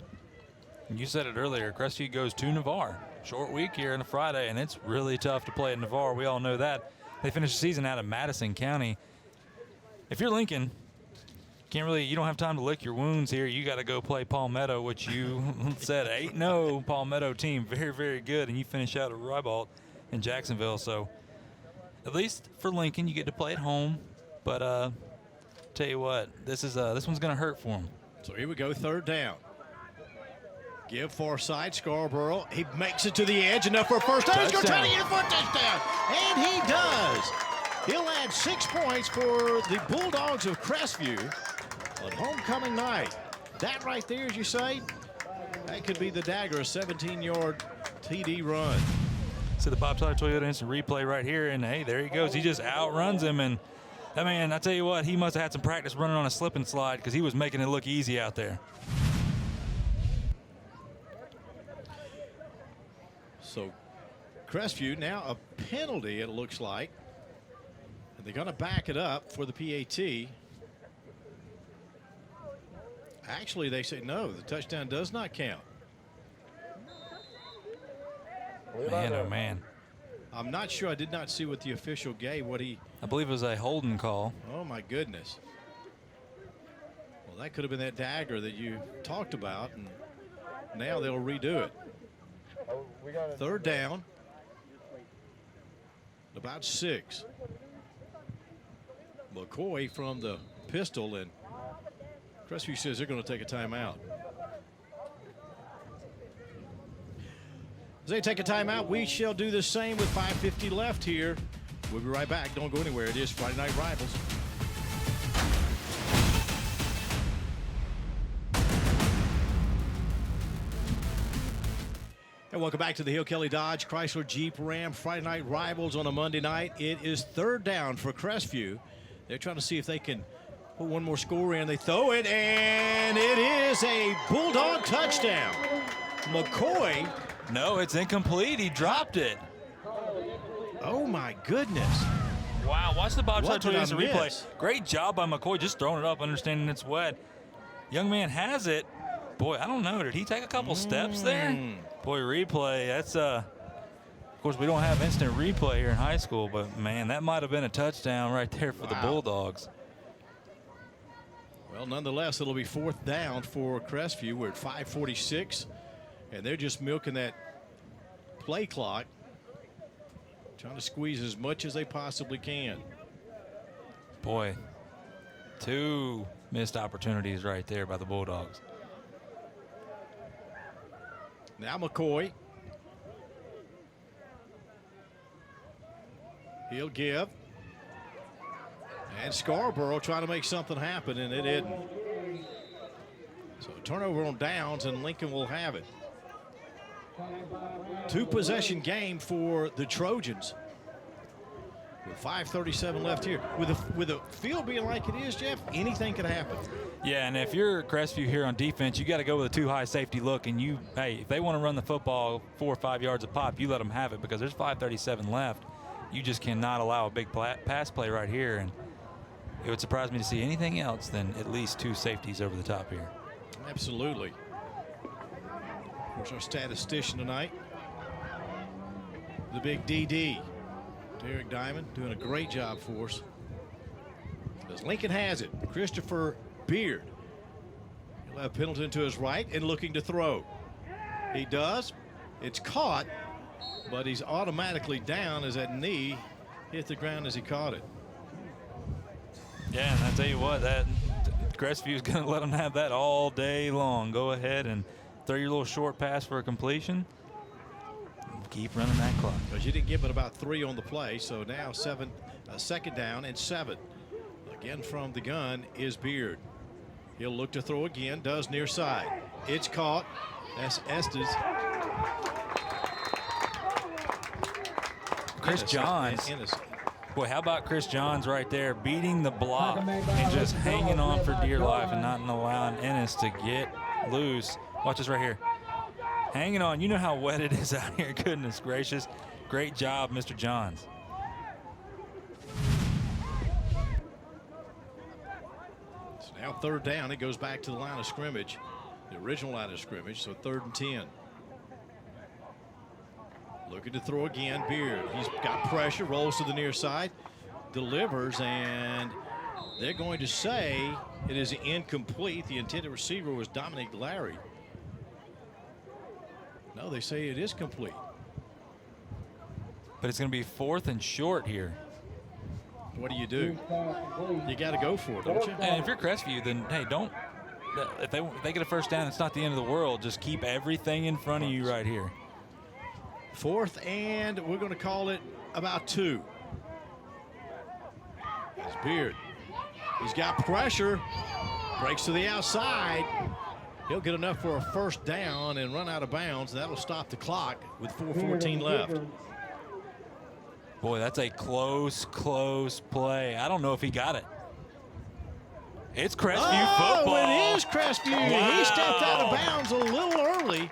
You said it earlier, Crestview goes to Navarre. Short week here on a Friday, and it's really tough to play at Navarre. We all know that. They finished the season out of Madison County. If you're Lincoln, you don't have time to lick your wounds here. You got to go play Palmetto, which you said 8-0 Palmetto team. Very, very good. And you finish out at Ribault in Jacksonville. So at least for Lincoln, you get to play at home. But tell you what, this one's going to hurt for them. So here we go, 3rd down. Give far side, Scarborough. He makes it to the edge, enough for a first down. He's going to try to get it for a touchdown. And he does. He'll add 6 points for the Bulldogs of Crestview on homecoming night. That right there, as you say, that could be the dagger, a 17-yard TD run. So the Bob Tyler Toyota instant replay right here, and hey, there he goes. He just outruns him, and that man, I tell you what, he must have had some practice running on a slip and slide because he was making it look easy out there. So Crestview now a penalty, it looks like. And they're going to back it up for the PAT. Actually, they say no, the touchdown does not count. Man, oh man. I'm not sure. I did not see what the official gave. I believe it was a holding call. Oh, my goodness. Well, that could have been that dagger that you talked about, and now they'll redo it. Third down. About 6. McCoy from the pistol, and Crestview says they're going to take a timeout. As they take a timeout, we shall do the same with 5:50 left here. We'll be right back. Don't go anywhere. It is Friday Night Rivals. And welcome back to the Hill Kelly Dodge Chrysler Jeep Ram Friday Night Rivals on a Monday night. It is third down for Crestview. They're trying to see if they can put one more score in. They throw it, and it is a Bulldog touchdown. McCoy. No, it's incomplete. He dropped it. Oh, my goodness. Wow, watch the bobsled Trojans replay. Miss? Great job by McCoy just throwing it up, understanding it's wet. Young man has it. Boy, I don't know. Did he take a couple steps there? Boy, replay. That's, of course, we don't have instant replay here in high school, but, man, that might have been a touchdown right there for the Bulldogs. Well, nonetheless, it'll be fourth down for Crestview. We're at 5:46, and they're just milking that play clock, trying to squeeze as much as they possibly can. Boy, 2 missed opportunities right there by the Bulldogs. Now McCoy. He'll give. And Scarborough trying to make something happen, and it didn't. So turnover on downs, and Lincoln will have it. 2-possession game for the Trojans. With 5:37 left here. With the field being like it is, Jeff, anything could happen. Yeah, and if you're Crestview here on defense, you got to go with a too high safety look. And hey, if they want to run the football 4 or 5 yards a pop, you let them have it because there's 5:37 left. You just cannot allow a big pass play right here. And it would surprise me to see anything else than at least 2 safeties over the top here. Absolutely. Of course, our statistician tonight, the big DD, Derek Diamond, doing a great job for us. As Lincoln has it, Christopher Beard. He'll have Pendleton to his right and looking to throw. He does. It's caught, but he's automatically down as that knee hit the ground as he caught it. Yeah, and I tell you what, that Crestview is going to let them have that all day long. Go ahead and throw your little short pass for a completion. Keep running that clock. Because you didn't give it about 3 on the play, so now 7, second down and 7. Again from the gun is Beard. He'll look to throw again, does near side. It's caught. That's Estes. Chris Johns. Boy, how about Chris Johns right there beating the block and just hanging on for dear life and not allowing Ennis to get loose. Watch this right here. Hanging on. You know how wet it is out here. Goodness gracious. Great job, Mr. Johns. So now third down. It goes back to the line of scrimmage, the original line of scrimmage, so 3rd and 10. Looking to throw again, Beard. He's got pressure, rolls to the near side, delivers, and they're going to say it is incomplete. The intended receiver was Dominic Larry. No, they say it is complete. But it's going to be 4th and short here. What do? You got to go for it, don't you? And if you're Crestview, then, hey, don't. If they get a first down, it's not the end of the world. Just keep everything in front of you right here. 4th, and we're going to call it about 2. It's Beard. He's got pressure. Breaks to the outside. He'll get enough for a first down and run out of bounds. That'll stop the clock with 4:14 left. Boy, that's a close play. I don't know if he got it. It's Crestview football. Oh, it is Crestview. Wow. He stepped out of bounds a little early.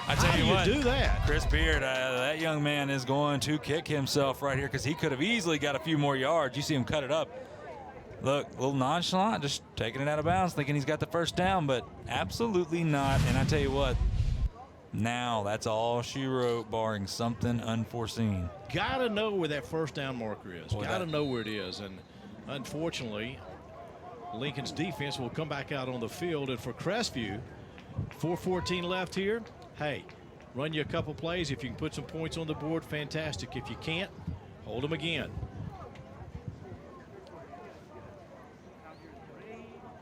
I tell you what, do that? Chris Beard, that young man is going to kick himself right here because he could have easily got a few more yards. You see him cut it up. Look, a little nonchalant, just taking it out of bounds, thinking he's got the first down, but absolutely not. And I tell you what, Now that's all she wrote, barring something unforeseen. Got to know where that first down marker is. Got to know where it is. And unfortunately, Lincoln's defense will come back out on the field. And for Crestview, 4:14 left here. Hey, run you a couple plays. If you can put some points on the board, fantastic. If you can't, hold them again.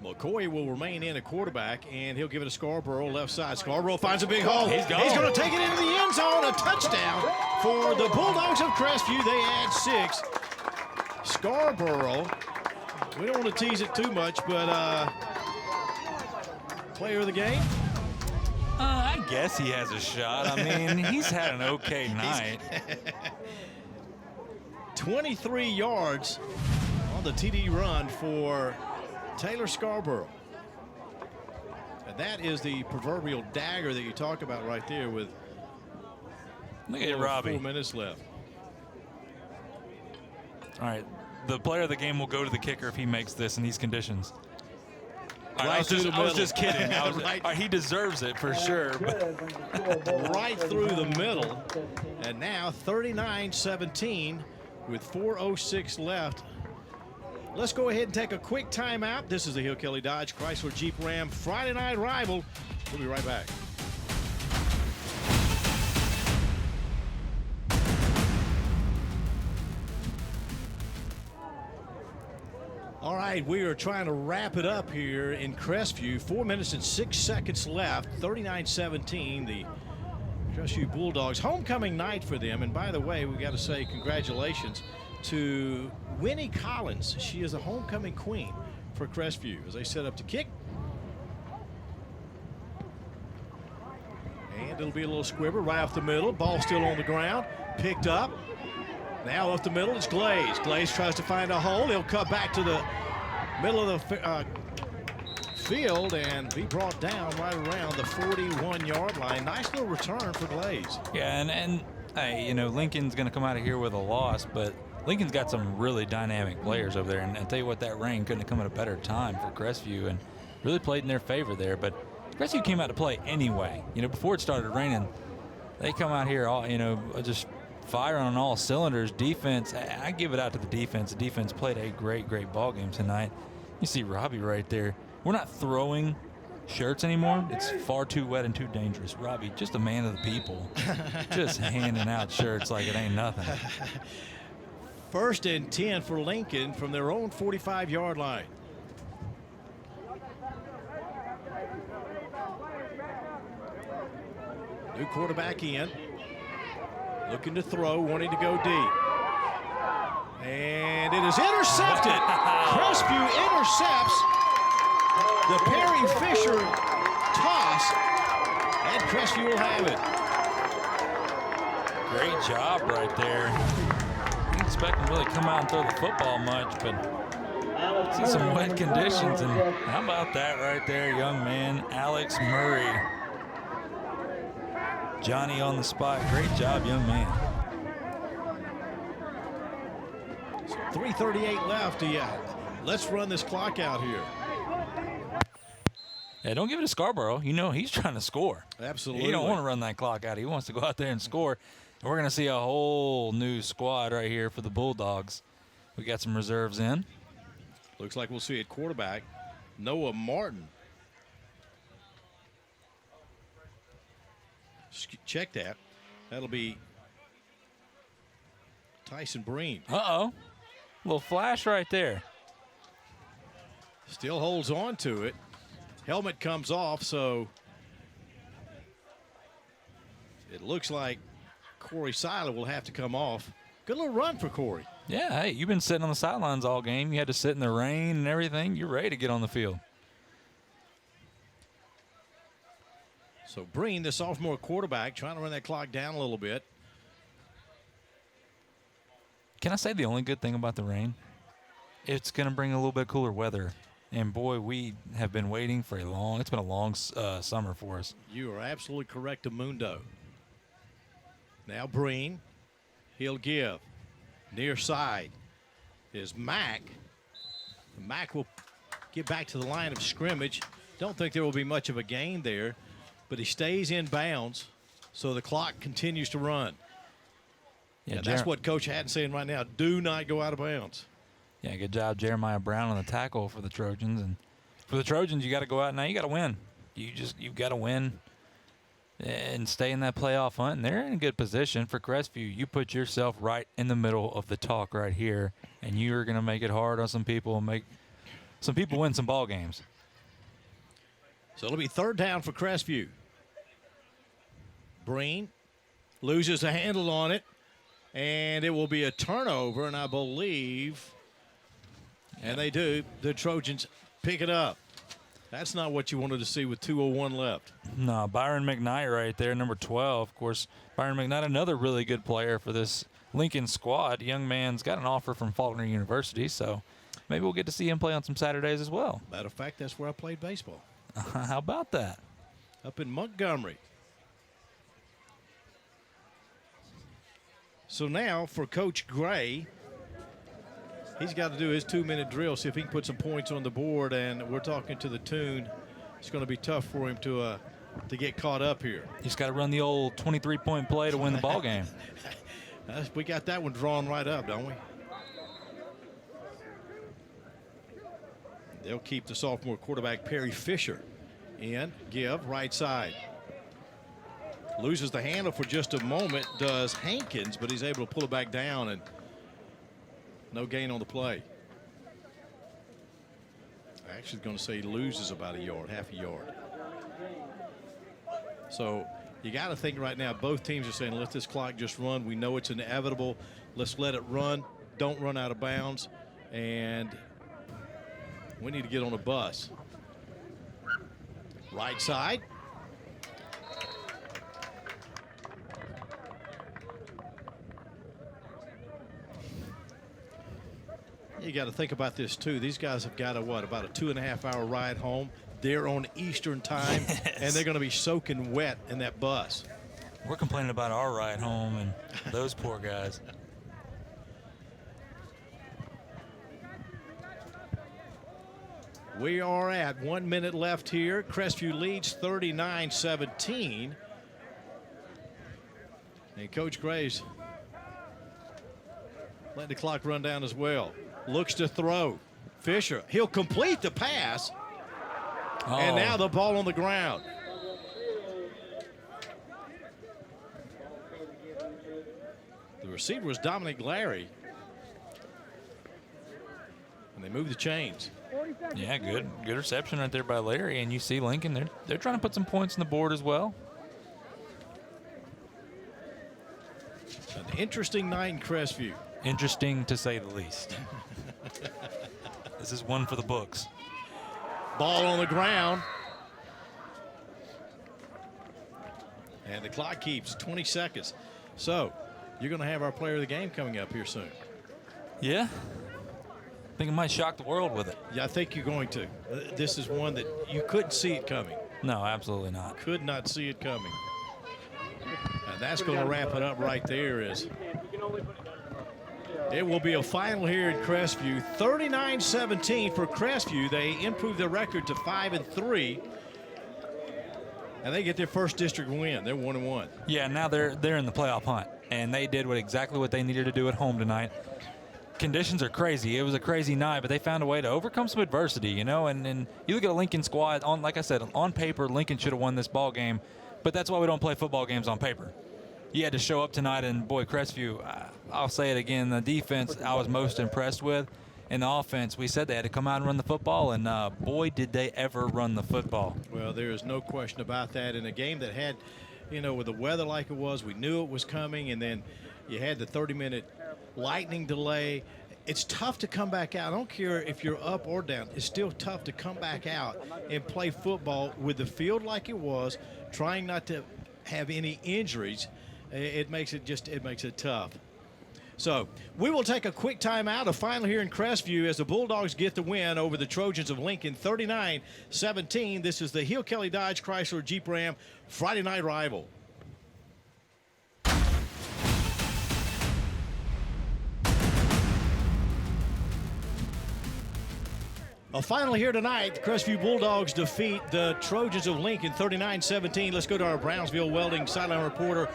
McCoy will remain in at quarterback, and he'll give it to Scarborough, left side. Scarborough finds a big hole. He's gone. He's going to take it into the end zone. A touchdown for the Bulldogs of Crestview. They add 6. Scarborough, we don't want to tease it too much, but player of the game? I guess he has a shot. I mean, he's had an okay night. 23 yards on the TD run for Taylor Scarborough. And that is the proverbial dagger that you talk about right there with Look at Robbie. 4 minutes left. All right, the player of the game will go to the kicker if he makes this in these conditions. All right, I was just kidding. He deserves it for sure. Right through the middle. And now 39-17 with 4:06 left. Let's go ahead and take a quick timeout. This is the Hill Kelly Dodge Chrysler Jeep Ram Friday Night Rival. We'll be right back. All right, we are trying to wrap it up here in Crestview. 4 minutes and 6 seconds left. 39-17. The Crestview Bulldogs. Homecoming night for them. And by the way, we got to say congratulations to Winnie Collins. She is a homecoming queen for Crestview as they set up to kick. And it'll be a little squibber right off the middle. Ball still on the ground. Picked up. Now off the middle, it's Glaze. Glaze tries to find a hole. He'll cut back to the middle of the field and be brought down right around the 41-yard line. Nice little return for Glaze. Yeah, and hey, you know, Lincoln's going to come out of here with a loss, but Lincoln's got some really dynamic players over there. And I tell you what, that rain couldn't have come at a better time for Crestview and really played in their favor there. But Crestview came out to play anyway. You know, before it started raining, they come out here all, you know, just firing on all cylinders. Defense, I give it out to the defense. The defense played a great ball game tonight. You see Robbie right there. We're not throwing shirts anymore. It's far too wet and too dangerous. Robbie, just a man of the people, just handing out shirts like it ain't nothing. 1st and 10 for Lincoln from their own 45-yard line. New quarterback in. Looking to throw, wanting to go deep. And it is intercepted. Crestview intercepts the Perry Fisher toss, and Crestview will have it. Great job right there. Didn't expect him to really come out and throw the football much, but see some wet conditions, and how about that right there, young man, Alex Murray. Johnny on the spot. Great job, young man. 3:38 left. Let's run this clock out here. Yeah, don't give it to Scarborough. You know he's trying to score. Absolutely. He don't want to run that clock out. He wants to go out there and score. And we're going to see a whole new squad right here for the Bulldogs. We got some reserves in. Looks like we'll see at quarterback Noah Martin. Check that. That'll be Tyson Breen. Uh-oh. Little flash right there. Still holds on to it. Helmet comes off, so it looks like Corey Seiler will have to come off. Good little run for Corey. Yeah, hey, you've been sitting on the sidelines all game. You had to sit in the rain and everything. You're ready to get on the field. So Breen, the sophomore quarterback, trying to run that clock down a little bit. Can I say the only good thing about the rain? It's going to bring a little bit cooler weather. And, boy, we have been waiting for it's been a long summer for us. You are absolutely correct, Amundo. Now Breen, he'll give. Near side is Mack. Mack will get back to the line of scrimmage. Don't think there will be much of a gain there, but he stays in bounds. So the clock continues to run. Yeah, And that's what Coach Hatton's saying right now. Do not go out of bounds. Yeah, good job, Jeremiah Brown, on the tackle for the Trojans. And for the Trojans, you got to go out now. You got to win. You've got to win and stay in that playoff hunt. And they're in a good position for Crestview. You put yourself right in the middle of the talk right here, and you're going to make it hard on some people and make some people win some ball games. So it'll be third down for Crestview. Breen loses a handle on it, and it will be a turnover, and I believe, and they do, the Trojans pick it up. That's not what you wanted to see with 2:01 left. No, Byron McKnight right there, number 12. Of course, Byron McKnight, another really good player for this Lincoln squad. Young man's got an offer from Faulkner University, so maybe we'll get to see him play on some Saturdays as well. Matter of fact, that's where I played baseball. How about that? Up in Montgomery. So now for Coach Gray, he's got to do his 2-minute drill, see if he can put some points on the board, and we're talking to the tune. It's going to be tough for him to get caught up here. He's got to run the old 23-point play to win the ball game. We got that one drawn right up, don't we? They'll keep the sophomore quarterback Perry Fisher in. Give right side. Loses the handle for just a moment, does Hankins, but he's able to pull it back down, and no gain on the play. I actually going to say he loses about a yard, half a yard. So you got to think right now, both teams are saying, let this clock just run. We know it's inevitable. Let's let it run. Don't run out of bounds. And we need to get on a bus. Right side. You got to think about this too. These guys have got about a 2.5-hour ride home. They're on Eastern time, and they're going to be soaking wet in that bus. We're complaining about our ride home and those poor guys. We are at 1 minute left here. Crestview leads 39-17. And Coach Gray's letting the clock run down as well. Looks to throw. Fisher, he'll complete the pass. Oh. And now the ball on the ground. The receiver was Dominic Larry. And they move the chains. Yeah, good reception right there by Larry. And you see Lincoln, they're trying to put some points on the board as well. An interesting night in Crestview. Interesting to say the least. This is one for the books. Ball on the ground. And the clock keeps 20 seconds. So you're going to have our player of the game coming up here soon. Yeah. I think it might shock the world with it. Yeah, I think you're going to. This is one that you couldn't see it coming. No, absolutely not. Could not see it coming. And that's going to wrap it up right there. It will be a final here in Crestview. 39-17 for Crestview. They improve their record to 5-3. And they get their first district win. They're 1-1. Yeah, now they're in the playoff hunt. And they did exactly what they needed to do at home tonight. Conditions are crazy. It was a crazy night, but they found a way to overcome some adversity, you know. And you look at a Lincoln squad, like I said, on paper, Lincoln should have won this ball game. But that's why we don't play football games on paper. You had to show up tonight, and boy, Crestview, I'll say it again, the defense I was most impressed with. And the offense, we said they had to come out and run the football, and boy, did they ever run the football. Well, there is no question about that. In a game that had, with the weather like it was, we knew it was coming, and then you had the 30-minute lightning delay. It's tough to come back out. I don't care if you're up or down. It's still tough to come back out and play football with the field like it was, trying not to have any injuries. It makes it tough. So we will take a quick timeout. A final here in Crestview as the Bulldogs get the win over the Trojans of Lincoln, 39-17. This is the Hill Kelly Dodge Chrysler Jeep Ram Friday night rival. A final here tonight. The Crestview Bulldogs defeat the Trojans of Lincoln 39-17. Let's go to our Brownsville Welding sideline reporter.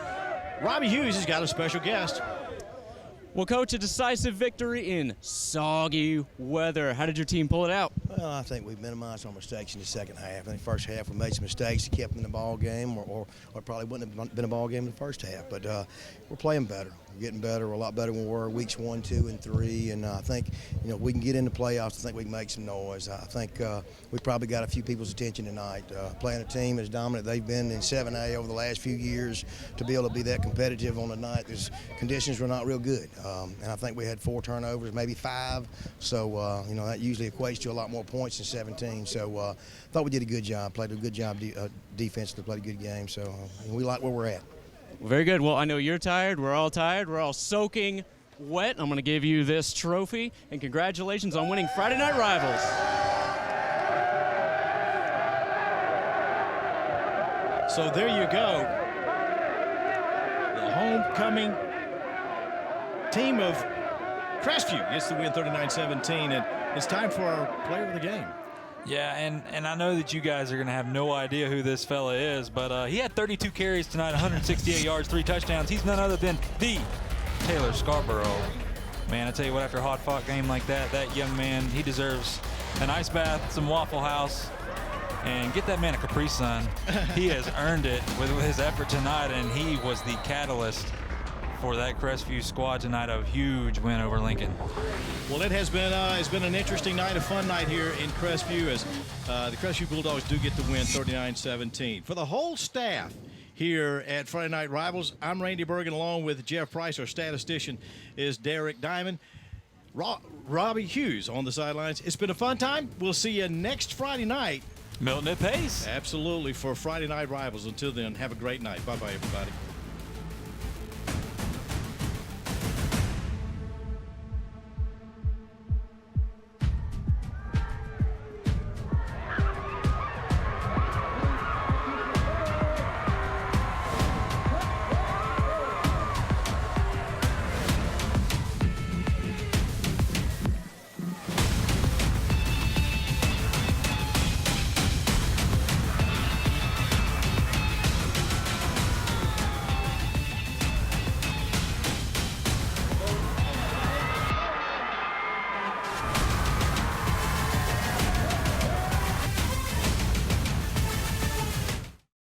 Robbie Hughes has got a special guest. Well, Coach, a decisive victory in soggy weather. How did your team pull it out? Well, I think we minimized our mistakes in the second half. In the first half, we made some mistakes that kept them in the ball game, or it probably wouldn't have been a ball game in the first half. But we're playing better. We're getting better. We're a lot better than we were weeks 1, 2, and 3. And I think, we can get into playoffs. I think we can make some noise. I think we probably got a few people's attention tonight. Playing a team as dominant they've been in 7A over the last few years, to be able to be that competitive on the night, the conditions were not real good. And I think we had 4 turnovers, maybe 5. So, that usually equates to a lot more points than 17. So I thought we did a good job, played a good job defensively, played a good game. So we like where we're at. Very good. Well, I know you're tired. We're all tired. We're all soaking wet. I'm going to give you this trophy, and congratulations on winning Friday Night Rivals. So there you go. The homecoming team of Crestview gets the win 39-17, and it's time for our player of the game. Yeah, and I know that you guys are going to have no idea who this fella is, but he had 32 carries tonight, 168 yards, 3 touchdowns. He's none other than the Taylor Scarborough. Man, I tell you what, after a hard-fought game like that young man, he deserves an ice bath, some Waffle House, and get that man a Capri Sun. He has earned it with his effort tonight, and he was the catalyst for that Crestview squad tonight. A huge win over Lincoln. Well, it's been an interesting night, a fun night here in Crestview, as the Crestview Bulldogs do get the win 39-17. For the whole staff here at Friday Night Rivals, I'm Randy Bergen, along with Jeff Price. Our statistician is Derek Diamond. Robbie Hughes on the sidelines. It's been a fun time. We'll see you next Friday night. Milton at Pace. Absolutely, for Friday Night Rivals. Until then, have a great night. Bye-bye, everybody.